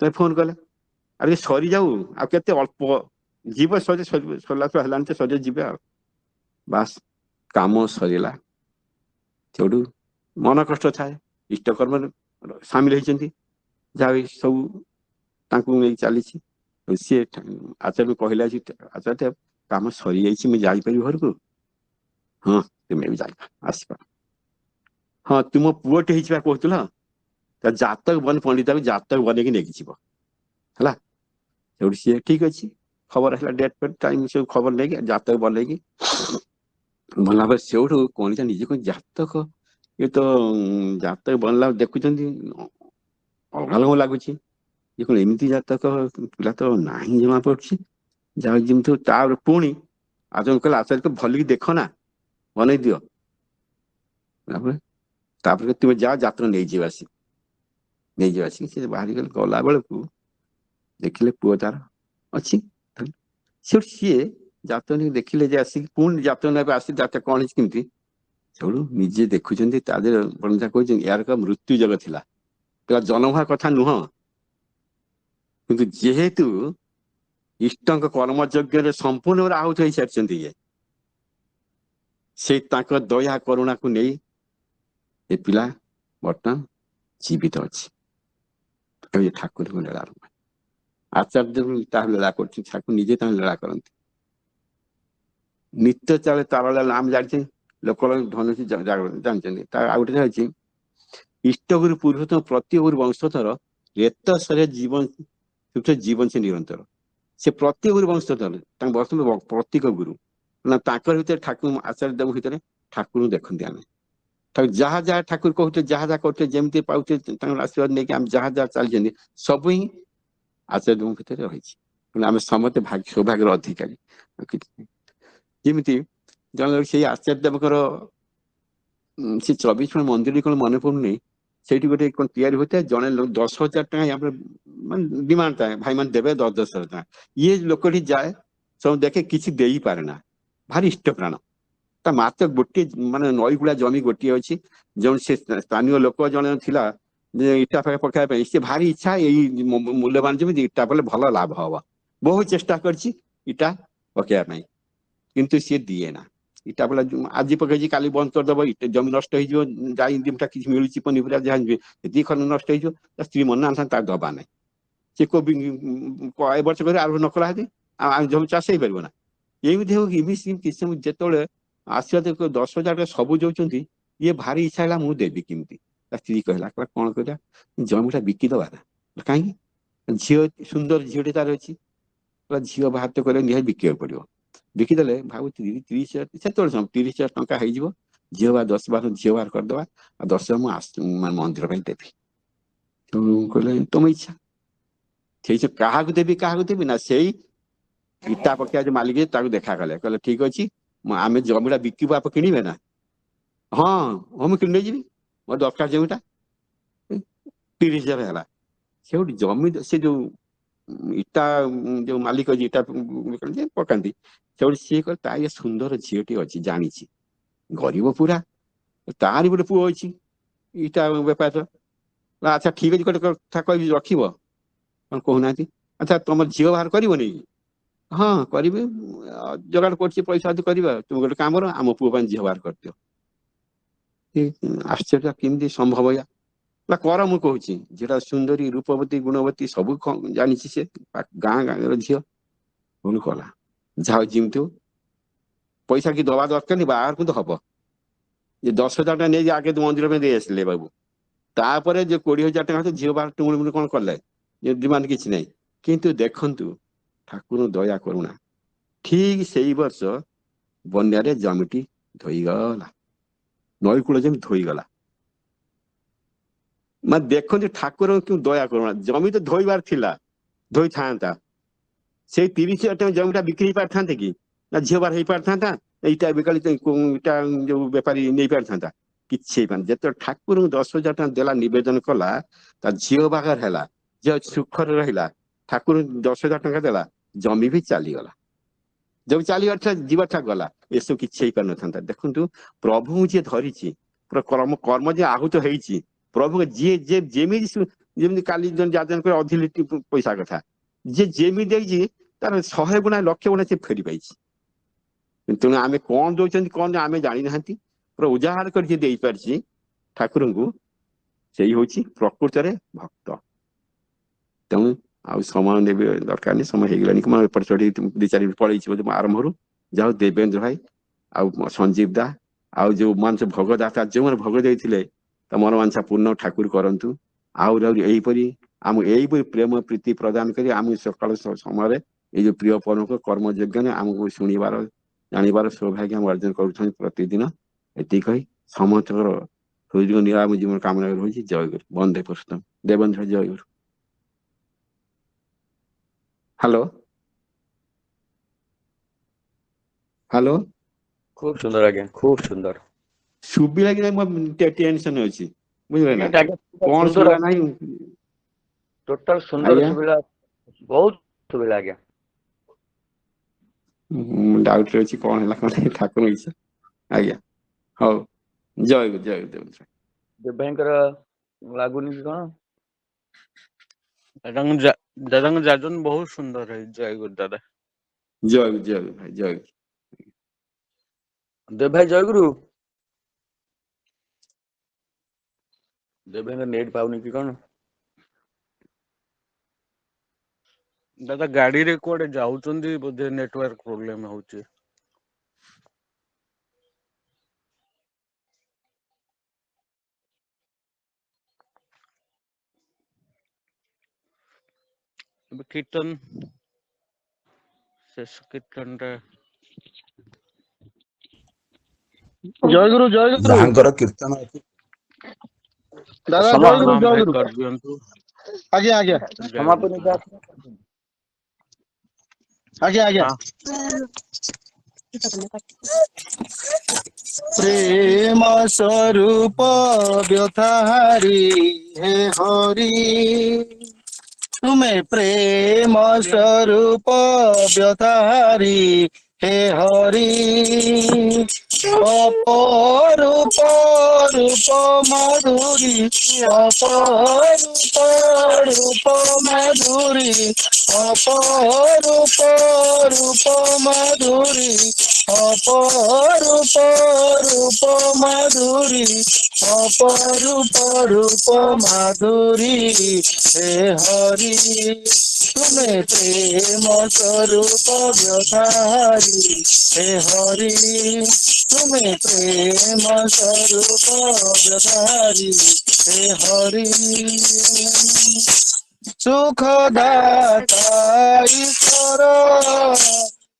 ତମେ ଫୋନ କଲେ ଆରେ ସରିଯାଉ, ଆଉ କେତେ ଅଳ୍ପ ଯିବ, ସରିଲା ତ ହେଲାଣି ତ ସରିଯାଉ ଯିବେ ଆଉ। ବାସ୍ କାମ ସରିଲା। ସେଠୁ ମନ କଷ୍ଟ ଥାଏ, ଇଷ୍ଟକର୍ମରେ ସାମିଲ ହେଇଛନ୍ତି, ଯାହା ସବୁ ତାଙ୍କୁ ନେଇ ଚାଲିଛି। ସିଏ ଆଚାର୍ଯ୍ୟ କହିଲା ଯେ ଆଚାର୍ଯ୍ୟ କାମ ସରିଯାଇଛି, ମୁଁ ଯାଇପାରିବି ଘରକୁ? ହଁ ତୁମେ ବି ଯାଇ ଆସିବ। ହଁ ତୁମ ପୁଅଟେ ହେଇଛି ବା କହୁଥିଲ, ତା ଜାତକ ପଣ୍ଡିତକୁ ଜାତକ ବନେଇକି ନେଇକି ଯିବ ହେଲା। ସେଠୁ ସିଏ ଠିକ ଅଛି, ଖବର ଆସିଲା ଡେଟ୍ ଫେଟ୍ ଟାଇମ ସବୁ ଖବର ନେଇକି ଜାତକ ବନେଇକି ଭଲ ଭାବରେ। ସେଉଠୁ କଣ ନିଜେ କଣ ଜାତକ, ଏ ତ ଜାତକ ବନିଲା ଦେଖୁଛନ୍ତି ଅଲଗା ଅଲଗା ଲାଗୁଛି। ଇଏ କଣ ଏମିତି ଜାତକ, ପିଲା ତ ନାହିଁ ଜମା ପଡୁଛି, ଯାହା ଯେମିତି। ତାପରେ ପୁଣି ଆଚାର୍ଯ୍ୟ କହିଲେ ଆଚାର୍ଯ୍ୟ ଭଲିକି ଦେଖ ନା, ବନେଇ ଦିଅ। ତାପରେ ତୁମେ ଯାଅ ଜାତକ ନେଇଯିବ ଆସିକି। ନେଇଯିବ ଆସିକି ସେ ବାହାରିଗଲେ। ଗଲା ବେଳକୁ ଦେଖିଲେ ପୁଅ ତାର ଅଛି। ସେଠୁ ସିଏ ଜାତକ ନେଇ ଦେଖିଲେ ଯେ ଆସିକି, ପୁଣି ଜାତକ ନେବେ ଆସି ଜାତକ କଣ ହେଇଛି କେମିତି। ସେଠୁ ନିଜେ ଦେଖୁଛନ୍ତି ତା ଦେହରେ କହୁଛନ୍ତି ୟାର ଏକ ମୃତ୍ୟୁ ଯୋଗ ଥିଲା, ଜନ୍ମ ହବା କଥା ନୁହଁ। କିନ୍ତୁ ଯେହେତୁ ଇଷ୍ଟଙ୍କ କର୍ମଯଜ୍ଞରେ ସମ୍ପୂର୍ଣ୍ଣ ଭାବରେ ଆହୁତି ହେଇସାରିଛନ୍ତି, ଇଏ ସେ ତାଙ୍କ ଦୟା କରୁଣାକୁ ନେଇ ଏ ପିଲା ବର୍ତ୍ତମାନ ଜୀବିତ ଅଛି। ଠାକୁରଙ୍କ ଲୀଳା। ଆଚାର୍ଯ୍ୟ ତାହା ଲୀଳା କରୁଛନ୍ତି, ଠାକୁର ନିଜେ ତାଙ୍କ ଲୀଳା କରନ୍ତି। ନିତ୍ୟ ଚାଳେ ତାର ନାମ ଜାଣିଛନ୍ତି ଲୋକ, ଧନୁଛି ଜାଣିଛନ୍ତି। ତା ଆଉ ଗୋଟେ ଅଛି ଇଷ୍ଟଗୁରୁ ପୁରୁଷୋତ୍ତମ ପ୍ରତି ଗୁରୁ ବଂଶଧର ରେତ ସରେ ଜୀବନ ଜୀବନ ସେ ନିରନ୍ତର। ସେ ପ୍ରତି ଗୁରୁ ବଂଶଧର, ତାଙ୍କ ବର୍ତ୍ତମାନ ପ୍ରତୀକ ଗୁରୁ। ନା ତାଙ୍କର ଭିତରେ ଠାକୁର ଆଚାର୍ଯ୍ୟ ଦେବ ଭିତରେ ଠାକୁରଙ୍କୁ ଦେଖନ୍ତି ଆମେ। ଯାହା ଯାହା ଠାକୁର କହୁଥିଲେ, ଯାହା ଯାହା କରୁଥିଲେ, ଯେମିତି ପାଉଥିଲେ ତାଙ୍କର ଆଶୀର୍ବାଦ ନେଇକି ଆମେ ଯାହା ଯାହା ଚାଲିଛନ୍ତି, ସବୁ ହିଁ ଆଚାର୍ଯ୍ୟଙ୍କ ଭିତରେ ରହିଛି। ଆମେ ସମସ୍ତେ ସୌଭାଗ୍ୟର ଅଧିକାରୀ। ଯେମିତି ଜଣେ ସେଇ ଆଚାର୍ଯ୍ୟ ଦେବଙ୍କର ସେ 24 ମନ୍ଦିର କଣ ମନେ ପଡୁନି, ସେଇଠି ଗୋଟେ କଣ ତିଆରି ହୋଇଥାଏ। ଜଣେ 10,000 ଟଙ୍କା ମାନେ ଡିମାଣ୍ଡ ଥାଏ, ଭାଇମାନେ ଦେବେ 10,000 ଟଙ୍କା। ଇଏ ଲୋକଟି ଯାଏ, ସବୁ ଦେଖେ, କିଛି ଦେଇପାରେ ନା, ଭାରି ଇଷ୍ଟପ୍ରାଣ। ତା ମାତ୍ର ଗୋଟିଏ ମାନେ ନଈଗୁଳା ଜମି ଗୋଟିଏ ଅଛି, ଯେଉଁ ସେ ସ୍ଥାନୀୟ ଲୋକ ଜଣେ ଥିଲା ଯେ ଇଟା ପକେଇବା ପାଇଁ। ସେ ଭାରି ଇଚ୍ଛା ଏଇ ମୂଲ୍ୟବାନ ଯେମିତି ଇଟା ପକେଇଲେ ଭଲ ଲାଭ ହବ। ବହୁତ ଚେଷ୍ଟା କରିଛି ଇଟା ପକେଇବା ପାଇଁ, କିନ୍ତୁ ସିଏ ଦିଏ ନା। ଇଟା ବୋଲେ ଆଜି ପକେଇଛି କାଲି ବନ୍ଦ କରିଦବ, ଜମି ନଷ୍ଟ ହେଇଯିବ, ଯାଇ ଦିଟା କିଛି ମିଳୁଛି ପନିପରିବା ଯାହା ଦି ଖଣ୍ଡ ନଷ୍ଟ ହେଇଯିବ। ତା ସ୍ତ୍ରୀ ମନା ତାର ଦବା ନାହିଁ। ସେ କୋବି ଏ ବର୍ଷ କରି ଆଉ ନ କଲା ହେରି ଆଉ ଜମି ଚାଷ ହେଇପାରିବ ନା। ଏମିତି ହଉ ଏମିତି କିଛି ସମୟ ଯେତେବେଳେ ଆସିବା 10,000 ଟଙ୍କା ସବୁ ଯାଉଛନ୍ତି, ଇଏ ଭାରି ଇଚ୍ଛା ହେଲା ମୁଁ ଦେବି କେମିତି। ତା ସ୍ତ୍ରୀ କହିଲା କଣ କରିବା, ଜମିଟା ବିକିଦବା ନା। କାହିଁକି? ଝିଅ ସୁନ୍ଦର ଝିଅଟେ ତାର ଅଛି, ଝିଅ ବାହାର ତ କରିବା ନିହାତି ବିକିବାକୁ ପଡିବ। ବିକିଦେଲେ ଭାବୁଛି 30,000 ସେତେବେଳେ 30,000 ଟଙ୍କା ହେଇଯିବ। ଝିଅ ବା 10-12 ଝିଅ ବାହାର କରିଦବା, ଆଉ 10,000 ମୁଁ ମନ୍ଦିର ପାଇଁ ଦେବି। କହିଲେ ତମ ଇଚ୍ଛା। ସେଇ କାହାକୁ ଦେବି ନା, ସେଇ ଇଟା ପକେଇବା ଯୋଉ ମାଲିକ ତାକୁ ଦେଖା କଲେ, କହିଲେ ଠିକ ଅଛି ଆମେ ଜମିଟା ବିକିବୁ, ଆପଣ କିଣିବେ ନା? ହଁ ମୁଁ କିଣି ନେଇଯିବି, ମୋର ଦରକାର ଜମିଟା। 30,000 ହେଲା। ସେଉଠୁ ଜମି ସେ ଯୋଉ ଇଟା ଯୋଉ ମାଲିକ ଇଟା ପକାନ୍ତି, ସେଉଠୁ ସିଏ କହିଲେ ତା ଇଏ ସୁନ୍ଦର ଝିଅଟି ଅଛି, ଜାଣିଛି, ଗରିବ ପୁରା, ତାରି ଗୋଟେ ପୁଅ ଅଛି ଇଟା ବେପାର। ଆଚ୍ଛା ଠିକ ଅଛି, ଗୋଟେ କଥା କହିବି ରଖିବ, କଣ କହୁନାହାନ୍ତି? ଆଚ୍ଛା ତମର ଝିଅ ବାହାର କରିବନି? ହଁ କରିବି, ଯୋଗାଡ଼ କରୁଛି ପଇସା ଯଦି କରିବା। ତୁମେ ଗୋଟେ କାମ କର, ଆମ ପୁଅ ପାଇଁ ଝିଅ ବାହାର କରିଦିଅ। ଆଶ୍ଚର୍ଯ୍ୟ, କେମିତି ସମ୍ଭବ? କର, ମୁଁ କହୁଛି। ଝିଅଟା ସୁନ୍ଦରୀ, ରୂପବତୀ, ଗୁଣବତୀ, ସବୁ ଜାଣିଛି ସେ, ଗାଁ ଗାଁର ଝିଅ। ପୁଣି କଲା, ଯାହା ଯେମିତି ହଉ ପଇସା କି ଦବା ଦରକାର ନି, ବାହାର କିନ୍ତୁ ହବ। 10,000 ଟଙ୍କା ନେଇକି ଆଗେ ମନ୍ଦିର ପାଇଁ ଦେଇ ଆସିଲେ ବାବୁ। ତାପରେ ଯୋଉ 20,000 ଟଙ୍କା ଝିଅ ବାହାର ଟୁଙ୍ଗୁଳି କଣ କଲେ, ଡିମାଣ୍ଡ କିଛି ନାହିଁ। କିନ୍ତୁ ଦେଖନ୍ତୁ ଠାକୁର ଦୟା କରୁଣା, ଠିକ ସେଇ ବର୍ଷ ବନ୍ୟାରେ ଜମିଟି ଧୋଇଗଲା, ନଈକୂଳ ଯେମିତି ଧୋଇଗଲା। ମାନେ ଦେଖନ୍ତୁ ଠାକୁରଙ୍କୁ ଦୟା କରୁଣା। ଜମି ତ ଧୋଇବାର ଥିଲା, ଧୋଇଥାନ୍ତା। ସେଇ 30,000 ଟଙ୍କା ଜମିଟା ବିକ୍ରି ହେଇ ପାରିଥାନ୍ତେ କି? ନା ଝିଅ ବାର ହେଇ ପାରିଥାନ୍ତା? ଏଇଟା ବିକାଳି ଇଟା ଯୋଉ ବେପାରୀ ନେଇ ପାରିଥାନ୍ତା? କିଛି ହେଇପାରୁନି। ଯେତେବେଳେ ଠାକୁରଙ୍କୁ 10,000 ଟଙ୍କା ଦେଲା, ନିବେଦନ କଲା, ତା ଝିଅ ବାହାଘର ହେଲା, ଝିଅ ସୁଖରେ ରହିଲା, ଠାକୁର 10,000 ଟଙ୍କା ଦେଲା, ଜମି ବି ଚାଲିଗଲା। ଜମି ଚାଲିବାର ଥିଲା, ଯିବାଟା ଗଲା। ଏସବୁ କିଛି ହେଇପାରିନଥାନ୍ତା। ଦେଖନ୍ତୁ ପ୍ରଭୁଙ୍କୁ ଯିଏ ଧରିଛି, ପୁରା କର୍ମ ଯିଏ ଆହୁତ ହେଇଛି, ପ୍ରଭୁ ଯିଏ ଯେମିତି କାଲି ଯାଜନ କରି ଅଧିଲିଟି ପଇସା କଥା, ଯିଏ ଯେମିତି ଦେଇଛି ତାର 100 ଗୁଣା 1,00,000 ଗୁଣା ସେ ଫେରି ପାଇଛି। ତେଣୁ ଆମେ କଣ ଦଉଛନ୍ତି କଣ ଆମେ ଜାଣିନାହାନ୍ତି। ପୁରା ଉଜାହାର କରି ଯିଏ ଦେଇପାରିଛି ଠାକୁରଙ୍କୁ, ସେଇ ହଉଛି ପ୍ରକୃତରେ ଭକ୍ତ। ତେଣୁ ଆଉ ସମୟ ନେବେ ଦରକାର ନାହିଁ, ସମୟ ହେଇଗଲାଣି। ମୁଁ ଏପଟ ସେଠି 2-4 ମିନିଟ୍ ପଳେଇଛି ବୋଧେ ଆରମ୍ଭରୁ। ଯାହା ହଉ ଦେବେନ୍ଦ୍ର ଭାଇ ଆଉ ସଞ୍ଜୀବ ଦା ଆଉ ଯୋଉ ମାନେ ଭୋଗ ଦାତା, ଯୋଉମାନେ ଭୋଗ ଦେଇଥିଲେ, ତା ମନୋବାଞ୍ଛା ପୂର୍ଣ୍ଣ ଠାକୁର କରନ୍ତୁ। ଆହୁରି ଏଇପରି ଆମକୁ ଏଇପରି ପ୍ରେମ ପ୍ରୀତି ପ୍ରଦାନ କରି ଆମକୁ ସକାଳ ସମୟରେ ଏଇ ଯୋଉ ପ୍ରିୟ ପରମଙ୍କ କର୍ମ ଯଜ୍ଞ ଆମକୁ ଶୁଣିବାର ଜାଣିବାର ସୌଭାଗ୍ୟ ଆମେ ଅର୍ଜନ କରୁଛନ୍ତି ପ୍ରତିଦିନ। ଏତିକି କହି ସମସ୍ତଙ୍କର ହୃଦୟ ନିରାମ ଜୀବନ କାମନା ରହିଛି। ଜୟଗୁରୁ। ବନ୍ଦେ ପୁରୁଷୋତ୍ତମ। ଦେବେନ୍ଦ୍ର ଭାଇ ଜୟଗୁରୁ। Hello hello. ଖୁବ ସୁନ୍ଦର ଆଜ୍ଞା, ଖୁବ ସୁନ୍ଦର। ଶୁଭିଲା କି ନାହିଁ? ମୋ ଟେନସନ ଅଛି, ବୁଝିଲେ ନା? ଆଜ୍ଞା କଣ ସୁନ୍ଦର, ଶୁଭିଲା ନାହିଁ? ଟୋଟାଲ ସୁନ୍ଦର ଆଜ୍ଞା ସୁବିଲା, ବହୁତ ସୁବିଲା ଆଜ୍ଞା। ଡାଉଟରେ ଅଛି କଣ ହେଲା କଣ ନାହିଁ, ଠାକୁର ଇଚ୍ଛା। ଆଜ୍ଞା ହଉ, ଜୟଗୁରୁ ଜୟଗୁରୁ ଦେବେନ୍ଦ୍ର। ଦେବ ଭାଇଙ୍କର ଲାଗୁନି କି କଣ? ଦାଦାଙ୍କ ଯାଜନ ବହୁତ ସୁନ୍ଦର ହେଇଛି। ଜୟଗୁରୁ ଦାଦା। ଜୟଗୁରୁ ଜୟଗୁରୁ ଭାଇ ଜୟଗୁରୁ। ଦେବ ଭାଇ ଜୟଗୁରୁ। ଦେବ ଭାଇଙ୍କ ନେଟ୍ ପାଉନି କି କଣ? ଦାଦା ଗାଡିରେ କୁଆଡେ ଯାଉଛନ୍ତି ବୋଧେ, ନେଟୱାର୍କ ପ୍ରୋବ୍ଲେମ ହଉଛି। ଏବେ କୀର୍ତ୍ତନ, ଶେଷ କୀର୍ତ୍ତନଟା ଜୟଗୁରୁ ଜୟଗୁରୁ ଯାହାଙ୍କର କୀର୍ତ୍ତନ ଅଛି ଦାଦା ଜୟଗୁରୁ ସମାପନ ଭାଇ ଜୟଗୁରୁ କରିଦିଅନ୍ତୁ। ଆଜ୍ଞା ଆଜ୍ଞା ଜୟଗୁରୁ ଦାଦା। ଆଜ୍ଞା ଆଜ୍ଞା। ହଁ ପ୍ରେମ ସ୍ୱରୂପ ବ୍ୟଥାହାରୀ ହେ ହରି, ତୁମେ ପ୍ରେମ ସ୍ୱରୂପ ବ୍ୟଥାହାରୀ हे हरि, अपरूप रूप मधुरी, अपरूप रूप मधुरी, अपरूप रूप मधुरी, अपरूप रूप मधुरी, अपरूप रूप माधुरी हे हरि, तुम्हें प्रेम स्वरूप व्यवहारी हे हरि, तुम्हें प्रेम स्वरूप व्यवहारी हे हरि, सुखदाता ईश्वर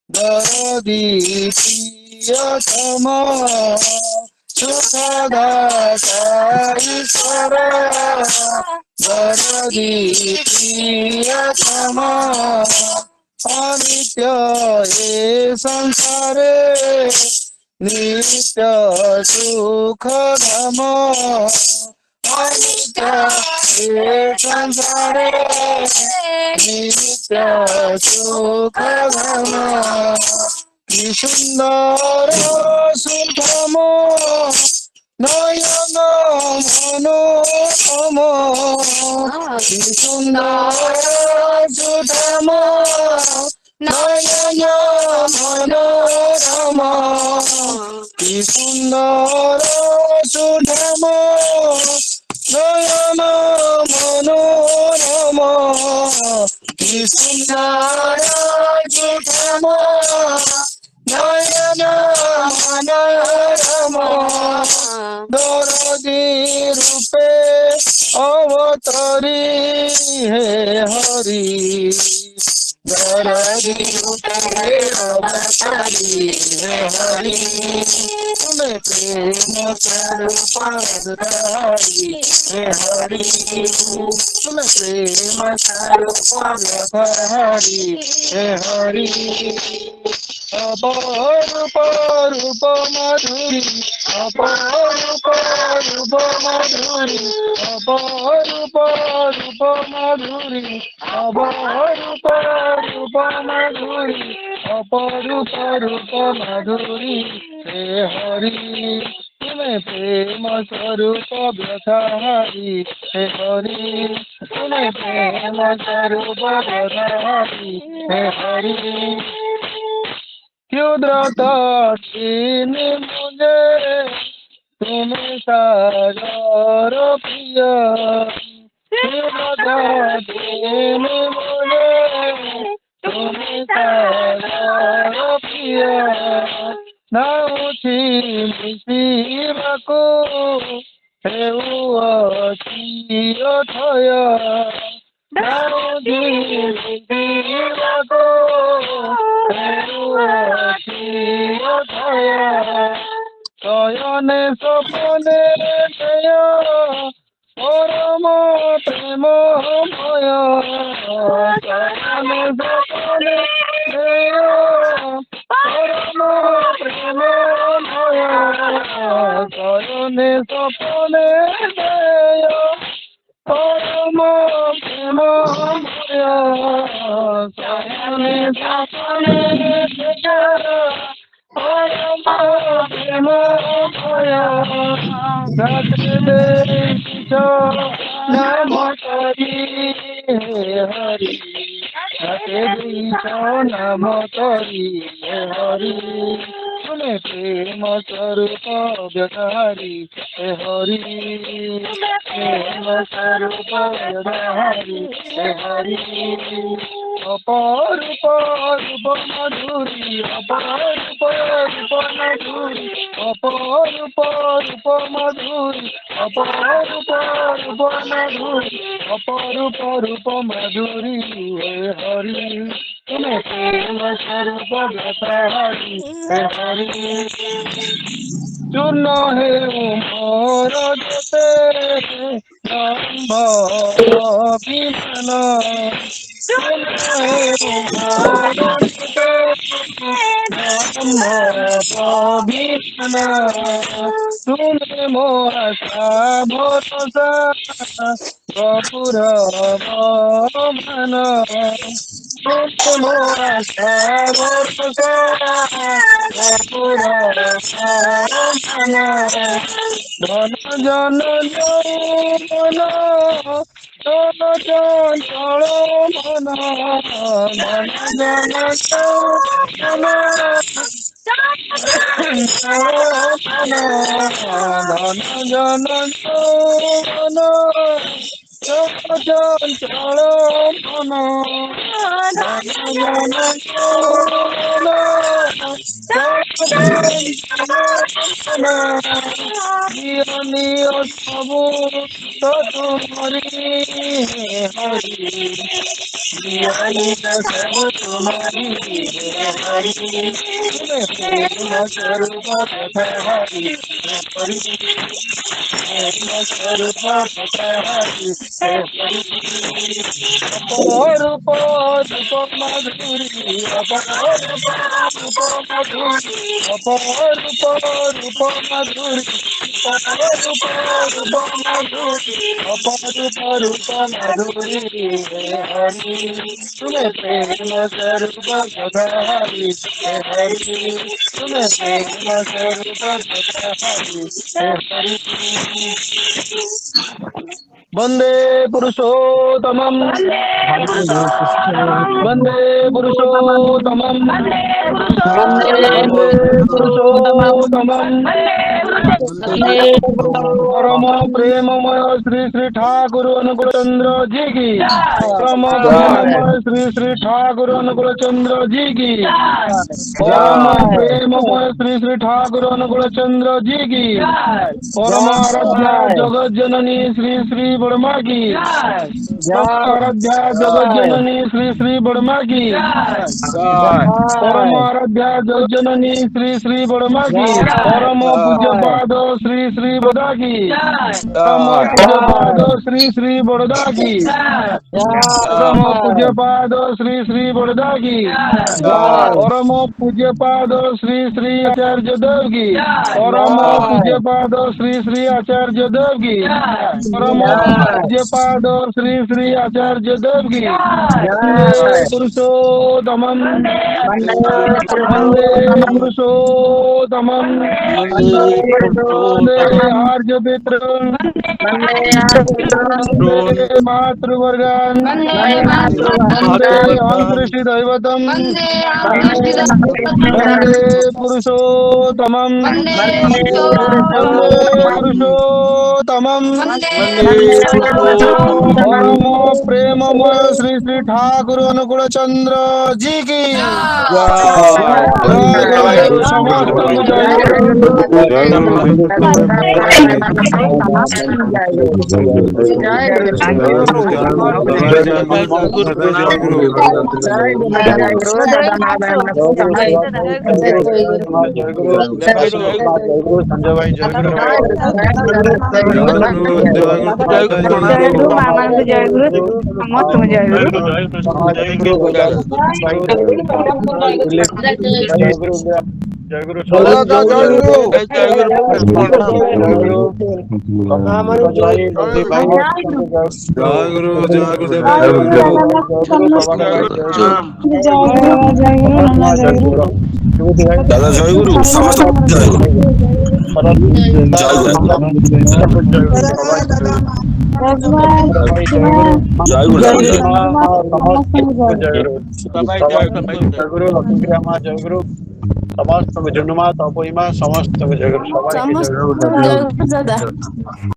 दरदी प्रियतम, सुखदाता ईश्वर दरदी प्रियतम, अनित्य ए संसारे नित्य सुख धाम, अनित्य ए संसारे नित्य सुख धाम, कि सुंदर सुधाम नयन मनोरम, कि सुंदर सुधाम नयन मनोरम, कि सुंदर सुधाम नयन मनोरम, कि सुंदर सुधाम नयन मनोरम, दरदी रूपे अवतरी हे हरि, दरदी रूपे अवतारी हे हरि तुम्हें प्रेम स्वरूप धारी हे हरि तुम्हें प्रेम स्वरूप धारी हे हरि अपरूप रूप मधुरी अपरूप रूप मधुरी अपरूप रूप मधुरी अपरूप रूप मधुरी अपरूप रूप मधुरी हे हरि तुम्हें प्रेम स्वरूप व्यथारी हे हरि तुम्हें प्रेम स्वरूप व्यथारी हे हरि क्षुद्रताक्षीण मुझे तुम्हें सागर प्रिय क्षुद्रताक्षीण मुझे तुम्हें सागर प्रिय नाउछि मिशिबाको हेउअछि अथय नाउछि मिशिबाको शयने स्वप्ने जय परम प्रेम भय शयने स्वप्ने जय परम प्रेम भय शयने स्वप्ने जय परम प्रेम भय शयने स्वप्ने जय परम प्रेम भय नाम करी हरि नाम करी हरि तुम्हें प्रेम स्वरूप व्यवहारी हे हरि प्रेम स्वरूप व्यवहारी हे हरि अपरूप रूप मधुरी अपरूप रूप मधुरी अपरूप रूप मधुरी अपरूप रूप मधुरी अपरूप रूप मधुरी हे हरि तुम्हें प्रेम स्वरूप व्यवहारी हे हरि चूर्ण हे मोर जते अभिमान तुमे मो आशा भरोसा कपूर मान तुमे मो आशा भरोसा कपूर मान धन जन यौवन चंचल मन धन जन यौवन धन जन यौवन चंचल मन धन जन यौवन नियो सबु तो तुम्हारी हरि सब तुम्हारी हरि तुम्हें प्रेम स्वरूप हरि हरि प्रेम स्वरूप हरि अपरूप रूप मधुरी अपरूप रूप मधुरी अपरूप रूप मधुरी अपरूप रूप मधुरी अपरूप रूप मधुरी हे हरि तुम्हें प्रेम स्वरूप हरि हे हरि तुम्हें प्रेम स्वरूप हरि हे हरि वंदे पुरुषोत्तमं वंदे पुरुषोत्तमं वंदे पुरुषोत्तमं परम प्रेममय श्री श्री ठाकुर अनुकूल चंद्र जी की, परम प्रेममय श्री श्री ठाकुर अनुकूल चंद्र जी की, परम प्रेममय श्री श्री ठाकुर अनुकूल चंद्र जी की, परम आराध्या जगत जननी श्री श्री वर्मा की, आराध्या जगत जननी श्री श्री वर्मा की, परम आराध्या जगत जननी श्री श्री वर्मा की, परम पूज्य पाद श्री श्री बड़ा की, परम पूज्य पाद श्री श्री बड़दा की, परम पूज्य पाद श्री श्री बड़दा की, परम पूज्य पाद श्री श्री आचार्य देव की, परम पूज्य पाद श्री श्री आचार्य देव की, परम पूज्य पाद श्री श्री आचार्य देव की, पुरुषोत्तमं वंदे पुरुषोत्तमं वंदे आर्य पितरं वंदे मातृवर्गान् वंदे अंतरिक्षि दैवतं वंदे पुरुषोत्तमं वंदे पुरुषोत्तमं परम प्रेममय श्री श्री ठाकुर अनुकूल चंद्र जी की संजय भाई जय गुरु मामा को जय गुरु समस्त में जय गुरु जय गुरु दादा जय गुरु समस्त जय गुरु जय गुरु जय गुरु समस्त जन्मा तपोइमा समस्त जय गुरु